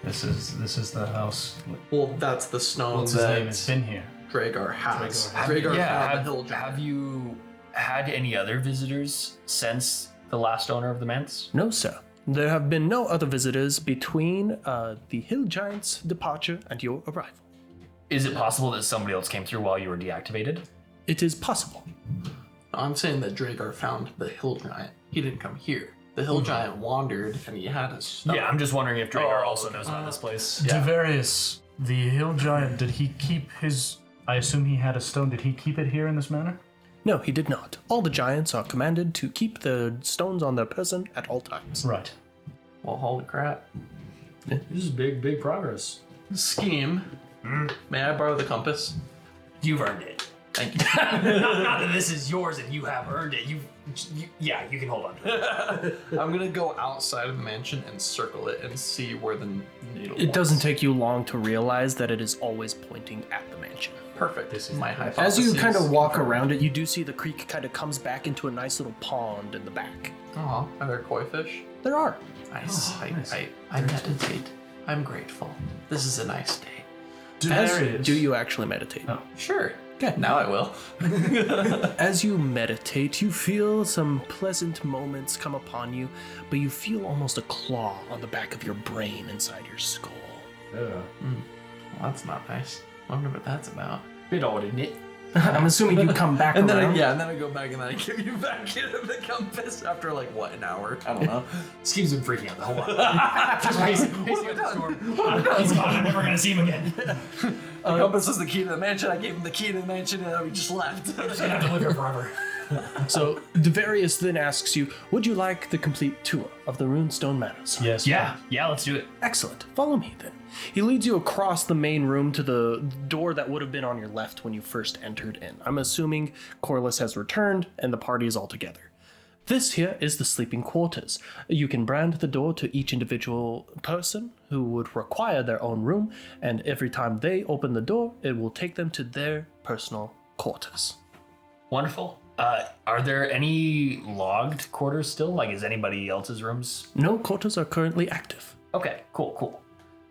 This is the house.
Well, that's the stone
What's his name? It's been here.
Dragar has.
Dragar.
Found the Hill Giant.
Have you had any other visitors since the last owner of the manse?
No, sir. There have been no other visitors between the Hill Giant's departure and your arrival.
Is it possible that somebody else came through while you were deactivated?
It is possible.
I'm saying that Dragar found the Hill Giant. He didn't come here. The Hill Giant wandered and he had a stone.
Yeah, I'm just wondering if Dragar also knows about this place.
Devarius, the hill giant, did he keep his... I assume he had a stone. Did he keep it here in this manor?
No, he did not. All the giants are commanded to keep the stones on their person at all times.
Right.
Well, holy crap.
This is big progress.
Scheme. May I borrow the compass?
You've earned it.
Thank you.
Not that this is yours and you have earned it. You can hold on to it.
I'm gonna go outside of the mansion and circle it and see where the needle
It
was.
doesn't take you long to realize that it is always pointing at the mansion.
Perfect. This is my hypothesis.
As you kind of walk around it, you do see the creek kind of comes back into a nice little pond in the back.
Aw, are there koi fish?
There are.
Nice. I meditate. I'm grateful. This is a nice day.
Do you actually meditate?
Oh.
Sure. Okay, now I will.
As you meditate, you feel some pleasant moments come upon you, but you feel almost a claw on the back of your brain inside your skull.
Well, that's not nice. I wonder what that's about.
Bit odd, isn't it?
I'm assuming you come back
And
around.
then I go back and then I give you back into the compass after an hour? I don't know.
Scheme's been freaking out the whole lot. Just pacing out the storm. He's gone. I'm never gonna see him again.
The compass was the key to the mansion. I gave him the key to the mansion and we just left.
He's gonna have to live here forever.
So Devarius then asks you, would you like the complete tour of the Runestone Manor, sir?
Yes.
Yeah, let's do it.
Excellent. Follow me then. He leads you across the main room to the door that would have been on your left when you first entered in. I'm assuming Corliss has returned and the party is all together. This here is the sleeping quarters. You can brand the door to each individual person who would require their own room, and every time they open the door, it will take them to their personal quarters.
Wonderful. Are there any logged quarters still? Like, is anybody else's rooms?
No quarters are currently active.
Okay, cool.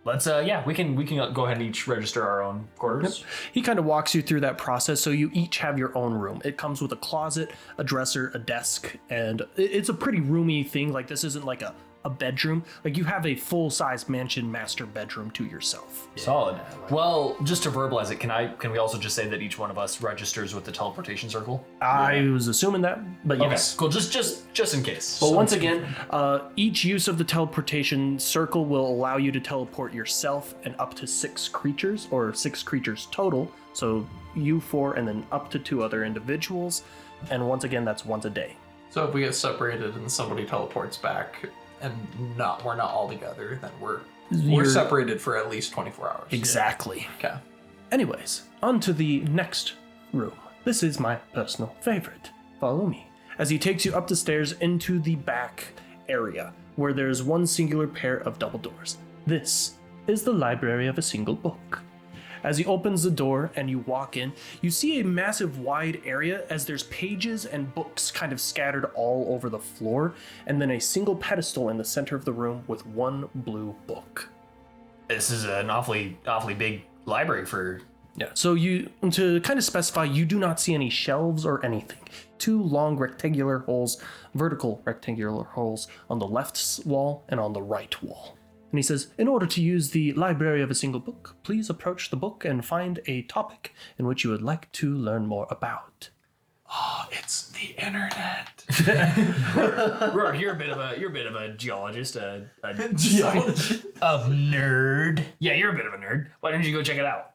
Let's we can go ahead and each register our own quarters.
He kind of walks you through that process, so you each have your own room. It comes with a closet, a dresser, a desk, and it's a pretty roomy thing. Like, this isn't like a bedroom. Like, you have a full-size mansion master bedroom to yourself.
Solid. Well, just to verbalize it, can we also just say that each one of us registers with the teleportation circle?
I was assuming that, but yes.
Okay, cool. Just in case.
But once again, each use of the teleportation circle will allow you to teleport yourself and up to 6 creatures, or 6 creatures total. So you 4 and then up to 2 other individuals. And once again, that's once a day.
So if we get separated and somebody teleports back and we're not all together, then we're separated for at least 24 hours.
Exactly.
Okay.
Anyways, on to the next room. This is my personal favorite. Follow me. As he takes you up the stairs into the back area, where there's one singular pair of double doors. This is the library of a single book. As he opens the door and you walk in, you see a massive wide area as there's pages and books kind of scattered all over the floor, and then a single pedestal in the center of the room with one blue book.
This is an awfully big library for...
Yeah, so to kind of specify, you do not see any shelves or anything. 2 long rectangular holes, vertical rectangular holes on the left wall and on the right wall. And he says, in order to use the library of a single book, please approach the book and find a topic in which you would like to learn more about.
Oh, it's the internet.
Raurik, you're a bit of a geologist, a
Nerd.
Yeah, you're a bit of a nerd. Why don't you go check it out?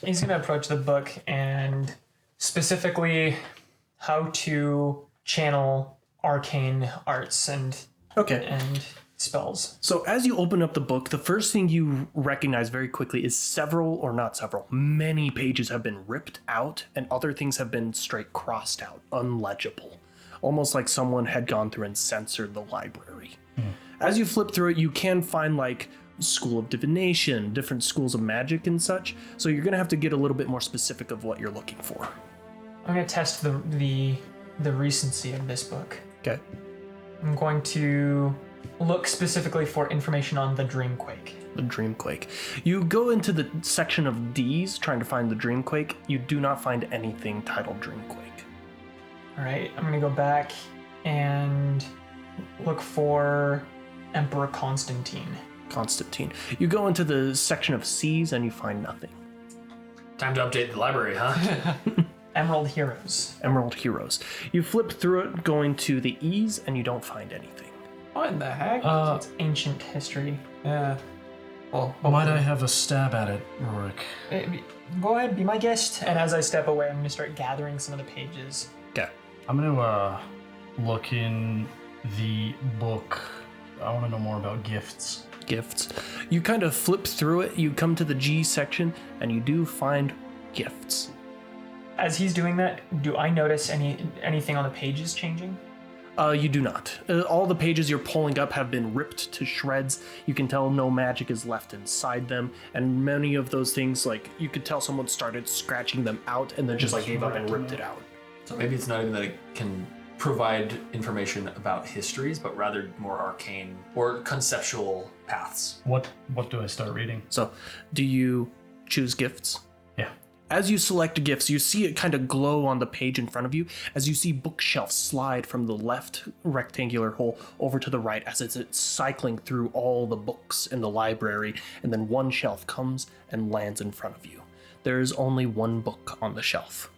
He's going to approach the book and specifically how to channel arcane arts and spells.
So as you open up the book, the first thing you recognize very quickly is many pages have been ripped out and other things have been straight crossed out, unlegible. Almost like someone had gone through and censored the library. As you flip through it, you can find like School of Divination, different schools of magic and such. So you're going to have to get a little bit more specific of what you're looking for.
I'm going to test the recency of this book.
Okay.
I'm going to look specifically for information on the Dreamquake.
The Dreamquake. You go into the section of D's trying to find the Dreamquake. You do not find anything titled Dreamquake.
All right, I'm going to go back and look for Emperor Constantine.
You go into the section of C's and you find nothing.
Time to update the library, huh?
Emerald Heroes.
You flip through it going to the E's and you don't find anything.
What in the heck?
It's ancient history.
Yeah. Well,
Might I have a stab at it, Raurik?
Go ahead, be my guest. And as I step away, I'm going to start gathering some of the pages.
Okay.
I'm gonna look in the book. I want to know more about gifts.
You kind of flip through it, you come to the G section, and you do find gifts.
As he's doing that, do I notice anything on the pages changing?
You do not. All the pages you're pulling up have been ripped to shreds. You can tell no magic is left inside them, and many of those things, like, you could tell someone started scratching them out and then just like gave up and ripped it out.
So maybe it's not even that it can provide information about histories, but rather more arcane or conceptual paths.
What do I start reading?
So, do you choose gifts?
Yeah.
As you select gifts, you see it kind of glow on the page in front of you as you see bookshelves slide from the left rectangular hole over to the right as it's cycling through all the books in the library, and then one shelf comes and lands in front of you. There's only one book on the shelf.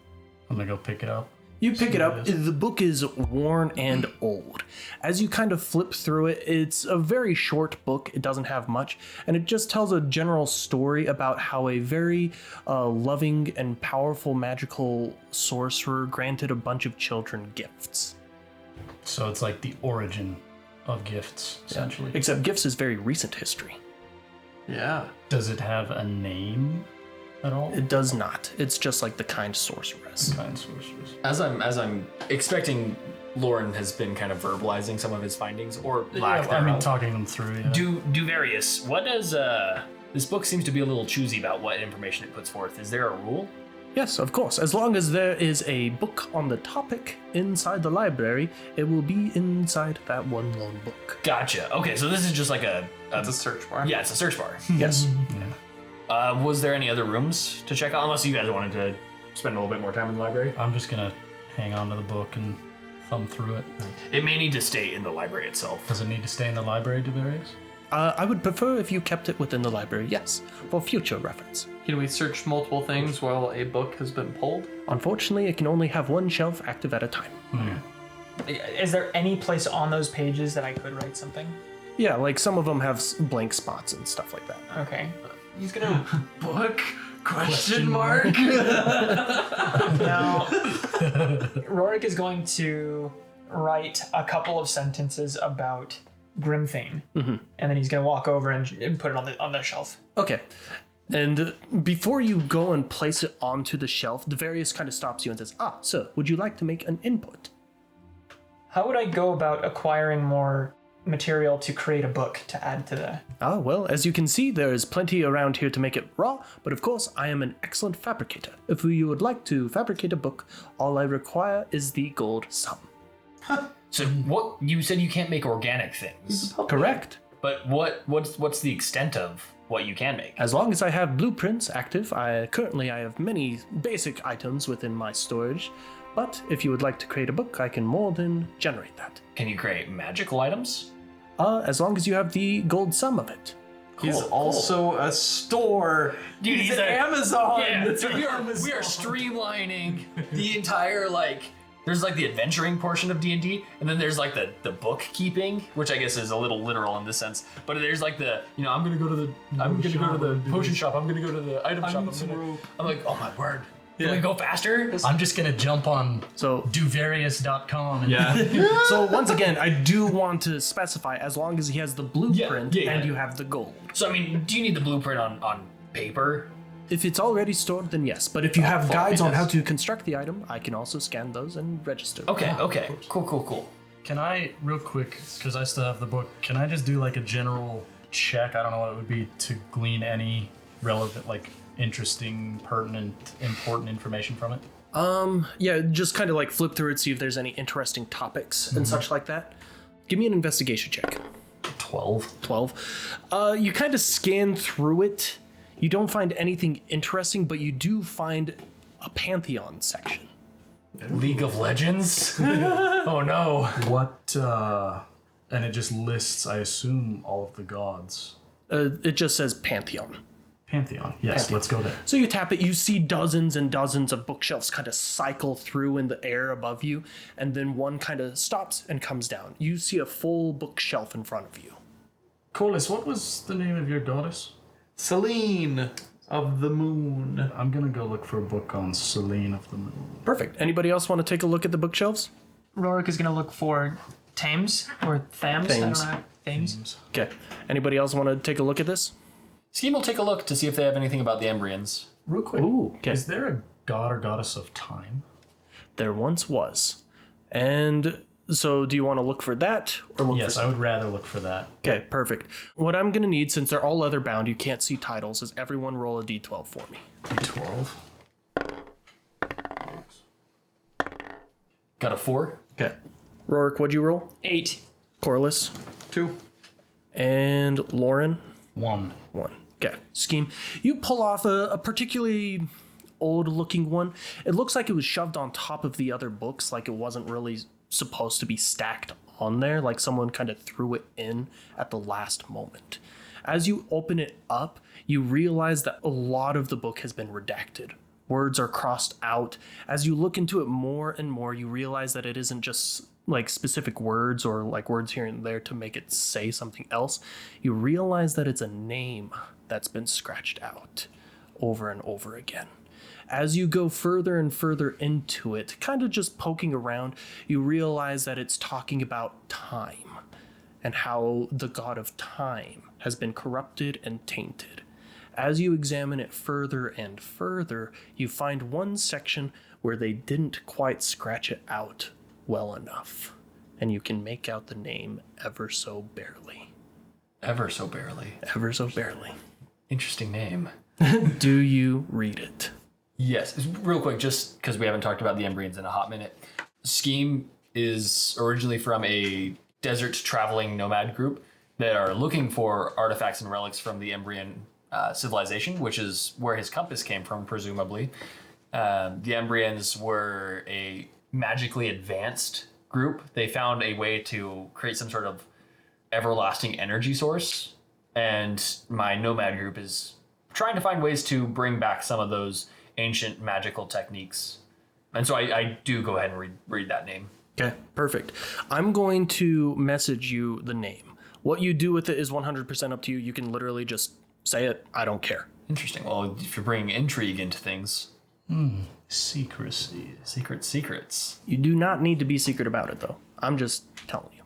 I'm gonna go pick it up.
You pick it up. The book is worn and old. As you kind of flip through it, it's a very short book. It doesn't have much, and it just tells a general story about how a very loving and powerful magical sorcerer granted a bunch of children gifts.
So it's like the origin of gifts, essentially.
Except gifts is very recent history.
Yeah.
Does it have a name? at all?
It does not. It's just like the kind sorceress.
Kind sorcerers.
As I'm expecting, Lauren has been kind of verbalizing some of his findings, or lack
I mean,
thereof.
talking them through. Yeah.
Do various. What does this book seems to be a little choosy about what information it puts forth? Is there a rule?
Yes, of course. As long as there is a book on the topic inside the library, it will be inside that one lone book.
Gotcha. Okay, so this is just like
That's a search bar.
yeah, it's a search bar.
Yes.
Was there any other rooms to check out? Unless you guys wanted to spend a little bit more time in the library.
I'm just gonna hang on to the book and thumb through it.
It may need to stay in the library itself.
Does it need to stay in the library, Devarius?
I would prefer if you kept it within the library, yes, for future reference.
Can we search multiple things while a book has been pulled?
Unfortunately, it can only have one shelf active at a time.
Is there any place on those pages that I could write something?
Yeah, like some of them have blank spots and stuff like that.
Okay. He's gonna
Book? Question mark?
now. Raurik is going to write a couple of sentences about Grimthane, and then he's gonna walk over and put it on the shelf.
Okay. And before you go and place it onto the shelf, Devarius kind of stops you and says, sir, would you like to make an input?
How would I go about acquiring more material to create a book to add to the...
Well, as you can see, there is plenty around here to make it raw, but of course, I am an excellent fabricator. If you would like to fabricate a book, all I require is the gold sum.
So what you said you can't make organic things,
Correct.
but what's the extent of what you can make?
As long as I have blueprints active, I have many basic items within my storage, but if you would like to create a book, I can more than generate that.
Can you create magical items?
As long as you have the gold sum of it.
He's also a store.
Dude,
he's
he's
an
a-
Amazon.
Yeah,
It's
so we are
Amazon.
streamlining the entire there's like the adventuring portion of D&D, and then there's like the bookkeeping, which I guess is a little literal in this sense. But there's like I'm gonna go to the potion shop, I'm gonna go to the item shop. I'm like, oh my word. Can we go faster?
I'm just gonna jump on
So
dovarius.com and
So once again, I do want to specify as long as he has the blueprint
yeah.
and you have the gold.
So I mean, do you need the blueprint on paper?
If it's already stored, then yes. But if you have guides on how to construct the item, I can also scan those and register.
Okay, cool.
Can I, real quick, because I still have the book, can I just do like a general check? I don't know what it would be to glean any relevant, like interesting, pertinent, important information from it?
Yeah, just kind of like flip through it, see if there's any interesting topics and such like that. Give me an investigation check.
12.
12. You kind of scan through it. You don't find anything interesting, but you do find a Pantheon section.
League of Legends? Oh no.
What, and it just lists, I assume, all of the gods.
It just says Pantheon.
Pantheon. Yes, let's go there.
So you tap it, you see dozens and dozens of bookshelves kind of cycle through in the air above you, and then one kind of stops and comes down. You see a full bookshelf in front of you.
Corliss, what was the name of your goddess?
Selene of the Moon.
I'm gonna go look for a book on Selene of the Moon.
Perfect. Anybody else want to take a look at the bookshelves?
Raurik is gonna look for Thames or Thams. I don't
Thames.
know how Thames.
Okay. Anybody else want to take a look at this?
Scheme will take a look to see if they have anything about the Embryons.
Real quick,
Ooh, okay.
is there a god or goddess of time?
There once was. And so do you want to look for that or look
Yes,
for
I would rather look for that.
Okay, perfect. What I'm going to need, since they're all leather bound, you can't see titles, is everyone roll a d12 for me.
D12.
Got a 4?
Okay. Raurik, what'd you roll?
8.
Corliss.
2.
And Lauren.
1.
1. Okay. Scheme. You pull off a particularly old looking one. It looks like it was shoved on top of the other books, like it wasn't really supposed to be stacked on there, like someone kind of threw it in at the last moment. As you open it up, you realize that a lot of the book has been redacted. Words are crossed out. As you look into it more and more, you realize that it isn't just like specific words or like words here and there to make it say something else. You realize that it's a name that's been scratched out over and over again. As you go further and further into it, kind of just poking around, you realize that it's talking about time and how the god of time has been corrupted and tainted. As you examine it further and further, you find one section where they didn't quite scratch it out well enough, and you can make out the name ever so barely.
Ever so barely.
Ever so barely.
Interesting name.
Do you read it?
Yes. Real quick, just because we haven't talked about the Embrians in a hot minute. Scheme is originally from a desert traveling nomad group that are looking for artifacts and relics from the Embrian civilization, which is where his compass came from, presumably. The Embrians were a magically advanced group. They found a way to create some sort of everlasting energy source, and my nomad group is trying to find ways to bring back some of those ancient magical techniques. And so I do go ahead and read that name.
Okay, perfect. I'm going to message you the name. What you do with it is 100% up to you. You can literally just say it. I don't care.
Interesting. Well, if you're bringing intrigue into things.
Secrecy.
Secrets.
You do not need to be secret about it, though. I'm just telling you.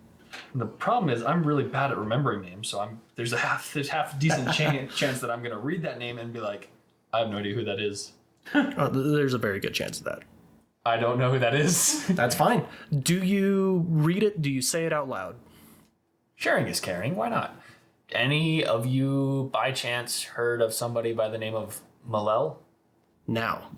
The problem is I'm really bad at remembering names, so there's half decent chance that I'm going to read that name and be like, I have no idea who that is.
There's a very good chance of that.
I don't know who that is.
That's fine. Do you read it? Do you say it out loud?
Sharing is caring. Why not? Any of you, by chance, heard of somebody by the name of Malel?
Now,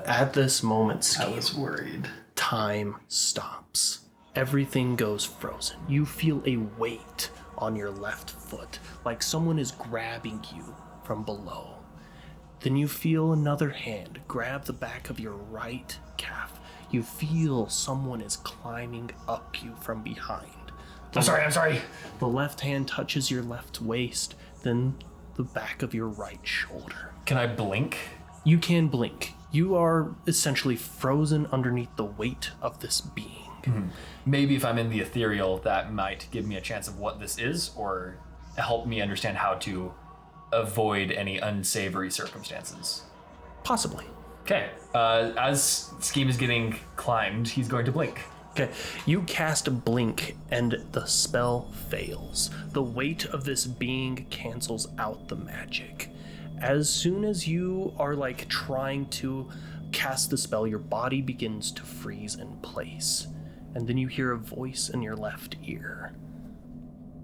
at this moment, Scheme,
I was worried.
time stops. Everything goes frozen. You feel a weight on your left foot, like someone is grabbing you from below. Then you feel another hand grab the back of your right calf. You feel someone is climbing up you from behind.
I'm sorry.
The left hand touches your left waist, then the back of your right shoulder.
Can I blink?
You can blink. You are essentially frozen underneath the weight of this being.
Maybe if I'm in the ethereal, that might give me a chance of what this is, or help me understand how to avoid any unsavory circumstances.
Possibly.
Okay. As Scheme is getting climbed, he's going to blink.
Okay, you cast a blink and the spell fails. The weight of this being cancels out the magic. As soon as you are trying to cast the spell, your body begins to freeze in place. And then you hear a voice in your left ear.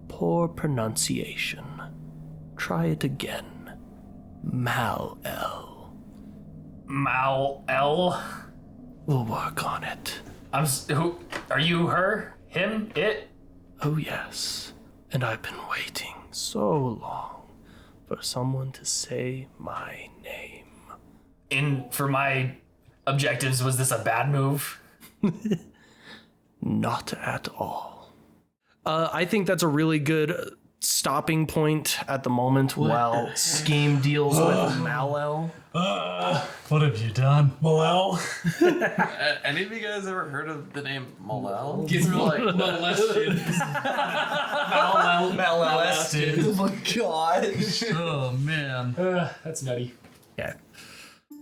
Poor pronunciation. Try it again. Mal-El.
Mal-El?
We'll work on it.
Who? Are you her? Him? It?
Oh yes, and I've been waiting so long for someone to say my name.
For my objectives, was this a bad move?
Not at all. I think that's a really good stopping point at the moment while Scheme deals with Mal-El.
What have you done?
Malel. Any of you guys ever heard of the name Malel?
Gets me molested.
Molested.
Oh my gosh.
Oh, man.
That's nutty.
Yeah.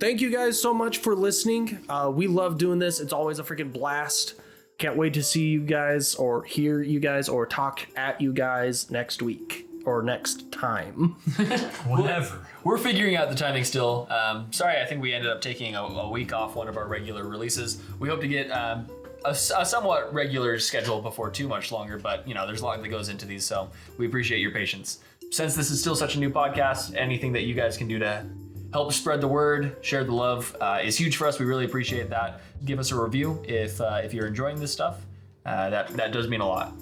Thank you guys so much for listening. We love doing this. It's always a freaking blast. Can't wait to see you guys or hear you guys or talk at you guys next week or next time.
Whatever.
We're figuring out the timing still. Sorry, I think we ended up taking a week off one of our regular releases. We hope to get a somewhat regular schedule before too much longer, but there's a lot that goes into these, so we appreciate your patience. Since this is still such a new podcast, anything that you guys can do to help spread the word, share the love is huge for us. We really appreciate that. Give us a review if you're enjoying this stuff. That does mean a lot.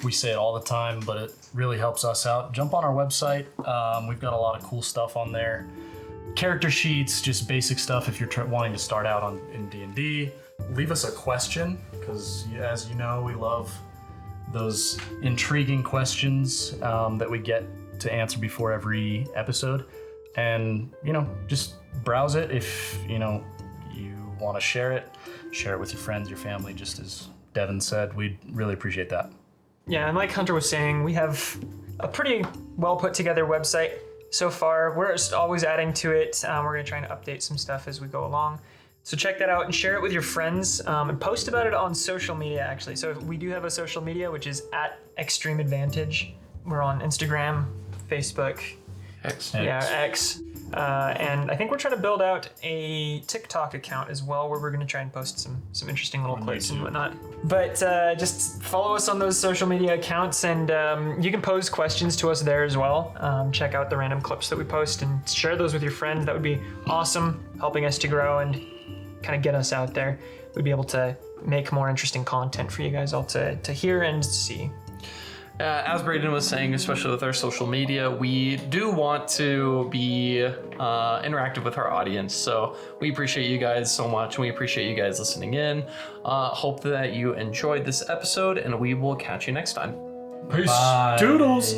We say it all the time, but it really helps us out. Jump on our website. We've got a lot of cool stuff on there. Character sheets, just basic stuff if you're wanting to start out in D&D. Leave us a question, because as you know, we love those intriguing questions that we get to answer before every episode. And, just browse it. If, you want to share it with your friends, your family, just as Devin said. We'd really appreciate that.
Yeah, and like Hunter was saying, we have a pretty well put together website so far. We're just always adding to it. We're going to try and update some stuff as we go along. So check that out and share it with your friends and post about it on social media, actually. So we do have a social media, which is at Extreme Advantage. We're on Instagram, Facebook.
X.
Yeah, X. And I think we're trying to build out a TikTok account as well, where we're going to try and post some interesting little clips and whatnot. But just follow us on those social media accounts, and you can pose questions to us there as well. Check out the random clips that we post and share those with your friends. That would be awesome, helping us to grow and kind of get us out there. We'd be able to make more interesting content for you guys all to hear and see.
As Braden was saying, especially with our social media, we do want to be interactive with our audience. So we appreciate you guys so much, and we appreciate you guys listening in. Hope that you enjoyed this episode, and we will catch you next time.
Peace.
Bye.
Toodles.